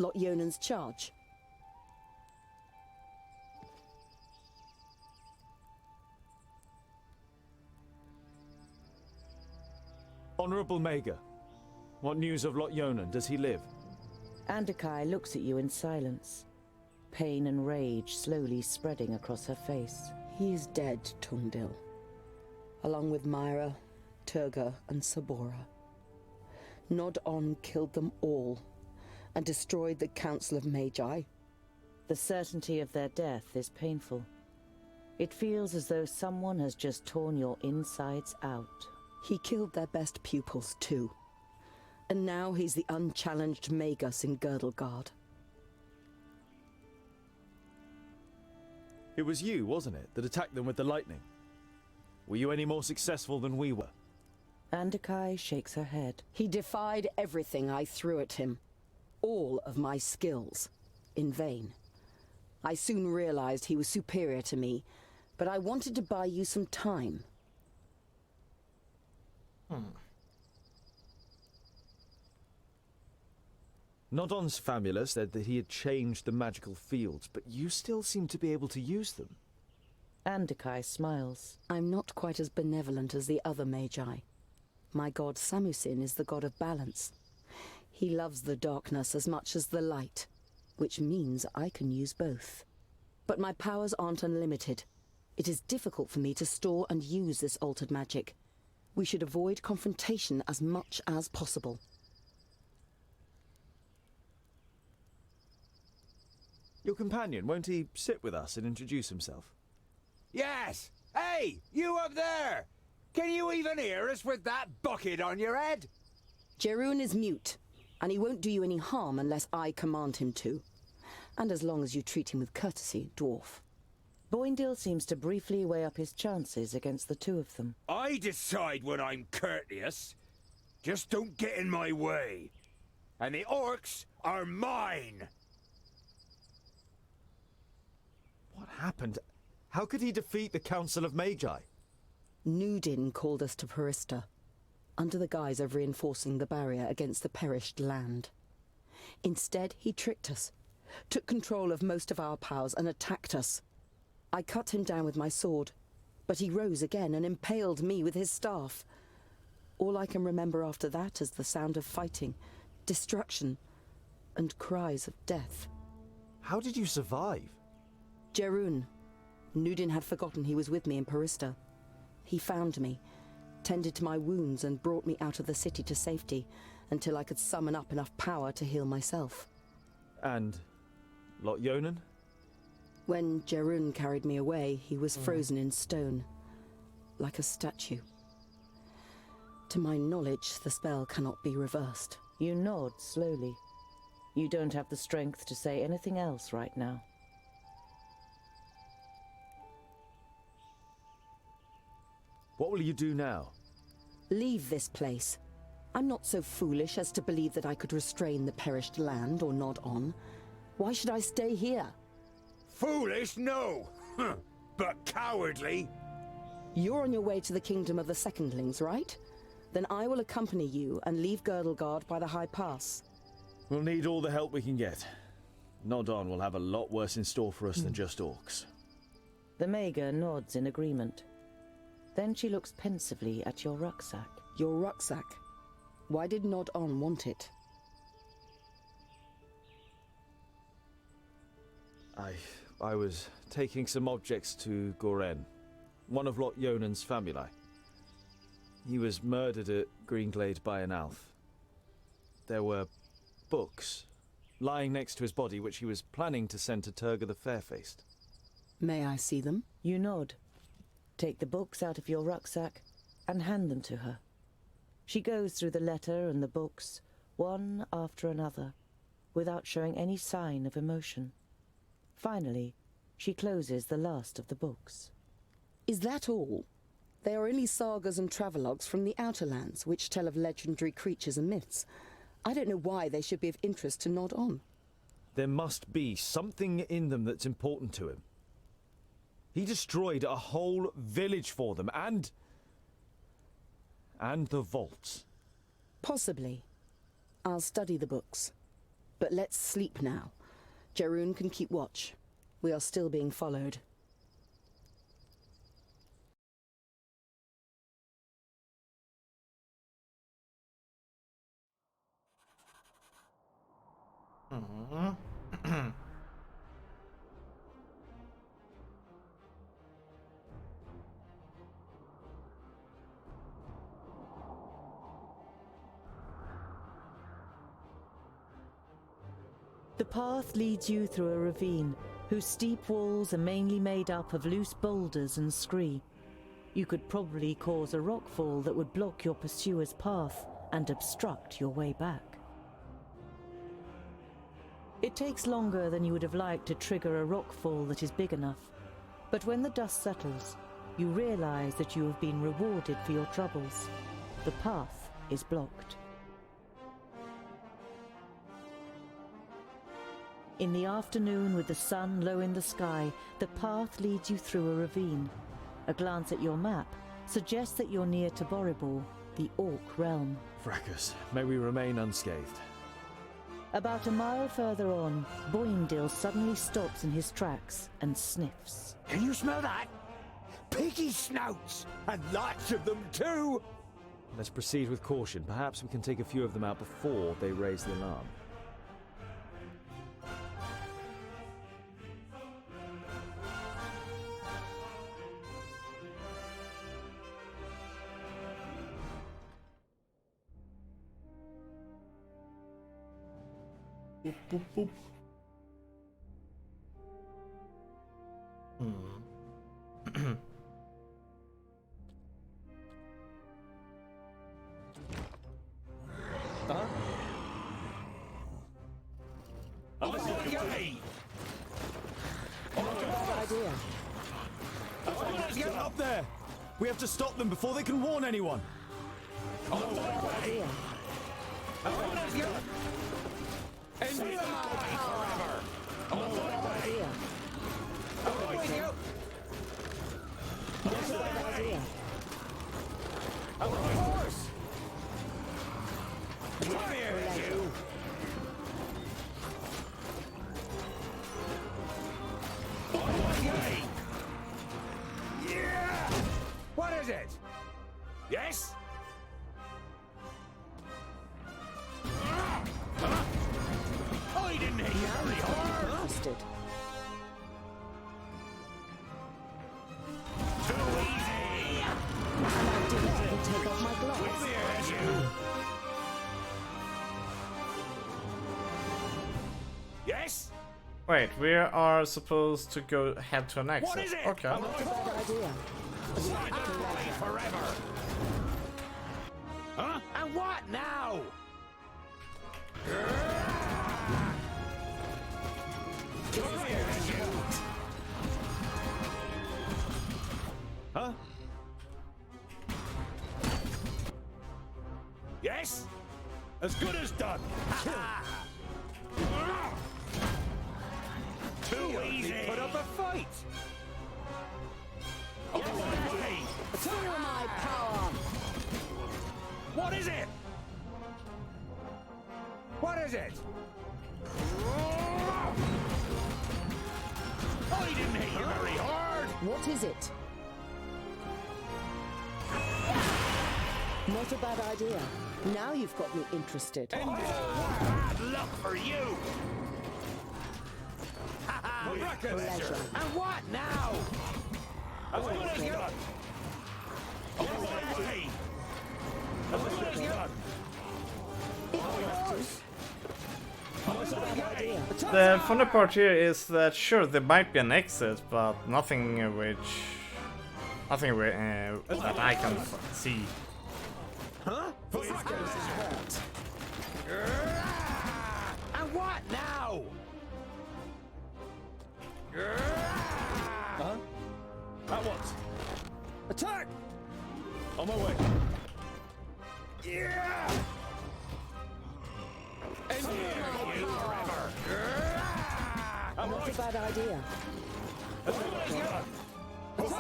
Lot Yonan's charge. Honorable Maga, what news of Lot Yonan? Does he live? Andakai looks at you in silence. Pain and rage slowly spreading across her face. He is dead, Tungdil. Along with Myra, Turga, and Sabora. Nod On killed them all, and destroyed the Council of Magi. The certainty of their death is painful. It feels as though someone has just torn your insides out. He killed their best pupils too. And now he's the unchallenged Magus in Girdlegard. It was you, wasn't it, that attacked them with the lightning? Were you any more successful than we were? Andakai shakes her head. He defied everything I threw at him. All of my skills. In vain. I soon realized he was superior to me, but I wanted to buy you some time. Nodon's famula said that he had changed the magical fields, but you still seem to be able to use them. Andakai smiles. I'm not quite as benevolent as the other Magi. My god Samusin is the god of balance. He loves the darkness as much as the light, which means I can use both. But my powers aren't unlimited. It is difficult for me to store and use this altered magic. We should avoid confrontation as much as possible. Your companion, won't he sit with us and introduce himself? Yes! Hey, you up there! Can you even hear us with that bucket on your head? Jeroen is mute, and he won't do you any harm unless I command him to. And as long as you treat him with courtesy, dwarf. Boindil seems to briefly weigh up his chances against the two of them. I decide when I'm courteous. Just don't get in my way. And the orcs are mine! What happened? How could he defeat the Council of Magi? Nudin called us to Perista, under the guise of reinforcing the barrier against the perished land. Instead, he tricked us, took control of most of our powers and attacked us. I cut him down with my sword, but he rose again and impaled me with his staff. All I can remember after that is the sound of fighting, destruction, and cries of death. How did you survive? Jerun. Nudin had forgotten he was with me in Parista. He found me, tended to my wounds, and brought me out of the city to safety until I could summon up enough power to heal myself. And Lot Yonan? When Jerun carried me away, he was frozen in stone, like a statue. To my knowledge, the spell cannot be reversed. You nod slowly. You don't have the strength to say anything else right now. What will you do now? Leave this place. I'm not so foolish as to believe that I could restrain the perished land or nod on. Why should I stay here? Foolish, no! But cowardly! You're on your way to the kingdom of the Secondlings, right? Then I will accompany you and leave Girdlegard by the High Pass. We'll need all the help we can get. Nodon will have a lot worse in store for us than just orcs. The Mager nods in agreement. Then she looks pensively at your rucksack. Your rucksack? Why did Nod-On want it? I was taking some objects to Goren, one of Lot Yonan's famuli. He was murdered at Greenglade by an Alf. There were books lying next to his body which he was planning to send to Turga the Fair-Faced. May I see them? You nod. Take the books out of your rucksack and hand them to her. She goes through the letter and the books, one after another, without showing any sign of emotion. Finally, she closes the last of the books. Is that all? They are only sagas and travelogues from the Outer Lands, which tell of legendary creatures and myths. I don't know why they should be of interest to Nod-On. There must be something in them that's important to him. He destroyed a whole village for them, and the vaults. Possibly. I'll study the books. But let's sleep now. Jerun can keep watch. We are still being followed. The path leads you through a ravine, whose steep walls are mainly made up of loose boulders and scree. You could probably cause a rockfall that would block your pursuer's path and obstruct your way back. It takes longer than you would have liked to trigger a rockfall that is big enough, but when the dust settles, you realize that you have been rewarded for your troubles. The path is blocked. In the afternoon, with the sun low in the sky, the path leads you through a ravine. A glance at your map suggests that you're near to Boribor, the Orc realm. Fracas, may we remain unscathed. About a mile further on, Boindil suddenly stops in his tracks and sniffs. Can you smell that? Piggy snouts! And lots of them too! Let's proceed with caution. Perhaps we can take a few of them out before they raise the alarm. Boop, boop, boop. Idea. Get up there! We have to stop them before they can warn anyone! Idea. What is it? Yes? hit you very hard. Interested. Too easy. And I didn't even take off my gloves. Here's you. Yes? Wait, we are supposed to go head to an exit. What is it? Okay. Not a bad idea. Forever. Huh? And what now? Huh? Yes? As good as done. Too easy. Put up a fight. Feel my power. What is it? What is it? I didn't hit you very hard. What is it? Not a bad idea. Now you've got me interested. Bad luck for you. Pleasure. And what now? As good as done. As good as done. The funny part here is that sure there might be an exit, but nothing that I can see. Huh? And what now? Huh? At once. Attack! On my way. Yeah! Not a bad idea. Bad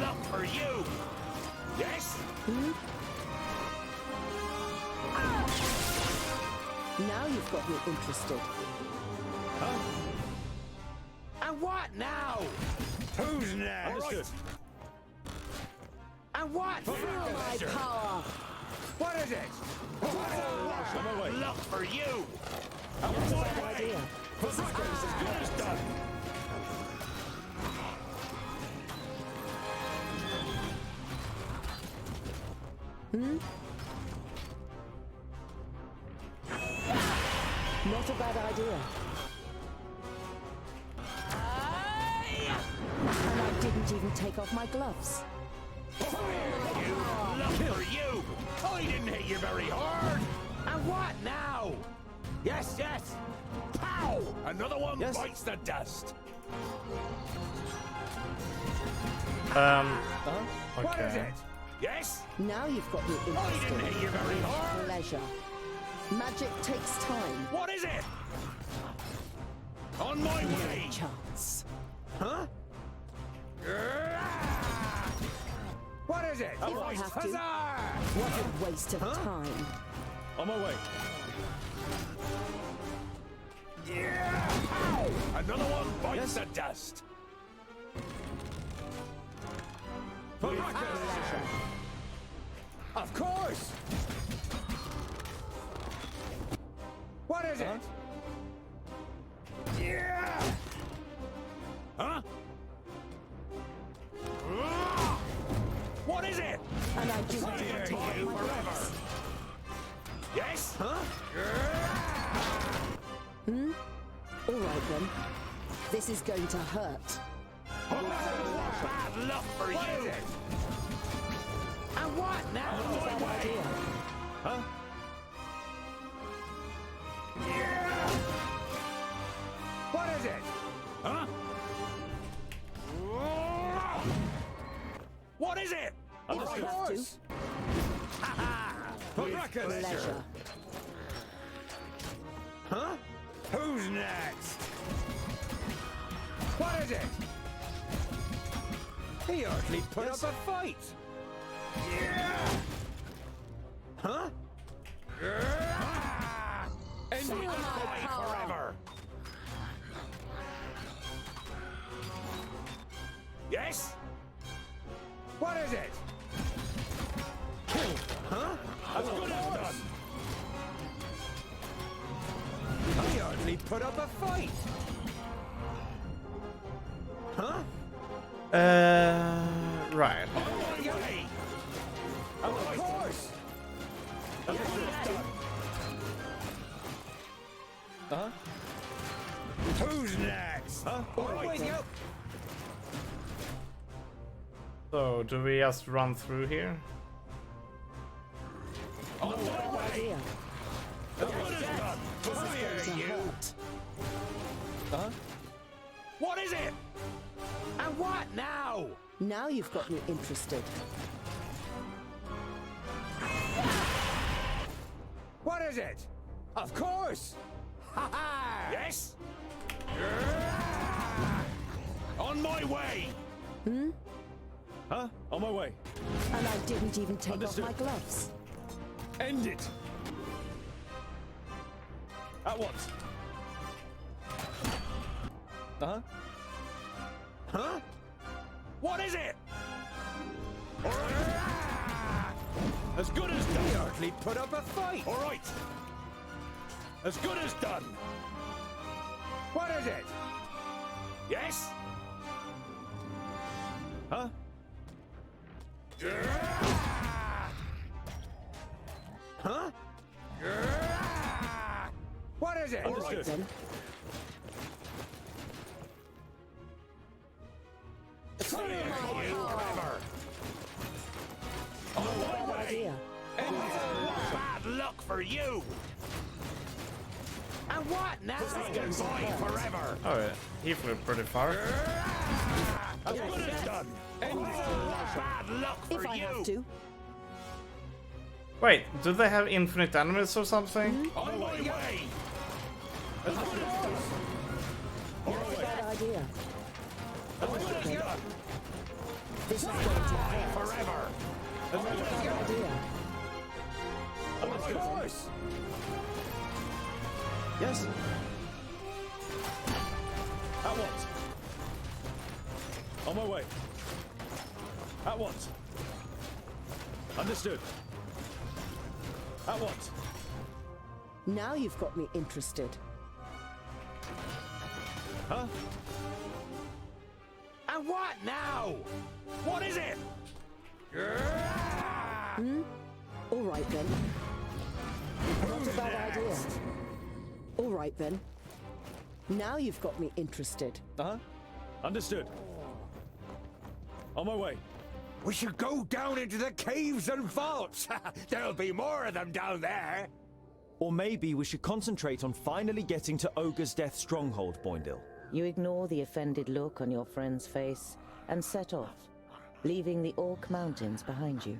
luck for you. Yes? Now you've got me interested. And what now? Who's next? Understood. And what? Feel my power. What is it? On my way. Luck for you. Not a bad idea. As good as done. Not a bad idea. And I didn't even take off my gloves. Luck for you. I didn't hit you very hard. And what now? Yes, yes. Pow! Another one bites the dust. What is Okay. it? Yes? Now you've got me I didn't interested. hit you very hard. Pleasure. Magic takes time. What is it? On my way. Chance. Huh? What is it? If I have to. Huzzah! What a waste of time. On my way. Yeah! Pow! Another one bites the dust. Of course! What is it? Yeah! Huh? What is it? And I didn't even Here take off you my forever. gloves. Yes? Huh? All right then. This is going to hurt. Bad luck for you. And what now? Bad idea. Huh? Yeah! What is it? Huh? What is it? If I have to. Pleasure. Huh? Who's next? What is it? He hardly put up a fight. Yeah! Huh? And Feel my power. forever. Yes? What is it? Huh? As good as done. He hardly hardly put up a fight. Huh? Right. Of course. Huh? Who's next? Huh? With you. So, do we just run through here? On my way. Huh? What is it? And what now? Now you've got me interested. What is it? Of course. Ha ha. Yes. On my way. Hmm? Huh? On my way. And I didn't even take Understood. off my gloves. End it. At once. Uh-huh. Huh? What is it? As good as He done. hardly put up a fight. All right. As good as done. What is it? Yes? Huh? Huh? What is it? Understood. Right then. Bad idea. Bad luck for you. And what now? Goodbye forever. Oh, yeah. He flew pretty far. As good as done. Bad luck for If I you. have to. Wait, do they have infinite enemies or something? On my way. Bad idea. This is going to hurt. Forever. Bad idea. Of course. Yes. At once. On my way. At once. Understood. At once. Now you've got me interested. Huh? And what now? What is it? Hmm? All right then. Not a bad idea. All right then. Now you've got me interested. Uh-huh. Understood. On my way. We should go down into the caves and vaults. There'll be more of them down there. Or maybe we should concentrate on finally getting to Ogre's Death Stronghold, Boindil. You ignore the offended look on your friend's face and set off, leaving the Orc Mountains behind you.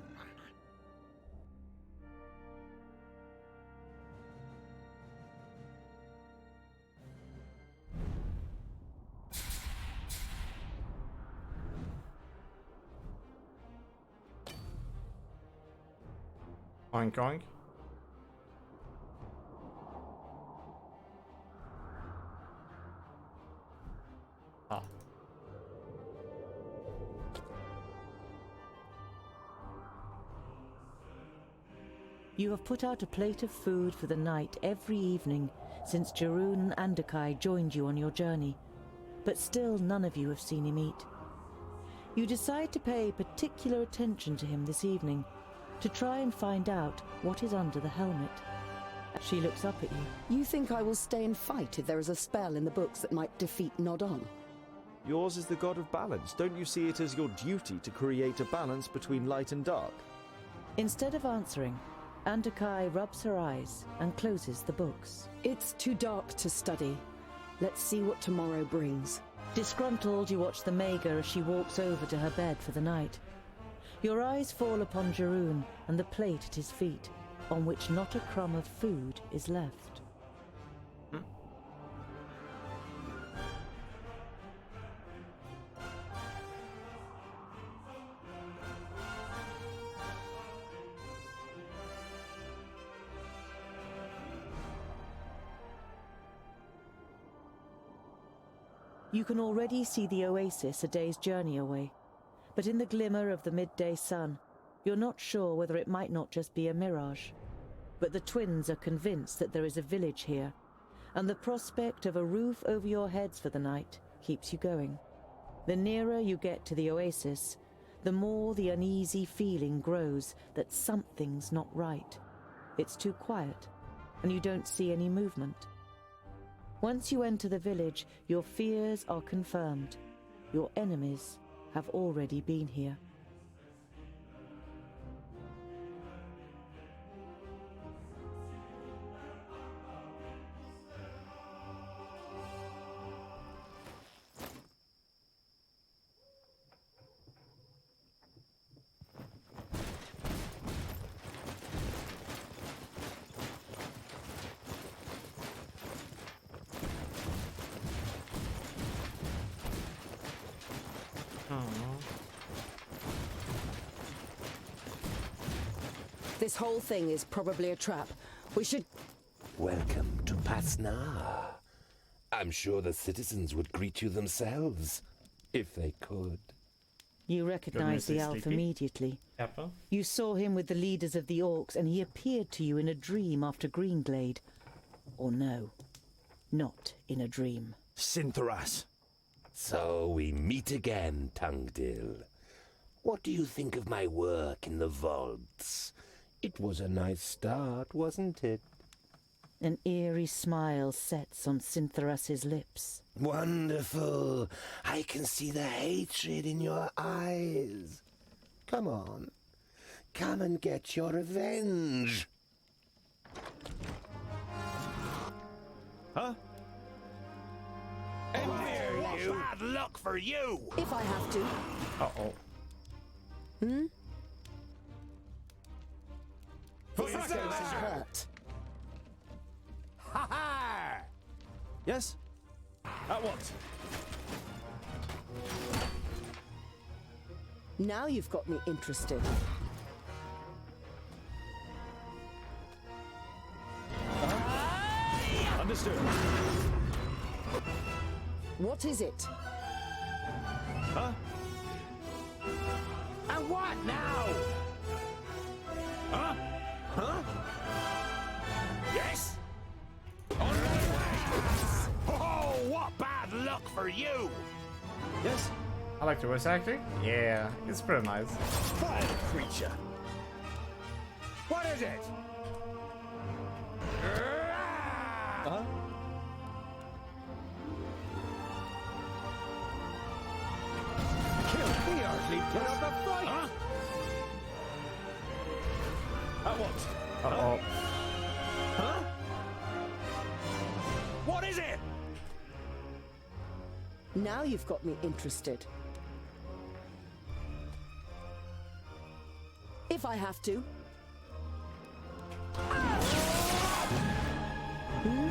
Oink oink. Ah. You have put out a plate of food for the night every evening since Jeroen and Andakai joined you on your journey, but still none of you have seen him eat. You decide to pay particular attention to him this evening, to try and find out what is under the helmet. She looks up at you. You think I will stay and fight if there is a spell in the books that might defeat Nodon? Yours is the god of balance. Don't you see it as your duty to create a balance between light and dark? Instead of answering, Andakai rubs her eyes and closes the books. It's too dark to study. Let's see what tomorrow brings. Disgruntled, you watch the Mager as she walks over to her bed for the night. Your eyes fall upon Jeroen and the plate at his feet, on which not a crumb of food is left. You can already see the oasis a day's journey away, but in the glimmer of the midday sun, you're not sure whether it might not just be a mirage. But the twins are convinced that there is a village here, and the prospect of a roof over your heads for the night keeps you going. The nearer you get to the oasis, the more the uneasy feeling grows that something's not right. It's too quiet, and you don't see any movement. Once you enter the village, your fears are confirmed. Your enemies have already been here. This whole thing is probably a trap. We should... Welcome to Pasnar. I'm sure the citizens would greet you themselves, if they could. You recognize the elf immediately. Apple? You saw him with the leaders of the orcs, and he appeared to you in a dream after Greenglade. Or no, not in a dream. Sintheras. So we meet again, Tungdil. What do you think of my work in the vaults? It was a nice start, wasn't it? An eerie smile sets on Sintheras's lips. Wonderful. I can see the hatred in your eyes. Come on. Come and get your revenge. Huh? Bad luck for you! If I have to. Uh-oh. Hmm? For This is going to hurt. Ha ha! Yes? At once. Now you've got me interested. Understood. What is it? Huh? And what now? Huh? Huh? Yes? On my way! Oh, what bad luck for you! Yes? I like the voice acting. Yeah, it's pretty nice. Vile creature. What is it? Huh? Kill the earthly put up a fight! Huh? At once. Uh-oh. Huh? What is it? Now you've got me interested. If I have to. Hmm?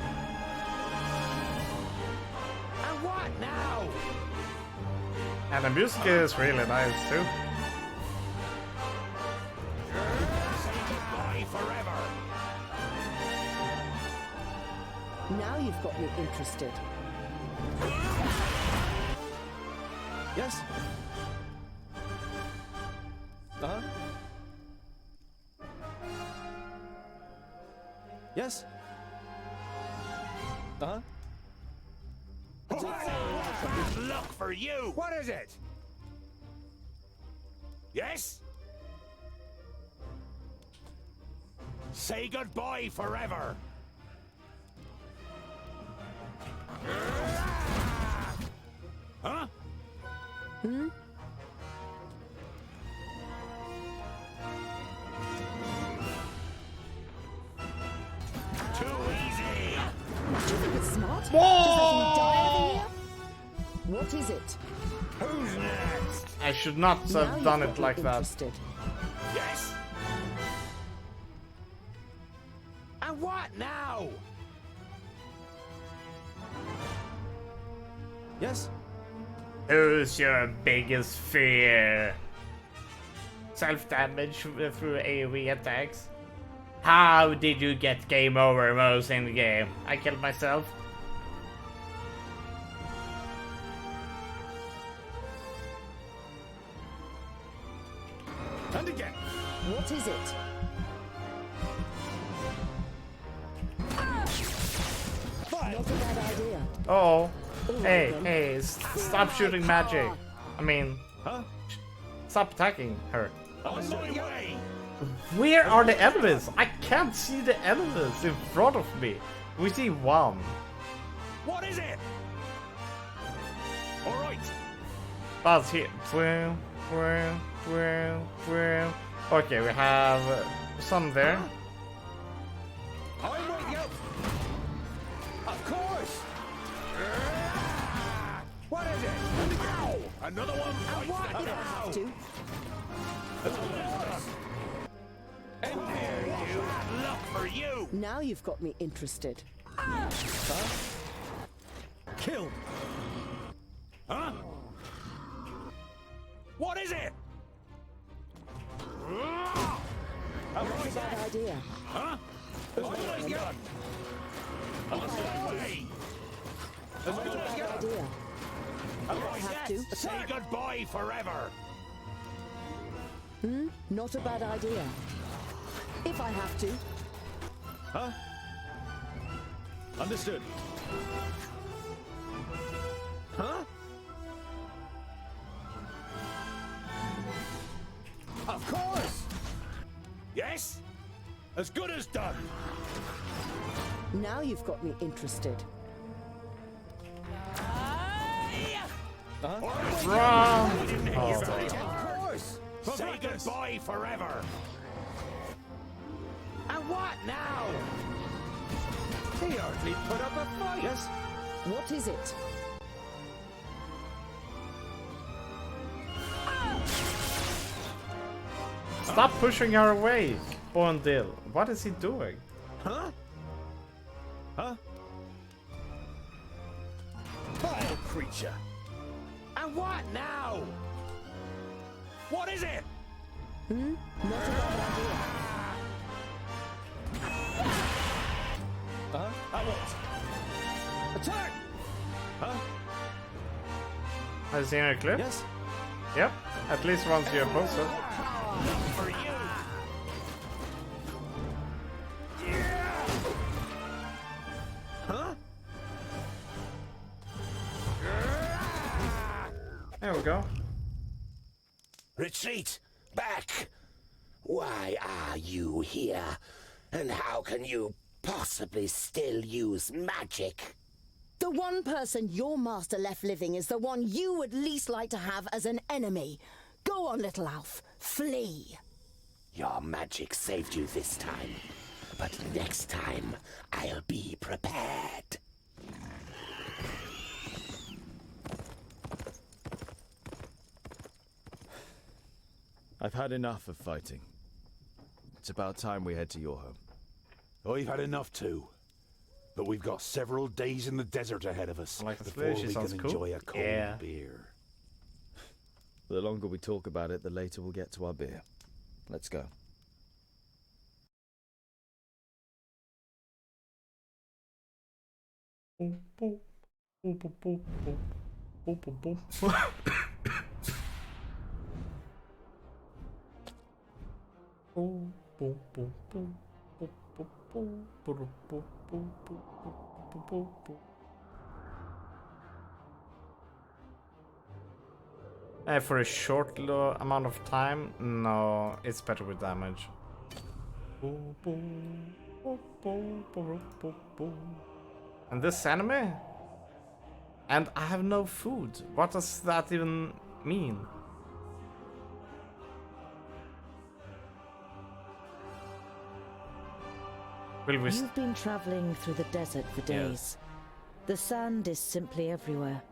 And what now? And the music is really nice too. Say goodbye forever! Now you've got me interested. Yes? Uh-huh. Yes? Uh-huh. Bad luck for you! What is it? Yes? Say goodbye forever! Huh? Hmm? Too easy! Do you think it's smart? Whoa! Just letting me die over here? What is it? Who's next? I should not Now have you've done got it me like that. interested. Yes? And what now? Yes? Who's your biggest fear? Self-damage through AoE attacks? How did you get game over most in the game? I killed myself. And again. What is it? Vile Not a bad idea. Oh. Hey, stop shooting magic. I mean, stop attacking her. Where are the enemies? I can't see the enemies in front of me. We see one. What is it? All right. That's here. Okay, we have some there. I'm with you. Of course. What is it? Ow! Another one. If I have to. Luck for you. Now you've got me interested. Kill. Huh? What is it? Not a bad idea. Huh? What have I done? Away. Not a bad idea. If I have to. Say goodbye forever. Not a bad idea. If I have to. Huh? Understood. Huh? Of course. Yes? As good as done. Now you've got me interested. Wrong. Of course. Say goodbye forever. And what now? He hardly put up a fight. Yes. What is it? Stop pushing her away, Boondil. What is he doing? Huh? Huh? Vile creature. And what now? What is it? Not a bad idea. I what? Attack! Huh? Have you seen her clip? Yes. Yep. At least once you oppose it. For you. Huh? There we go. Retreat! Back! Why are you here? And how can you possibly still use magic? The one person your master left living is the one you would least like to have as an enemy. Go on, little Alf. Flee. Your magic saved you this time. But next time, I'll be prepared. I've had enough of fighting. It's about time we head to your home. I've had enough too. But we've got several days in the desert ahead of us before we can enjoy a cold beer. The longer we talk about it, the later we'll get to our beer. Let's go. For a short amount of time, no, it's better with damage. And this anime? And I have no food. What does that even mean? You've been traveling through the desert for days. The sand is simply everywhere.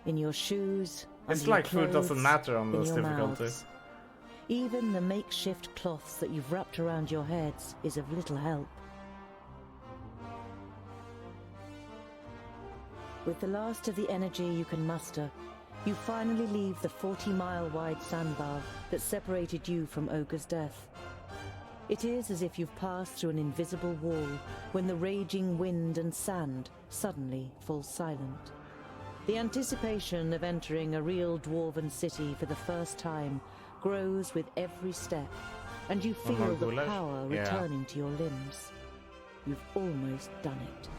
In your shoes, it's like food doesn't matter on in this your difficulty. mouths. Even the makeshift cloths that you've wrapped around your heads is of little help. With the last of the energy you can muster, you finally leave the 40-mile-wide sandbar that separated you from Ogre's death. It is as if you've passed through an invisible wall when the raging wind and sand suddenly fall silent. The anticipation of entering a real dwarven city for the first time grows with every step, and you feel the power returning to your limbs. You've almost done it.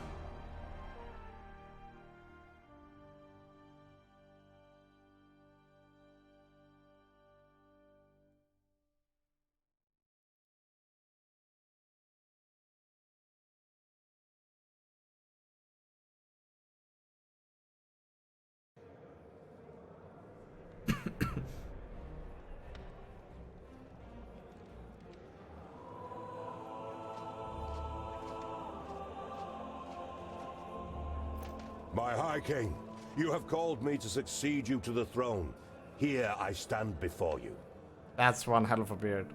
My High King, you have called me to succeed you to the throne. Here I stand before you. That's one hell of a beard.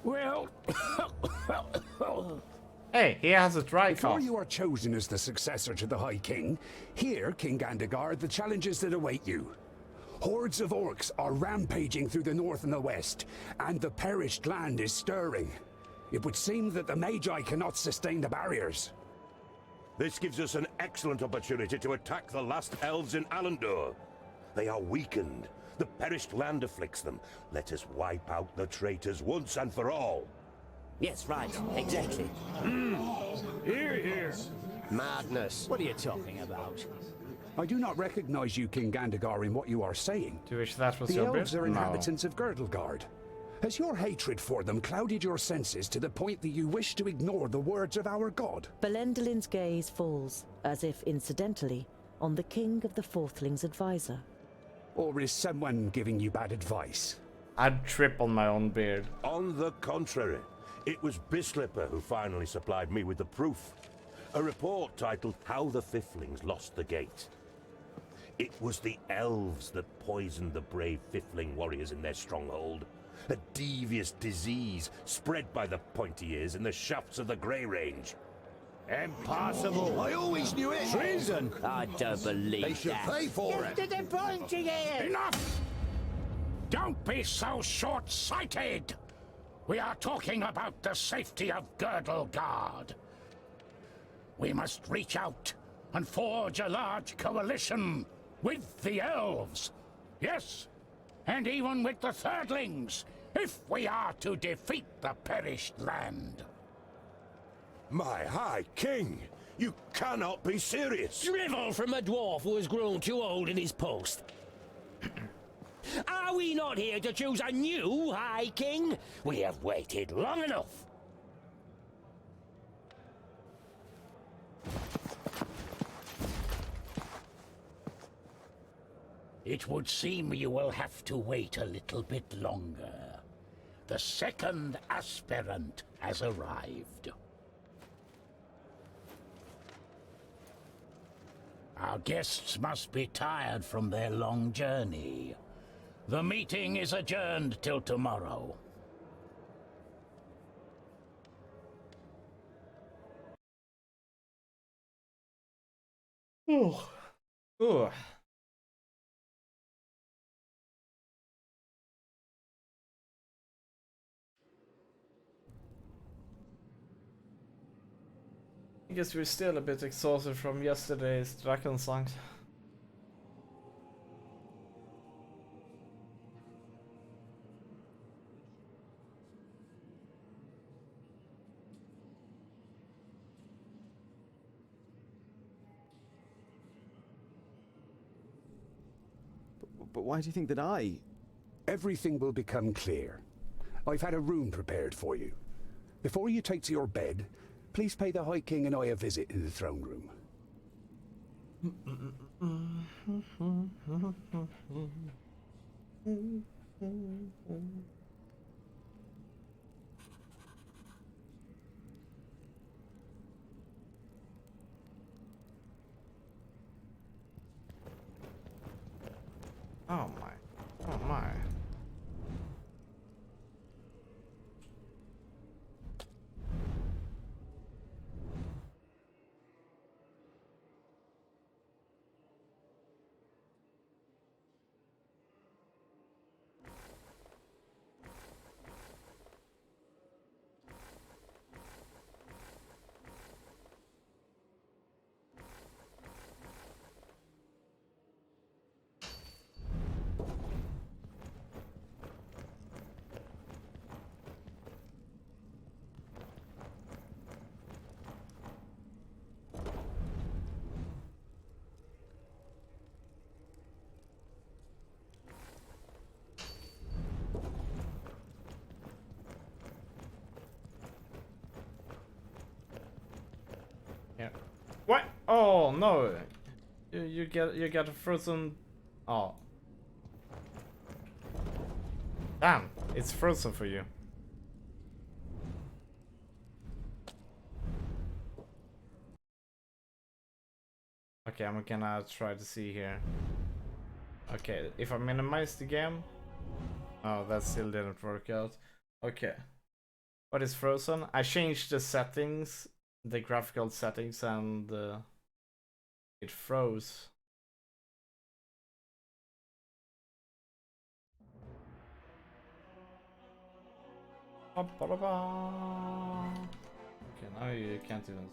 Well, hey, he has a dry before cough. you are chosen as the successor to the High King, here, King Gandagar, are the challenges that await you. Hordes of orcs are rampaging through the north and the west, and the perished land is stirring. It would seem that the Magi cannot sustain the barriers. This gives us an excellent opportunity to attack the last elves in Alandor. They are weakened. The perished land afflicts them. Let us wipe out the traitors once and for all. Yes, right. Exactly. Hear, hear. Madness. What are you talking about? I do not recognize you, King Gandagar, in what you are saying. Do you wish that was the your elves beard? are inhabitants of Girdlegard. Has your hatred for them clouded your senses to the point that you wish to ignore the words of our god? Belendalin's gaze falls, as if incidentally, on the king of the Fourthlings' advisor. Or is someone giving you bad advice? I'd trip on my own beard. On the contrary, it was Bislipper who finally supplied me with the proof. A report titled How the Fiflings Lost the Gate. It was the elves that poisoned the brave Fifling warriors in their stronghold. A devious disease spread by the pointy ears in the shafts of the Grey Range. Impossible! I always knew it! Treason! I don't believe They should that. pay for it! The pointy ears! Enough! Don't be so short-sighted! We are talking about the safety of Girdlegard. We must reach out and forge a large coalition with the elves. Yes, and even with the Thirdlings, if we are to defeat the perished land. My High King, you cannot be serious. Drivel from a dwarf who has grown too old in his post. Are we not here to choose a new High King? We have waited long enough. It would seem you will have to wait a little bit longer. The second aspirant has arrived. Our guests must be tired from their long journey. The meeting is adjourned till tomorrow. Ooh. Ooh. I guess we're still a bit exhausted from yesterday's Dragon songs. But why do you think that I... Everything will become clear. I've had a room prepared for you. Before you take to your bed, please pay the High King and I a visit in the throne room. Oh my. Oh my. Yeah. What? Oh no! You get a frozen. Oh. Damn! It's frozen for you. Okay, I'm gonna try to see here. Okay, if I minimize the game... Oh, that still didn't work out. Okay. What is frozen? I changed the settings, the graphical settings, and it froze. Okay, now you can't even...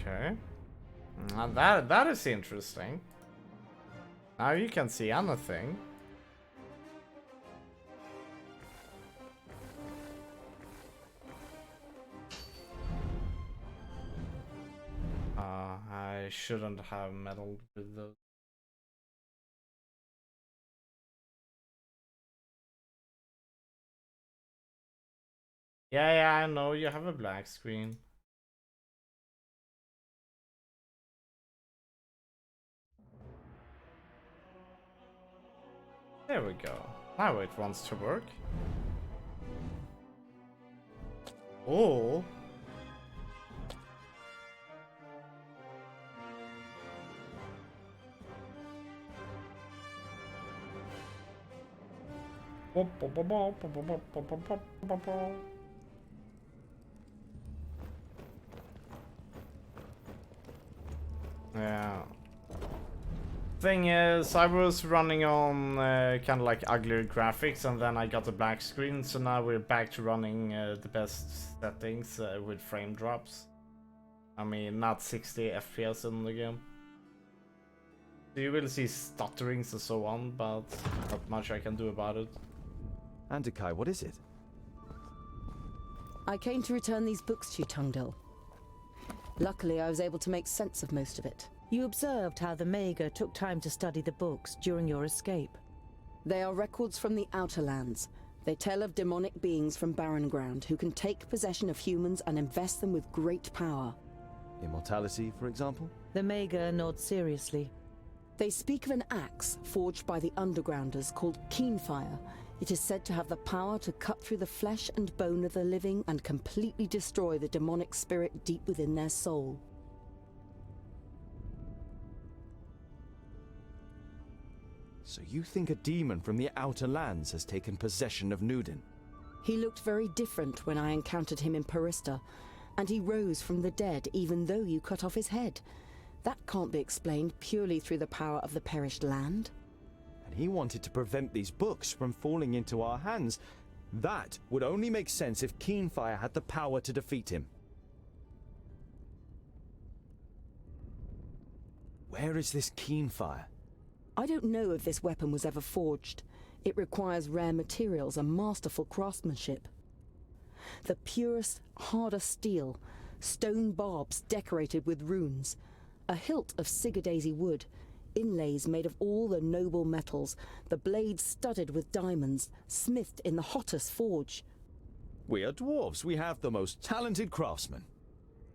Okay. Now that is interesting. Now you can see anything. I shouldn't have meddled with those. Yeah, I know you have a black screen. There we go. Now it wants to work. Oh. Yeah. Thing is, I was running on kind of like uglier graphics, and then I got a black screen, so now we're back to running the best settings with frame drops. I mean, not 60 FPS in the game. So you will see stutterings and so on, but not much I can do about it. Andakai, what is it? I came to return these books to you, Tungdil. Luckily, I was able to make sense of most of it. You observed how the Mager took time to study the books during your escape. They are records from the Outer Lands. They tell of demonic beings from barren ground who can take possession of humans and invest them with great power. Immortality, for example? The Mager nods seriously. They speak of an axe forged by the Undergrounders called Keenfire. It is said to have the power to cut through the flesh and bone of the living and completely destroy the demonic spirit deep within their soul. So you think a demon from the Outer Lands has taken possession of Nudin? He looked very different when I encountered him in Parista, and he rose from the dead even though you cut off his head. That can't be explained purely through the power of the perished land. And he wanted to prevent these books from falling into our hands. That would only make sense if Keenfire had the power to defeat him. Where is this Keenfire? I don't know if this weapon was ever forged. It requires rare materials and masterful craftsmanship. The purest, hardest steel, stone barbs decorated with runes, a hilt of Sigurdaisy wood, inlays made of all the noble metals, the blades studded with diamonds, smithed in the hottest forge. We are dwarves. We have the most talented craftsmen.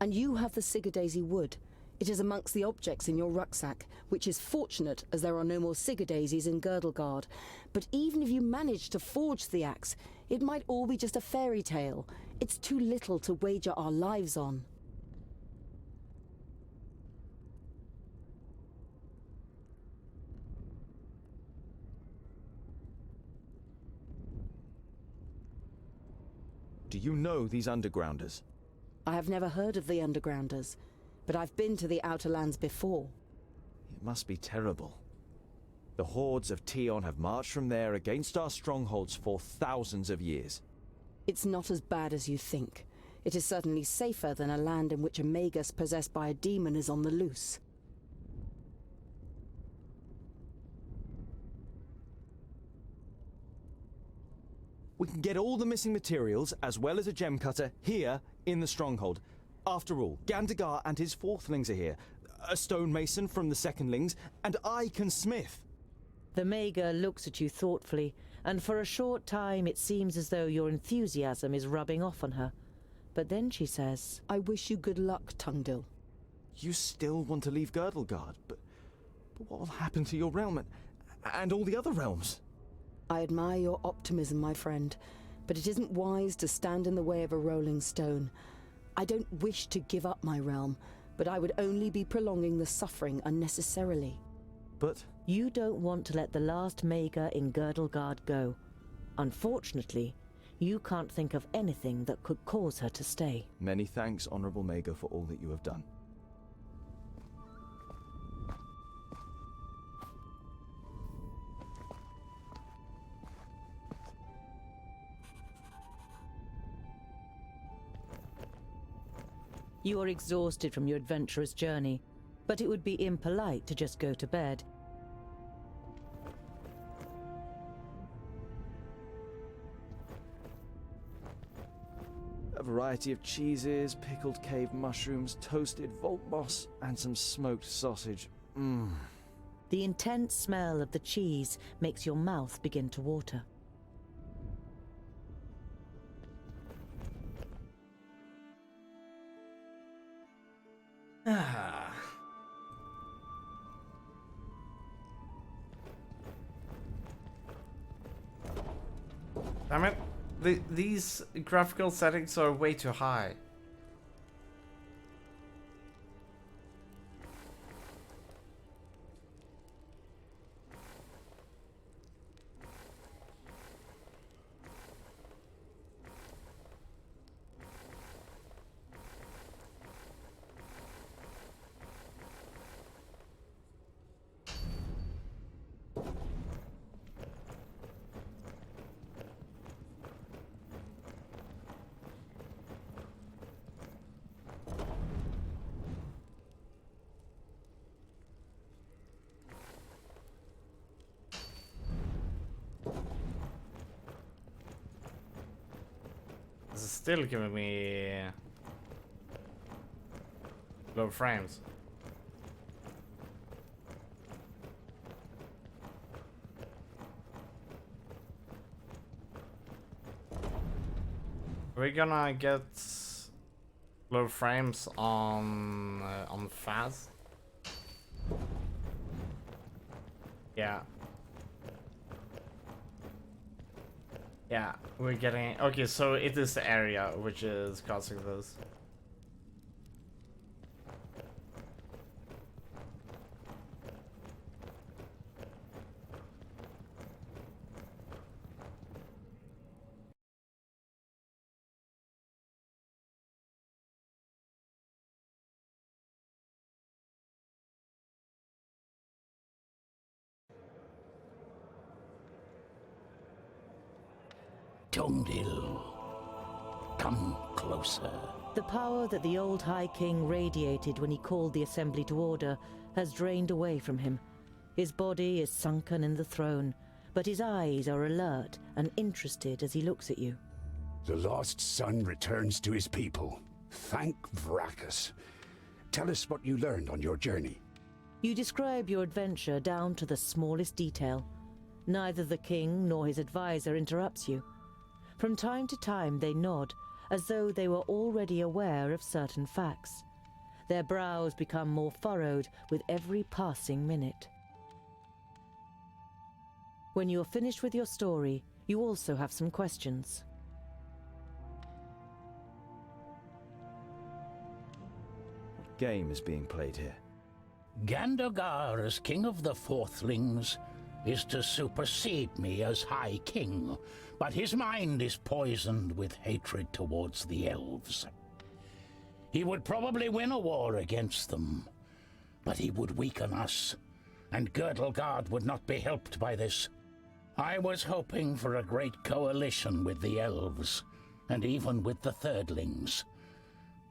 And you have the Sigurdaisy wood. It is amongst the objects in your rucksack, which is fortunate as there are no more Sigurdaisies in Girdlegard. But even if you manage to forge the axe, it might all be just a fairy tale. It's too little to wager our lives on. Do you know these Undergrounders? I have never heard of the Undergrounders, but I've been to the Outer Lands before. It must be terrible. The hordes of Tion have marched from there against our strongholds for thousands of years. It's not as bad as you think. It is certainly safer than a land in which a magus possessed by a demon is on the loose. We can get all the missing materials, as well as a gem cutter, here in the stronghold. After all, Gandagar and his fourthlings are here. A stonemason from the secondlings, and I can smith. The Mager looks at you thoughtfully, and for a short time it seems as though your enthusiasm is rubbing off on her. But then she says, I wish you good luck, Tungdil. You still want to leave Girdlegard, but what will happen to your realm and all the other realms? I admire your optimism, my friend, but it isn't wise to stand in the way of a rolling stone. I don't wish to give up my realm, but I would only be prolonging the suffering unnecessarily. But you don't want to let the last Maga in Girdlegard go. Unfortunately, you can't think of anything that could cause her to stay. Many thanks, Honorable Maga, for all that you have done. You are exhausted from your adventurous journey, but it would be impolite to just go to bed. A variety of cheeses, pickled cave mushrooms, toasted vault moss, and some smoked sausage. Mmm. The intense smell of the cheese makes your mouth begin to water. Damn it. These graphical settings are way too high. This is still giving me low frames. We're gonna get low frames on fast. Yeah. Yeah, we're getting... Okay, so it is the area which is causing this. Tungdil, come closer. The power that the old High King radiated when he called the assembly to order has drained away from him. His body is sunken in the throne, but his eyes are alert and interested as he looks at you. The lost son returns to his people. Thank Vracus. Tell us what you learned on your journey. You describe your adventure down to the smallest detail. Neither the king nor his advisor interrupts you. From time to time they nod, as though they were already aware of certain facts. Their brows become more furrowed with every passing minute. When you are finished with your story, you also have some questions. What game is being played here? Gandogar, as king of the Fourthlings, is to supersede me as High King, but his mind is poisoned with hatred towards the elves. He would probably win a war against them, but he would weaken us, and Girdlegard would not be helped by this. I was hoping for a great coalition with the elves, and even with the Thirdlings.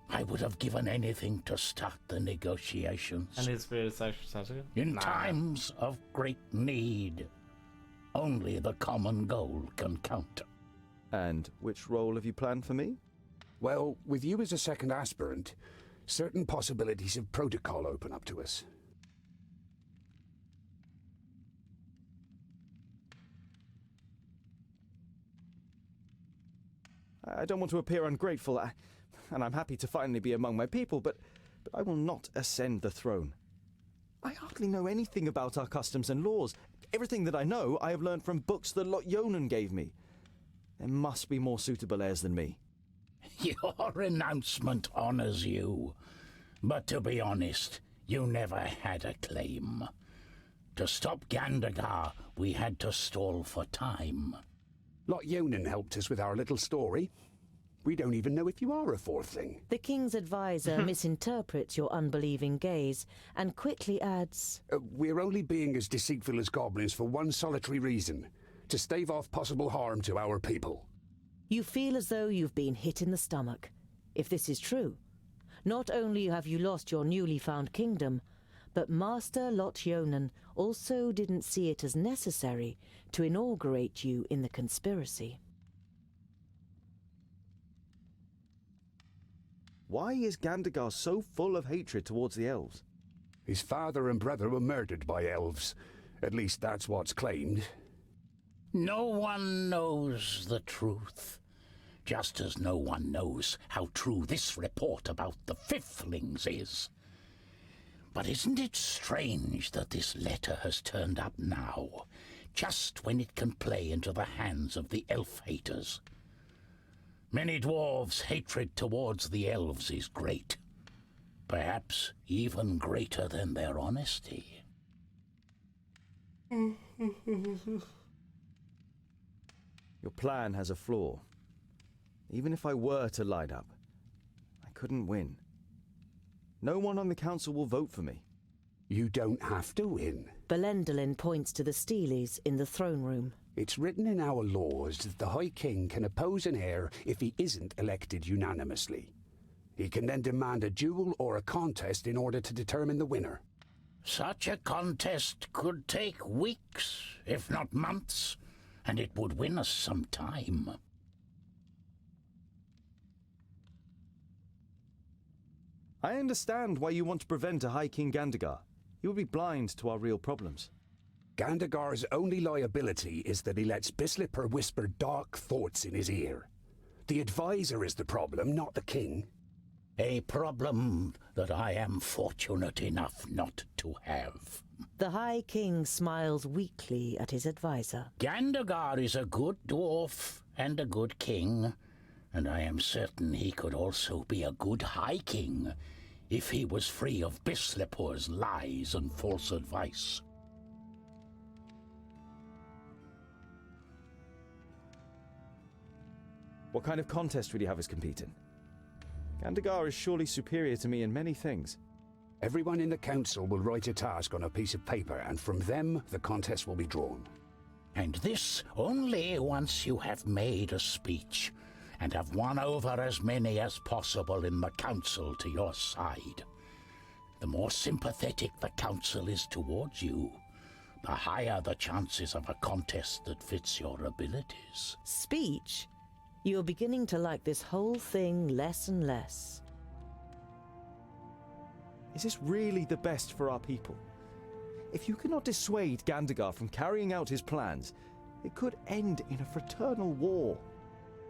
I would have given anything to start the negotiations. And his spirit is actually in times of great need, only the common goal can count. And which role have you planned for me? Well, with you as a second aspirant, certain possibilities of protocol open up to us. I don't want to appear ungrateful, and I'm happy to finally be among my people, but I will not ascend the throne. I hardly know anything about our customs and laws. Everything that I know, I have learned from books that Lot Yonan gave me. There must be more suitable heirs than me. Your renouncement honors you. But to be honest, you never had a claim. To stop Gandagar, we had to stall for time. Lot Yonan helped us with our little story. We don't even know if you are a fourthling. The king's advisor misinterprets your unbelieving gaze and quickly adds, We're only being as deceitful as goblins for one solitary reason, to stave off possible harm to our people. You feel as though you've been hit in the stomach. If this is true, not only have you lost your newly found kingdom, but Master Lot Yonan also didn't see it as necessary to inaugurate you in the conspiracy. Why is Gandagar so full of hatred towards the elves? His father and brother were murdered by elves. At least that's what's claimed. No one knows the truth. Just as no one knows how true this report about the Fifthlings is. But isn't it strange that this letter has turned up now, just when it can play into the hands of the elf-haters? Many dwarves' hatred towards the elves is great. Perhaps even greater than their honesty. Your plan has a flaw. Even if I were to line up, I couldn't win. No one on the council will vote for me. You don't have to win. Belendalin points to the Steelies in the throne room. It's written in our laws that the High King can oppose an heir if he isn't elected unanimously. He can then demand a duel or a contest in order to determine the winner. Such a contest could take weeks, if not months, and it would win us some time. I understand why you want to prevent a High King Gandagar. He would be blind to our real problems. Gandagar's only liability is that he lets Bislipper whisper dark thoughts in his ear. The advisor is the problem, not the king. A problem that I am fortunate enough not to have. The High King smiles weakly at his advisor. Gandagar is a good dwarf and a good king, and I am certain he could also be a good High King if he was free of Bislipper's lies and false advice. What kind of contest would you have us compete in? Gandagar is surely superior to me in many things. Everyone in the council will write a task on a piece of paper, and from them the contest will be drawn. And this only once you have made a speech and have won over as many as possible in the council to your side. The more sympathetic the council is towards you, the higher the chances of a contest that fits your abilities. Speech? You're beginning to like this whole thing less and less. Is this really the best for our people? If you cannot dissuade Gandagar from carrying out his plans, it could end in a fraternal war.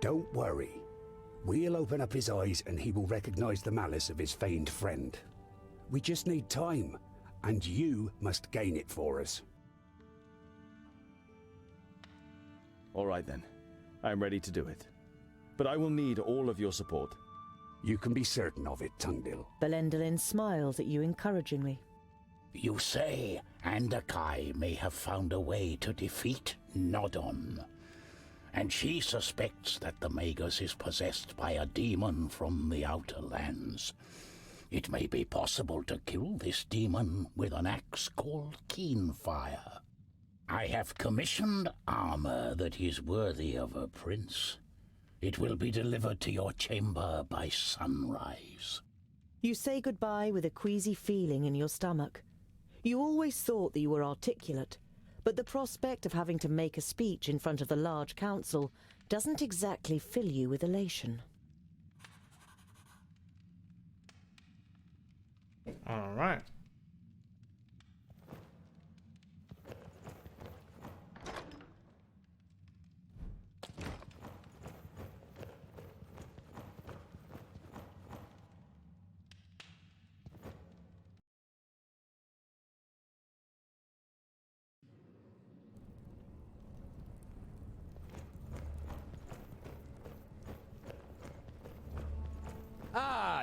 Don't worry. We'll open up his eyes and he will recognize the malice of his feigned friend. We just need time, and you must gain it for us. All right then. I'm ready to do it. But I will need all of your support. You can be certain of it, Tungdil. Belendalin smiles at you encouragingly. You say Andakai may have found a way to defeat Nodon, and she suspects that the Magus is possessed by a demon from the Outer Lands. It may be possible to kill this demon with an axe called Keenfire. I have commissioned armor that is worthy of a prince. It will be delivered to your chamber by sunrise. You say goodbye with a queasy feeling in your stomach. You always thought that you were articulate, but the prospect of having to make a speech in front of the large council doesn't exactly fill you with elation. All right.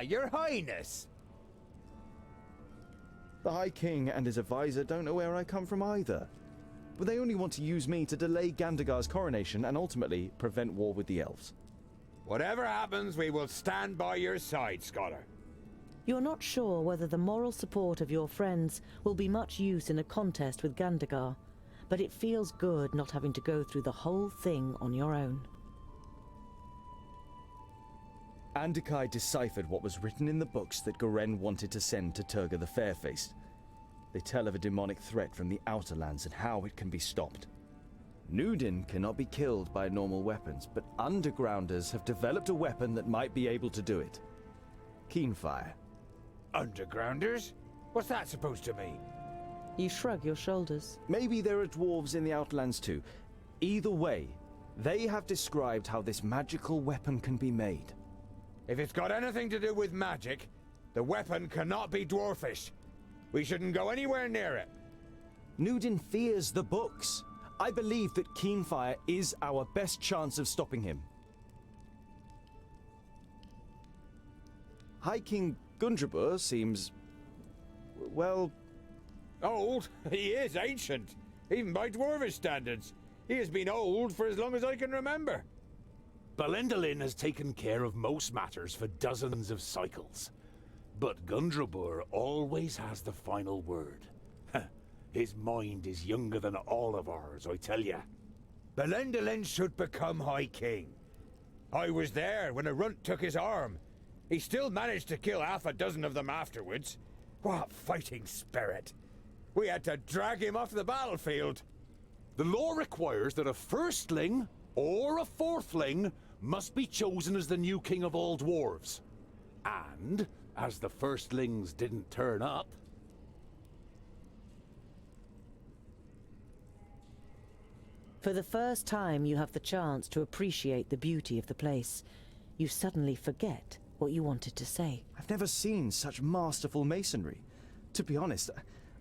Your Highness! The High King and his advisor don't know where I come from either. But they only want to use me to delay Gandagar's coronation and ultimately prevent war with the elves. Whatever happens, we will stand by your side, Scholar. You're not sure whether the moral support of your friends will be much use in a contest with Gandagar, but it feels good not having to go through the whole thing on your own. Andakai deciphered what was written in the books that Goren wanted to send to Turga the Fairfaced. They tell of a demonic threat from the Outer Lands and how it can be stopped. Nudin cannot be killed by normal weapons, but Undergrounders have developed a weapon that might be able to do it. Keenfire. Undergrounders? What's that supposed to mean? You shrug your shoulders. Maybe there are dwarves in the Outlands too. Either way, they have described how this magical weapon can be made. If it's got anything to do with magic, the weapon cannot be dwarfish. We shouldn't go anywhere near it. Nudin fears the books. I believe that Keenfire is our best chance of stopping him. High King Gundrabur seems, well... Old? He is ancient, even by dwarvish standards. He has been old for as long as I can remember. Belendalin has taken care of most matters for dozens of cycles. But Gundrabur always has the final word. His mind is younger than all of ours, I tell ya. Belendalin should become High King. I was there when a runt took his arm. He still managed to kill half a dozen of them afterwards. What fighting spirit! We had to drag him off the battlefield. The law requires that a firstling or a fourthling must be chosen as the new king of all dwarves. And, as the firstlings didn't turn up... For the first time, you have the chance to appreciate the beauty of the place. You suddenly forget what you wanted to say. I've never seen such masterful masonry. To be honest,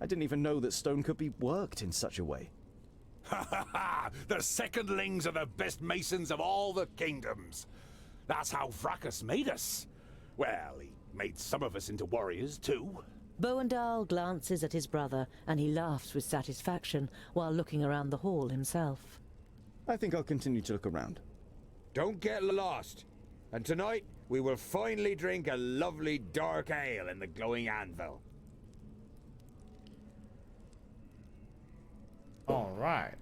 I didn't even know that stone could be worked in such a way. Ha ha ha! The secondlings are the best masons of all the kingdoms. That's how Vracus made us. Well, he made some of us into warriors, too. Boandal glances at his brother, and he laughs with satisfaction while looking around the hall himself. I think I'll continue to look around. Don't get lost. And tonight, we will finally drink a lovely dark ale in the glowing anvil. All right.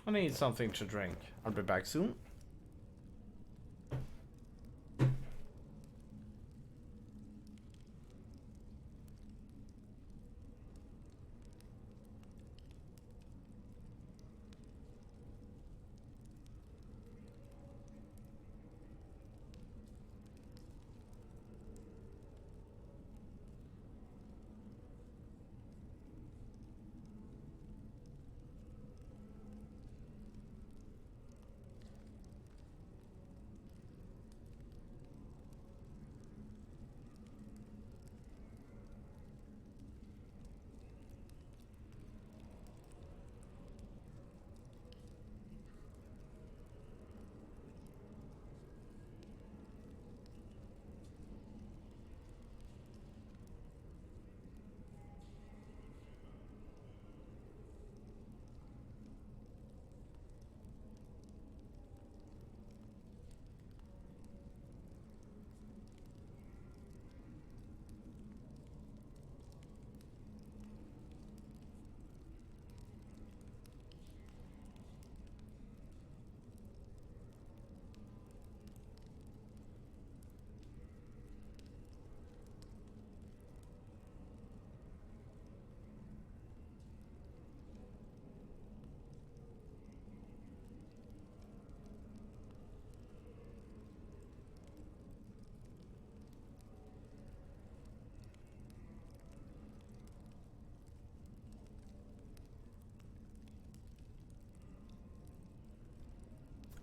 I need something to drink. I'll be back soon.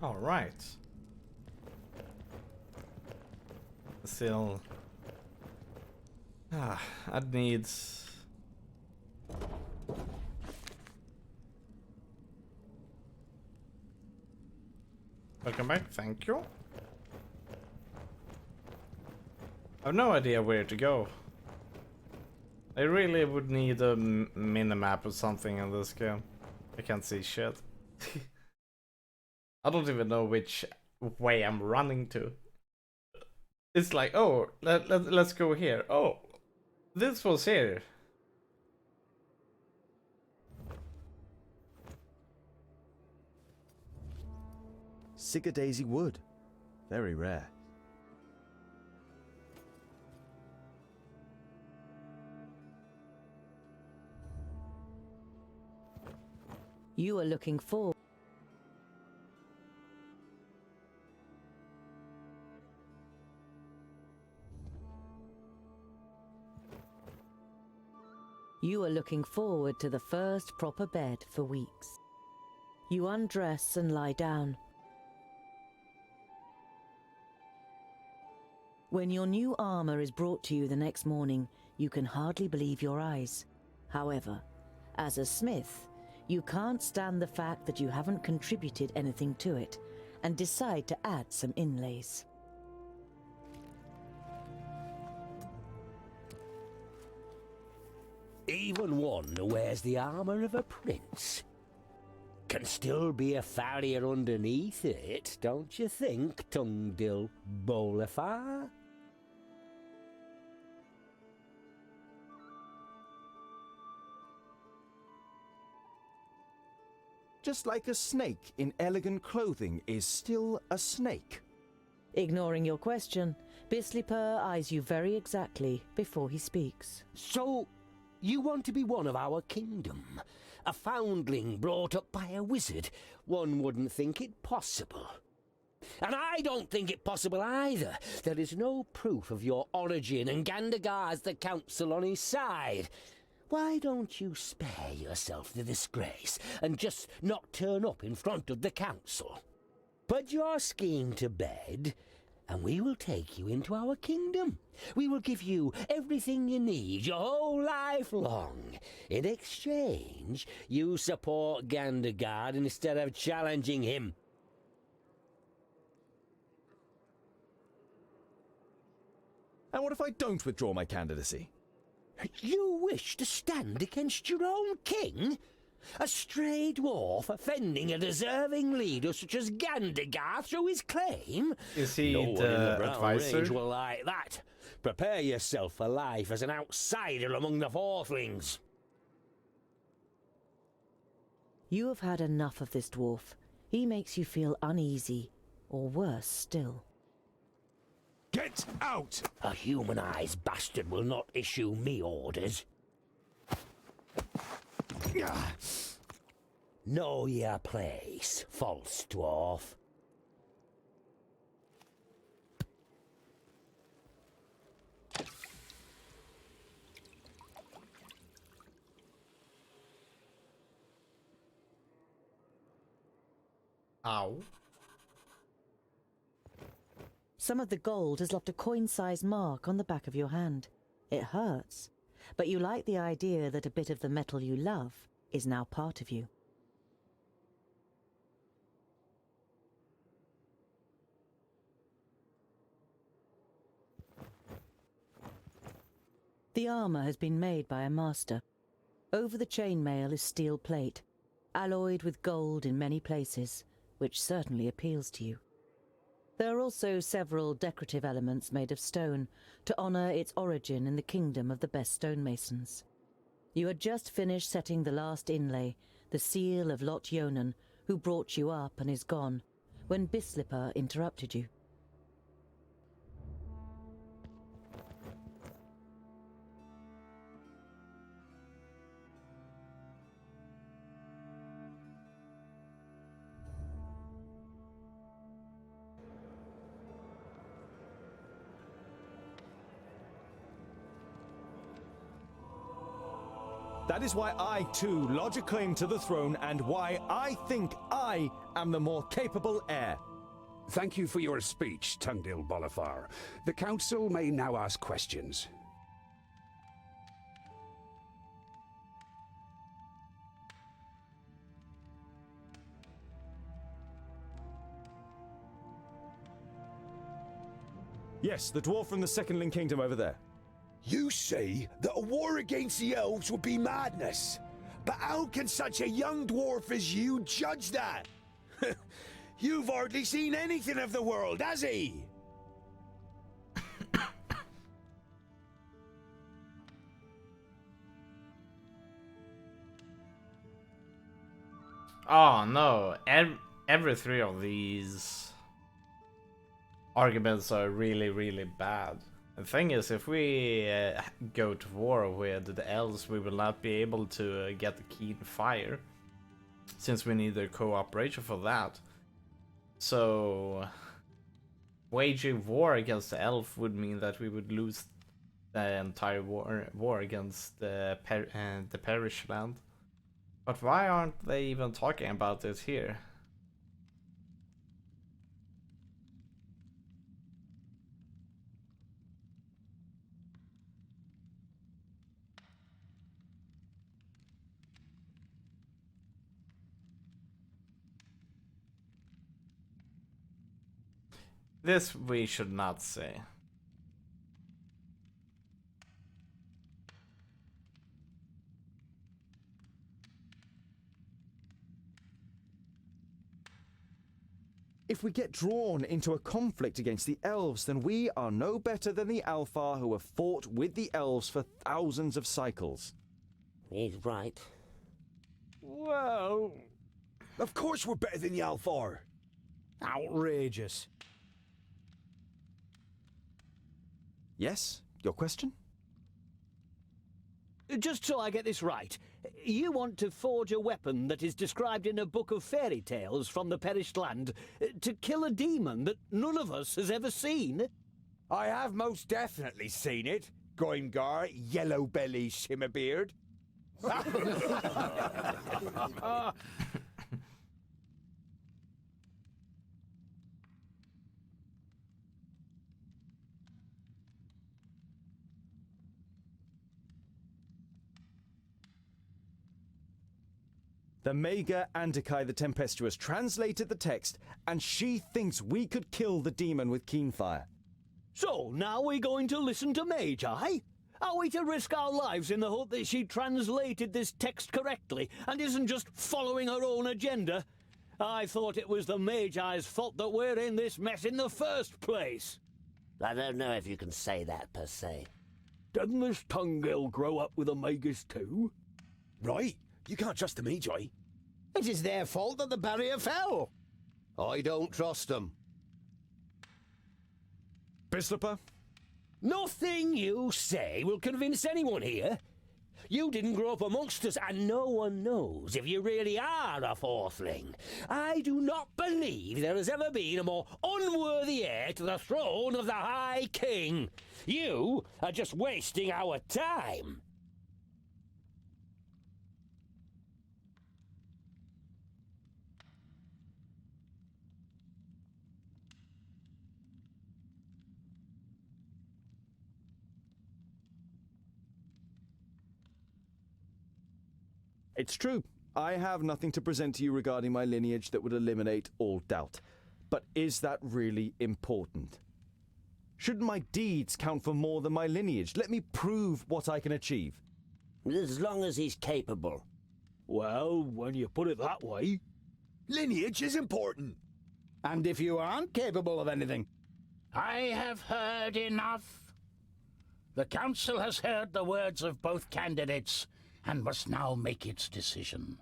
All right. I'd need... Welcome back, thank you. I have no idea where to go. I really would need a minimap or something in this game. I can't see shit. I don't even know which way I'm running to. It's like, oh, let's go here. Oh, this was here. Sigurdaisy wood. Very rare. You are looking forward. You are looking forward to the first proper bed for weeks. You undress and lie down. When your new armor is brought to you the next morning, you can hardly believe your eyes. However, as a smith, you can't stand the fact that you haven't contributed anything to it, and decide to add some inlays. Even one who wears the armour of a prince can still be a farrier underneath it, don't you think, Tungdil Bolafar? Just like a snake in elegant clothing is still a snake. Ignoring your question, Bislipur eyes you very exactly before he speaks. So, you want to be one of our kingdom? A foundling brought up by a wizard? One wouldn't think it possible. And I don't think it possible either. There is no proof of your origin, and Gandagar's the council on his side. Why don't you spare yourself the disgrace and just not turn up in front of the council? Put your scheme to bed, and we will take you into our kingdom. We will give you everything you need your whole life long. In exchange, you support Gandagard instead of challenging him. And what if I don't withdraw my candidacy? You wish to stand against your own king? A stray dwarf offending a deserving leader such as Gandagar through his claim? Is he no one in the Brown advisor? Range will like that. Prepare yourself for life as an outsider among the Fourthlings. You have had enough of this dwarf. He makes you feel uneasy, or worse still. Get out! A humanized bastard will not issue me orders. Know your place, false dwarf. Ow. Some of the gold has left a coin-sized mark on the back of your hand. It hurts, but you like the idea that a bit of the metal you love is now part of you. The armor has been made by a master. Over the chainmail is steel plate, alloyed with gold in many places, which certainly appeals to you. There are also several decorative elements made of stone to honor its origin in the kingdom of the best stonemasons. You had just finished setting the last inlay, the seal of Lot Yonan, who brought you up and is gone, when Bislipur interrupted you. That is why I, too, lodge a claim to the throne and why I think I am the more capable heir. Thank you for your speech, Tungdil Bolafar. The council may now ask questions. Yes, the dwarf from the Secondling Kingdom over there. You say that a war against the elves would be madness. But how can such a young dwarf as you judge that? You've hardly seen anything of the world, has he? Oh no, every three of these arguments are really, really bad. The thing is, if we go to war with the elves, we will not be able to get the keen fire, since we need their cooperation for that. So, waging war against the elf would mean that we would lose the entire war against the Parish Land. But why aren't they even talking about it here? This we should not say. If we get drawn into a conflict against the elves, then we are no better than the Alfar who have fought with the elves for thousands of cycles. He's right. Well, of course we're better than the Alfar. Outrageous. Yes? Your question? Just so I get this right, you want to forge a weapon that is described in a book of fairy tales from the perished land to kill a demon that none of us has ever seen? I have most definitely seen it. Goimgar, Yellow Belly, Shimmerbeard. The Maga Andikai the Tempestuous translated the text, and she thinks we could kill the demon with keen fire. So, now we're going to listen to Magi? Are we to risk our lives in the hope that she translated this text correctly and isn't just following her own agenda? I thought it was the Magi's fault that we're in this mess in the first place. I don't know if you can say that, per se. Didn't this Tungil grow up with a Magus too? Right. You can't trust the Magi. It is their fault that the barrier fell. I don't trust them. Bislipper? Nothing you say will convince anyone here. You didn't grow up amongst us, and no one knows if you really are a fourthling. I do not believe there has ever been a more unworthy heir to the throne of the High King. You are just wasting our time. It's true. I have nothing to present to you regarding my lineage that would eliminate all doubt. But is that really important? Shouldn't my deeds count for more than my lineage? Let me prove what I can achieve. As long as he's capable. Well, when you put it that way... Lineage is important. And if you aren't capable of anything? I have heard enough. The Council has heard the words of both candidates and must now make its decision.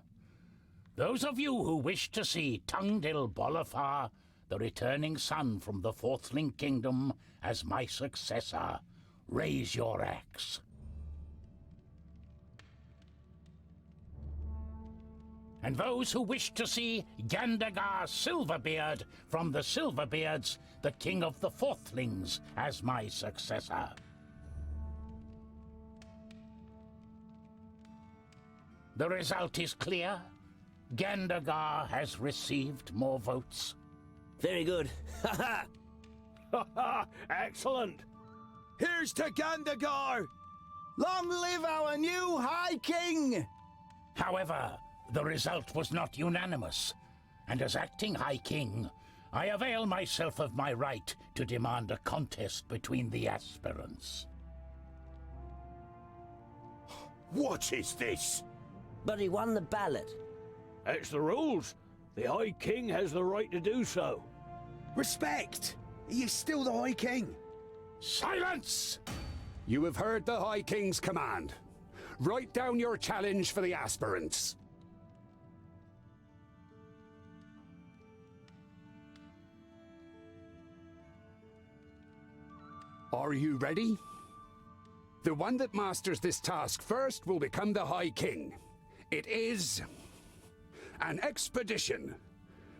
Those of you who wish to see Tungdil Bolafar, the returning son from the Fourthling Kingdom, as my successor, raise your axe. And those who wish to see Gandagar Silverbeard from the Silverbeards, the king of the Fourthlings, as my successor. The result is clear. Gandagar has received more votes. Very good. Excellent. Here's to Gandagar! Long live our new High King! However, the result was not unanimous, and as acting High King, I avail myself of my right to demand a contest between the aspirants. What is this? But he won the ballot. It's the rules. The High King has the right to do so. Respect! He is still the High King. Silence! You have heard the High King's command. Write down your challenge for the aspirants. Are you ready? The one that masters this task first will become the High King. It is an expedition.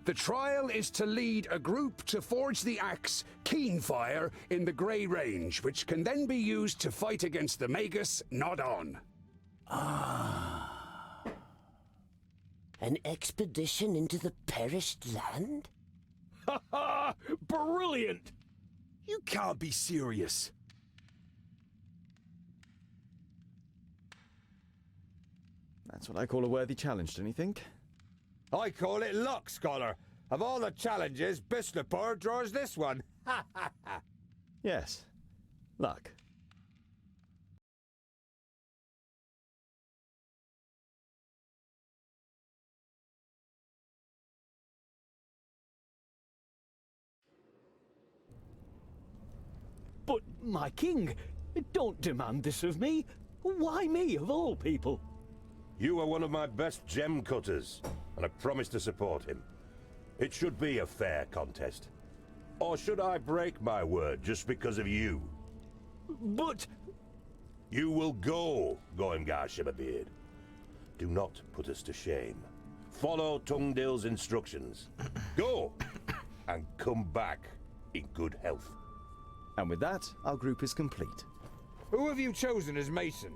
The trial is to lead a group to forge the axe Keenfire in the Grey Range, which can then be used to fight against the Magus Nod On. An expedition into the perished land? Ha ha! Brilliant! You can't be serious. That's what I call a worthy challenge, don't you think? I call it luck, Scholar. Of all the challenges, Bislapur draws this one. Ha ha ha. Yes. Luck. But, my king, don't demand this of me. Why me, of all people? You are one of my best gem cutters, and I promise to support him. It should be a fair contest. Or should I break my word just because of you? But... You will go, Goengar Shimmerbeard. Do not put us to shame. Follow Tungdil's instructions. Go, and come back in good health. And with that, our group is complete. Who have you chosen as Mason?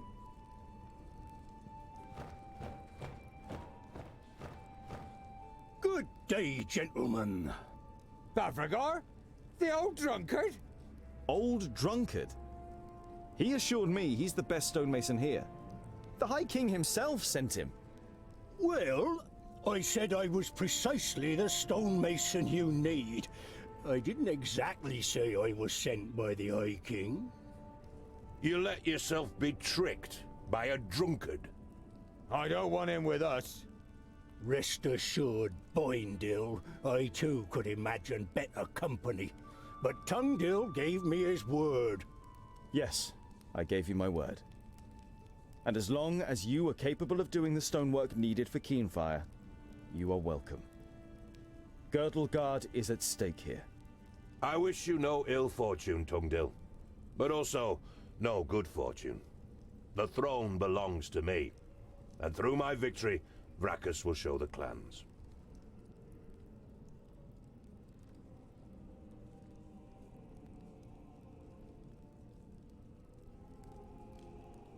Good day, gentlemen. Bavragar? The old drunkard? Old drunkard? He assured me he's the best stonemason here. The High King himself sent him. Well, I said I was precisely the stonemason you need. I didn't exactly say I was sent by the High King. You let yourself be tricked by a drunkard. I don't want him with us. Rest assured, Boindil, I too could imagine better company. But Tungdil gave me his word. Yes, I gave you my word. And as long as you are capable of doing the stonework needed for Keenfire, you are welcome. Girdlegard is at stake here. I wish you no ill fortune, Tungdil, but also no good fortune. The throne belongs to me, and through my victory, Vracus will show the clans.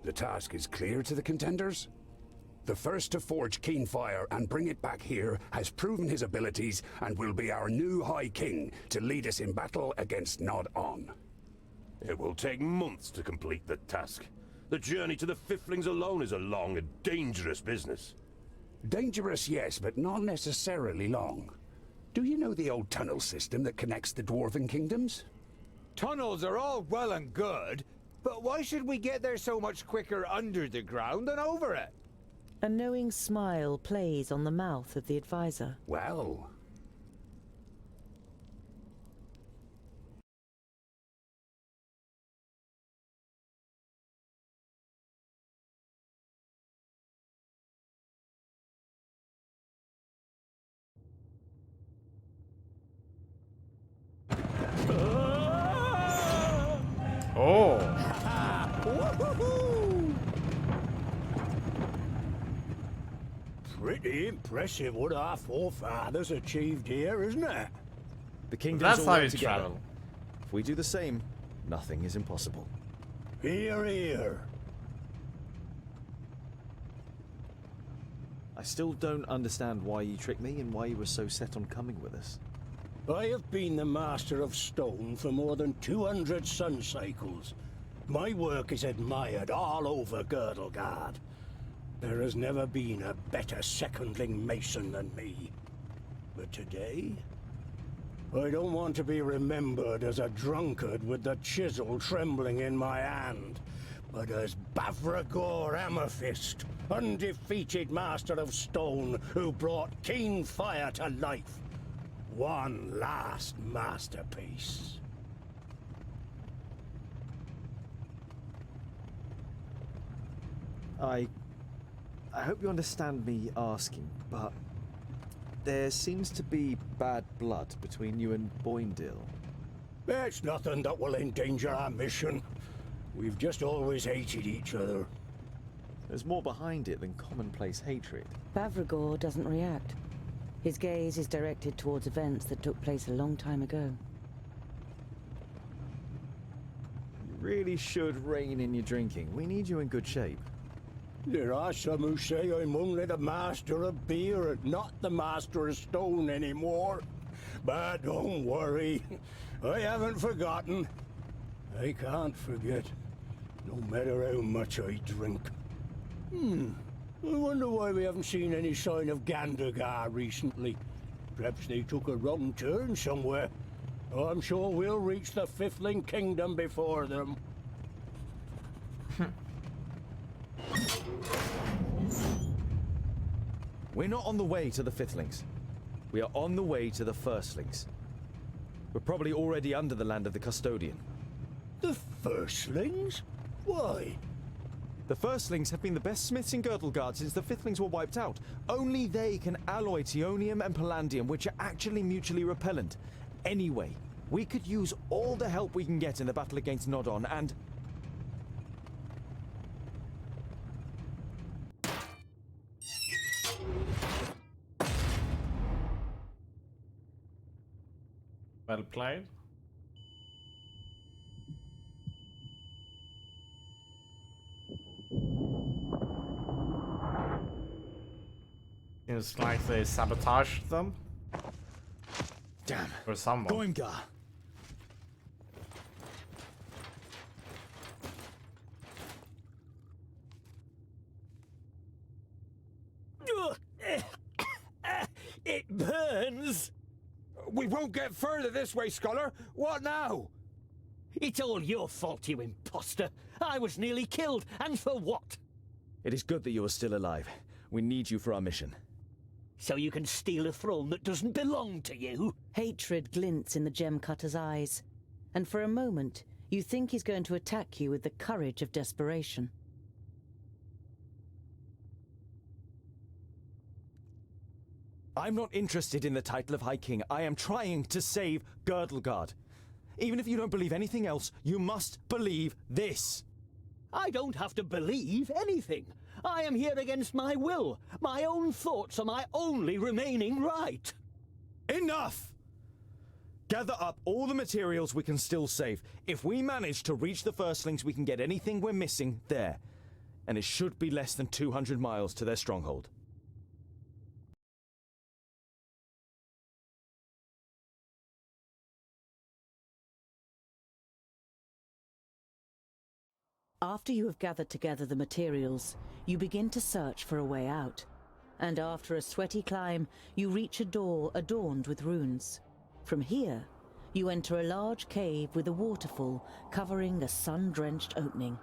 The task is clear to the contenders? The first to forge Keenfire and bring it back here has proven his abilities and will be our new High King to lead us in battle against Nod On. It will take months to complete the task. The journey to the Fiflings alone is a long and dangerous business. Dangerous, yes, but not necessarily long. Do you know the old tunnel system that connects the Dwarven kingdoms? Tunnels are all well and good, but why should we get there so much quicker under the ground than over it? A knowing smile plays on the mouth of the advisor. Well... Oh! Pretty impressive what our forefathers achieved here, isn't it? The kingdoms That's all how work you together. travel. If we do the same, nothing is impossible. Here, here. I still don't understand why you tricked me and why you were so set on coming with us. I have been the master of stone for more than 200 sun cycles. My work is admired all over Girdlegard. There has never been a better secondling mason than me. But today, I don't want to be remembered as a drunkard with the chisel trembling in my hand, but as Bavragor Amethyst, undefeated master of stone who brought keen fire to life. One last masterpiece. I hope you understand me asking, but there seems to be bad blood between you and Boindil. It's nothing that will endanger our mission. We've just always hated each other. There's more behind it than commonplace hatred. Bavragor doesn't react. His gaze is directed towards events that took place a long time ago. You really should rein in your drinking. We need you in good shape. There are some who say I'm only the master of beer and not the master of stone anymore. But don't worry, I haven't forgotten. I can't forget, no matter how much I drink. I wonder why we haven't seen any sign of Gandagar recently. Perhaps they took a wrong turn somewhere. I'm sure we'll reach the Fifthling Kingdom before them. We're not on the way to the Fifthlings. We are on the way to the Firstlings. We're probably already under the land of the Custodian. The Firstlings? Why? The Firstlings have been the best smiths in Girdlegard since the Fifthlings were wiped out. Only they can alloy Tionium and Palladium, which are actually mutually repellent. Anyway, we could use all the help we can get in the battle against Nodon, and... Well played. Seems like they sabotaged them. Damn. Or someone. Goimgar. It burns! We won't get further this way, Scholar. What now? It's all your fault, you imposter. I was nearly killed, and for what? It is good that you are still alive. We need you for our mission. So you can steal a throne that doesn't belong to you? Hatred glints in the gem cutter's eyes, and for a moment, you think he's going to attack you with the courage of desperation. I'm not interested in the title of High King. I am trying to save Girdlegard. Even if you don't believe anything else, you must believe this. I don't have to believe anything. I am here against my will. My own thoughts are my only remaining right. Enough! Gather up all the materials we can still save. If we manage to reach the Firstlings, we can get anything we're missing there. And it should be less than 200 miles to their stronghold. After you have gathered together the materials, you begin to search for a way out. And after a sweaty climb, you reach a door adorned with runes. From here, you enter a large cave with a waterfall covering a sun-drenched opening.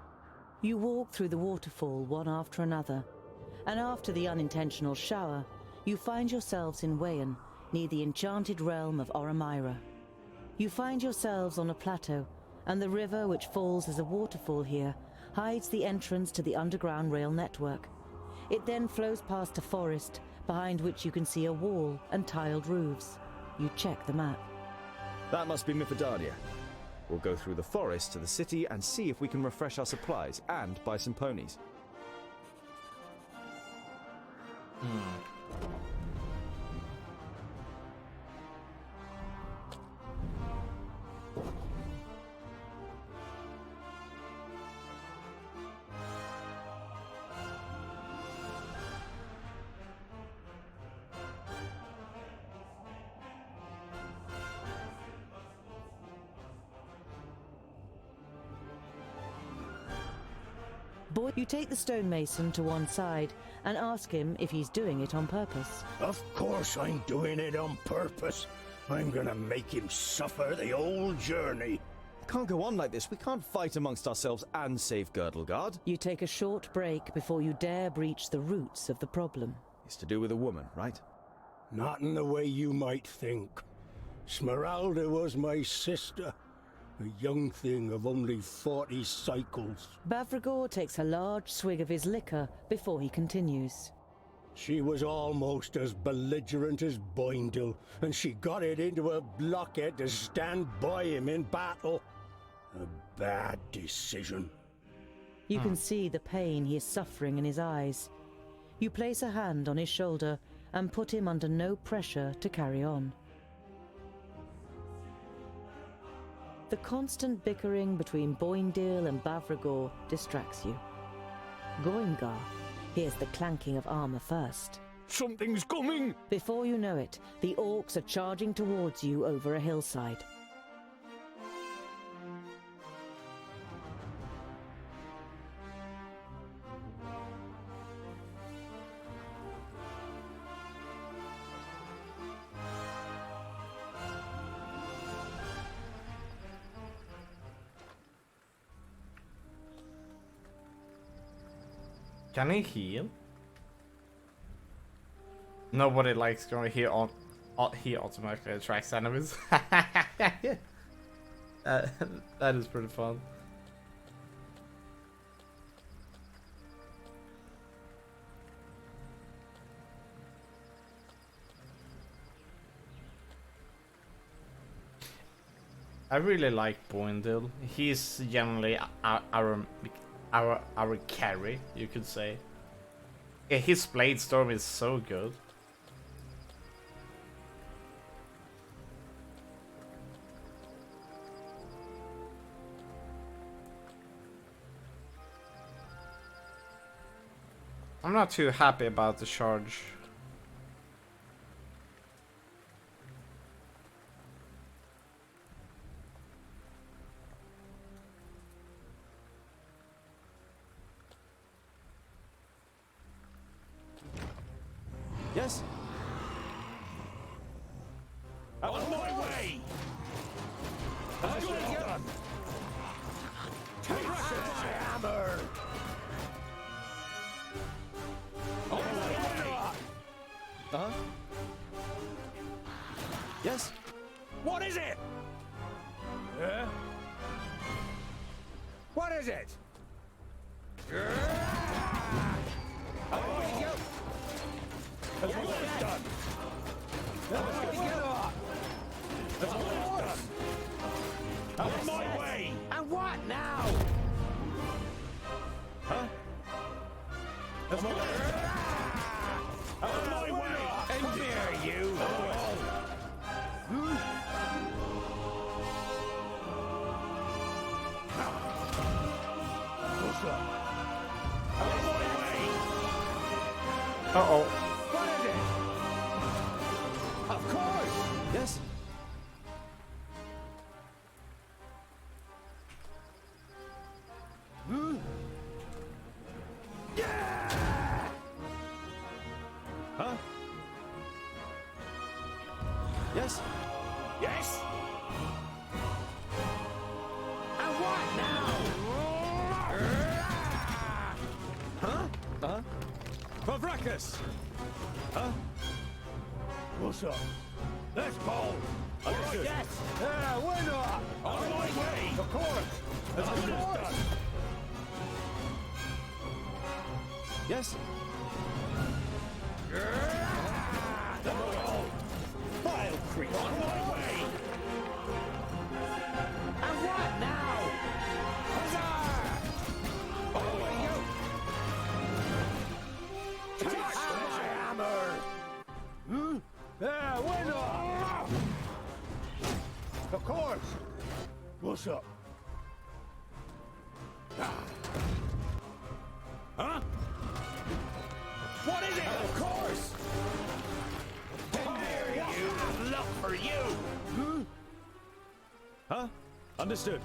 You walk through the waterfall one after another, and after the unintentional shower, you find yourselves in Wayan, near the enchanted realm of Oramira. You find yourselves on a plateau, and the river which falls as a waterfall here hides the entrance to the underground rail network. It then flows past a forest, behind which you can see a wall and tiled roofs. You check the map. That must be Mithridalia. We'll go through the forest to the city and see if we can refresh our supplies and buy some ponies. You take the stonemason to one side and ask him if he's doing it on purpose. Of course I'm doing it on purpose. I'm gonna make him suffer the old journey. It can't go on like this. We can't fight amongst ourselves and save Girdlegard. You take a short break before you dare breach the roots of the problem. It's to do with a woman, right? Not in the way you might think. Smeralda was my sister. A young thing of only 40 cycles. Bavragor takes a large swig of his liquor before he continues. She was almost as belligerent as Boindle, and she got it into her blockhead to stand by him in battle. A bad decision. You can see the pain he is suffering in his eyes. You place a hand on his shoulder and put him under no pressure to carry on. The constant bickering between Boindale and Bavragor distracts you. Goingar hears the clanking of armor first. Something's coming! Before you know it, the orcs are charging towards you over a hillside. Can he heal? Nobody likes going here on. He automatically attracts enemies. That is pretty fun. I really like Boindale. He's generally our carry, you could say. Yeah, his Blade Storm is so good. I'm not too happy about the charge. Yes? On my way! That's well done! Take my hammer! On my way! Uh-huh. Yes? What is it? Huh? What is it? That's what it's done! That's what it's done! That's what it's done! Out of my way! And what now? Huh? That's what it's done! Out of my way! And dare you! What's up? Out of my way! Uh-oh. What is it? Of course! Yes? Huh? Yes? Yes? And what now? Huh? Uh-huh. Pavrakas! Huh? What's up? Let's go! Understood. Yes! Yeah, why not? On my way! Of course! That's what it's done! Yes? Vile creature! On my way! And what now? Huzzah! Over you! Take my hammer! Yeah, why not? Of course! What's up? Huh? What is it? Of course! Dare you! Look for you! Huh? Understood.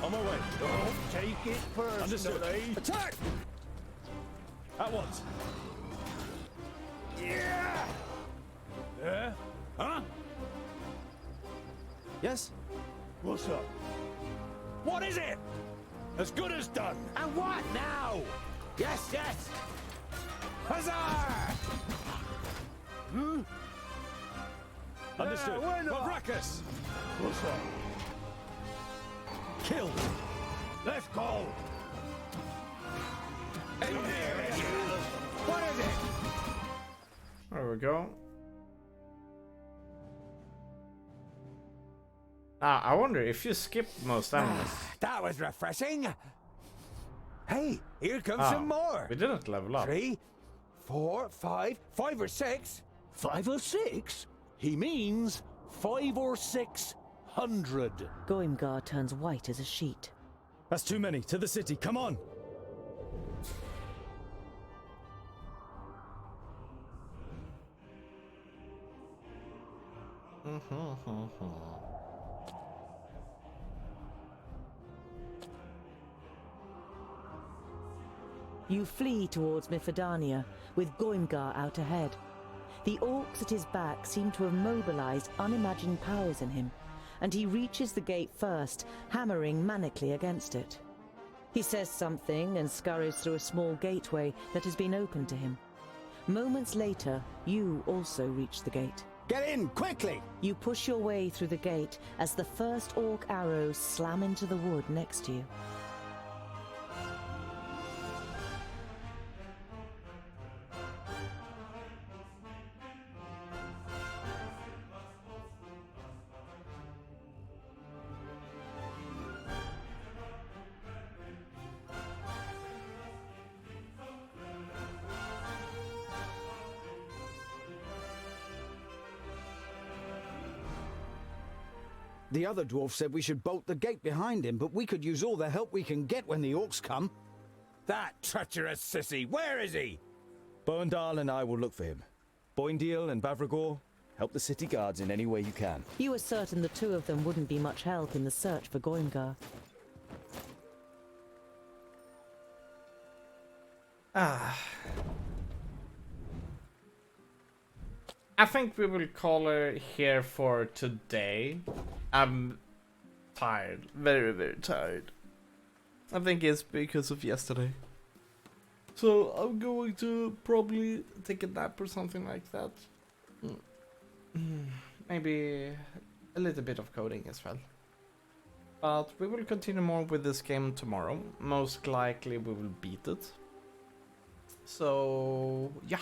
On my way. Don't take it personally. Understood. Attack! At once. Yeah! Yeah? Huh? Yes? What's up? What is it? As good as done. And what now? Yes, yes. Huzzah! Hmm? Understood. Mavracus! What's up? Kill! Let's go! What is it? There we go. I wonder if you skip most enemies. That was refreshing. Hey, here comes Ah, some more. We didn't level up. 3, 4, 5, 5 or 6. 5 or 6? He means 5 or 600. Goimgar turns white as a sheet. That's too many. To the city. Come on! You flee towards Mifidania, with Goimgar out ahead. The orcs at his back seem to have mobilized unimagined powers in him, and he reaches the gate first, hammering manically against it. He says something and scurries through a small gateway that has been opened to him. Moments later, you also reach the gate. Get in, quickly! You push your way through the gate as the first orc arrows slam into the wood next to you. The other dwarf said we should bolt the gate behind him, but we could use all the help we can get when the orcs come. That treacherous sissy, where is he? Boendal and I will look for him. Boindeal and Bavragor, help the city guards in any way you can. You were certain the two of them wouldn't be much help in the search for Goimgar. I think we will call her here for today. I'm tired. Very, very tired. I think it's because of yesterday. So I'm going to probably take a nap or something like that. Maybe a little bit of coding as well. But we will continue more with this game tomorrow. Most likely we will beat it. So yeah.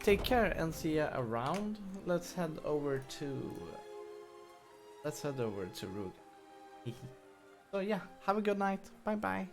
Take care and see you around. Let's head over to Rug. So yeah, have a good night. Bye bye.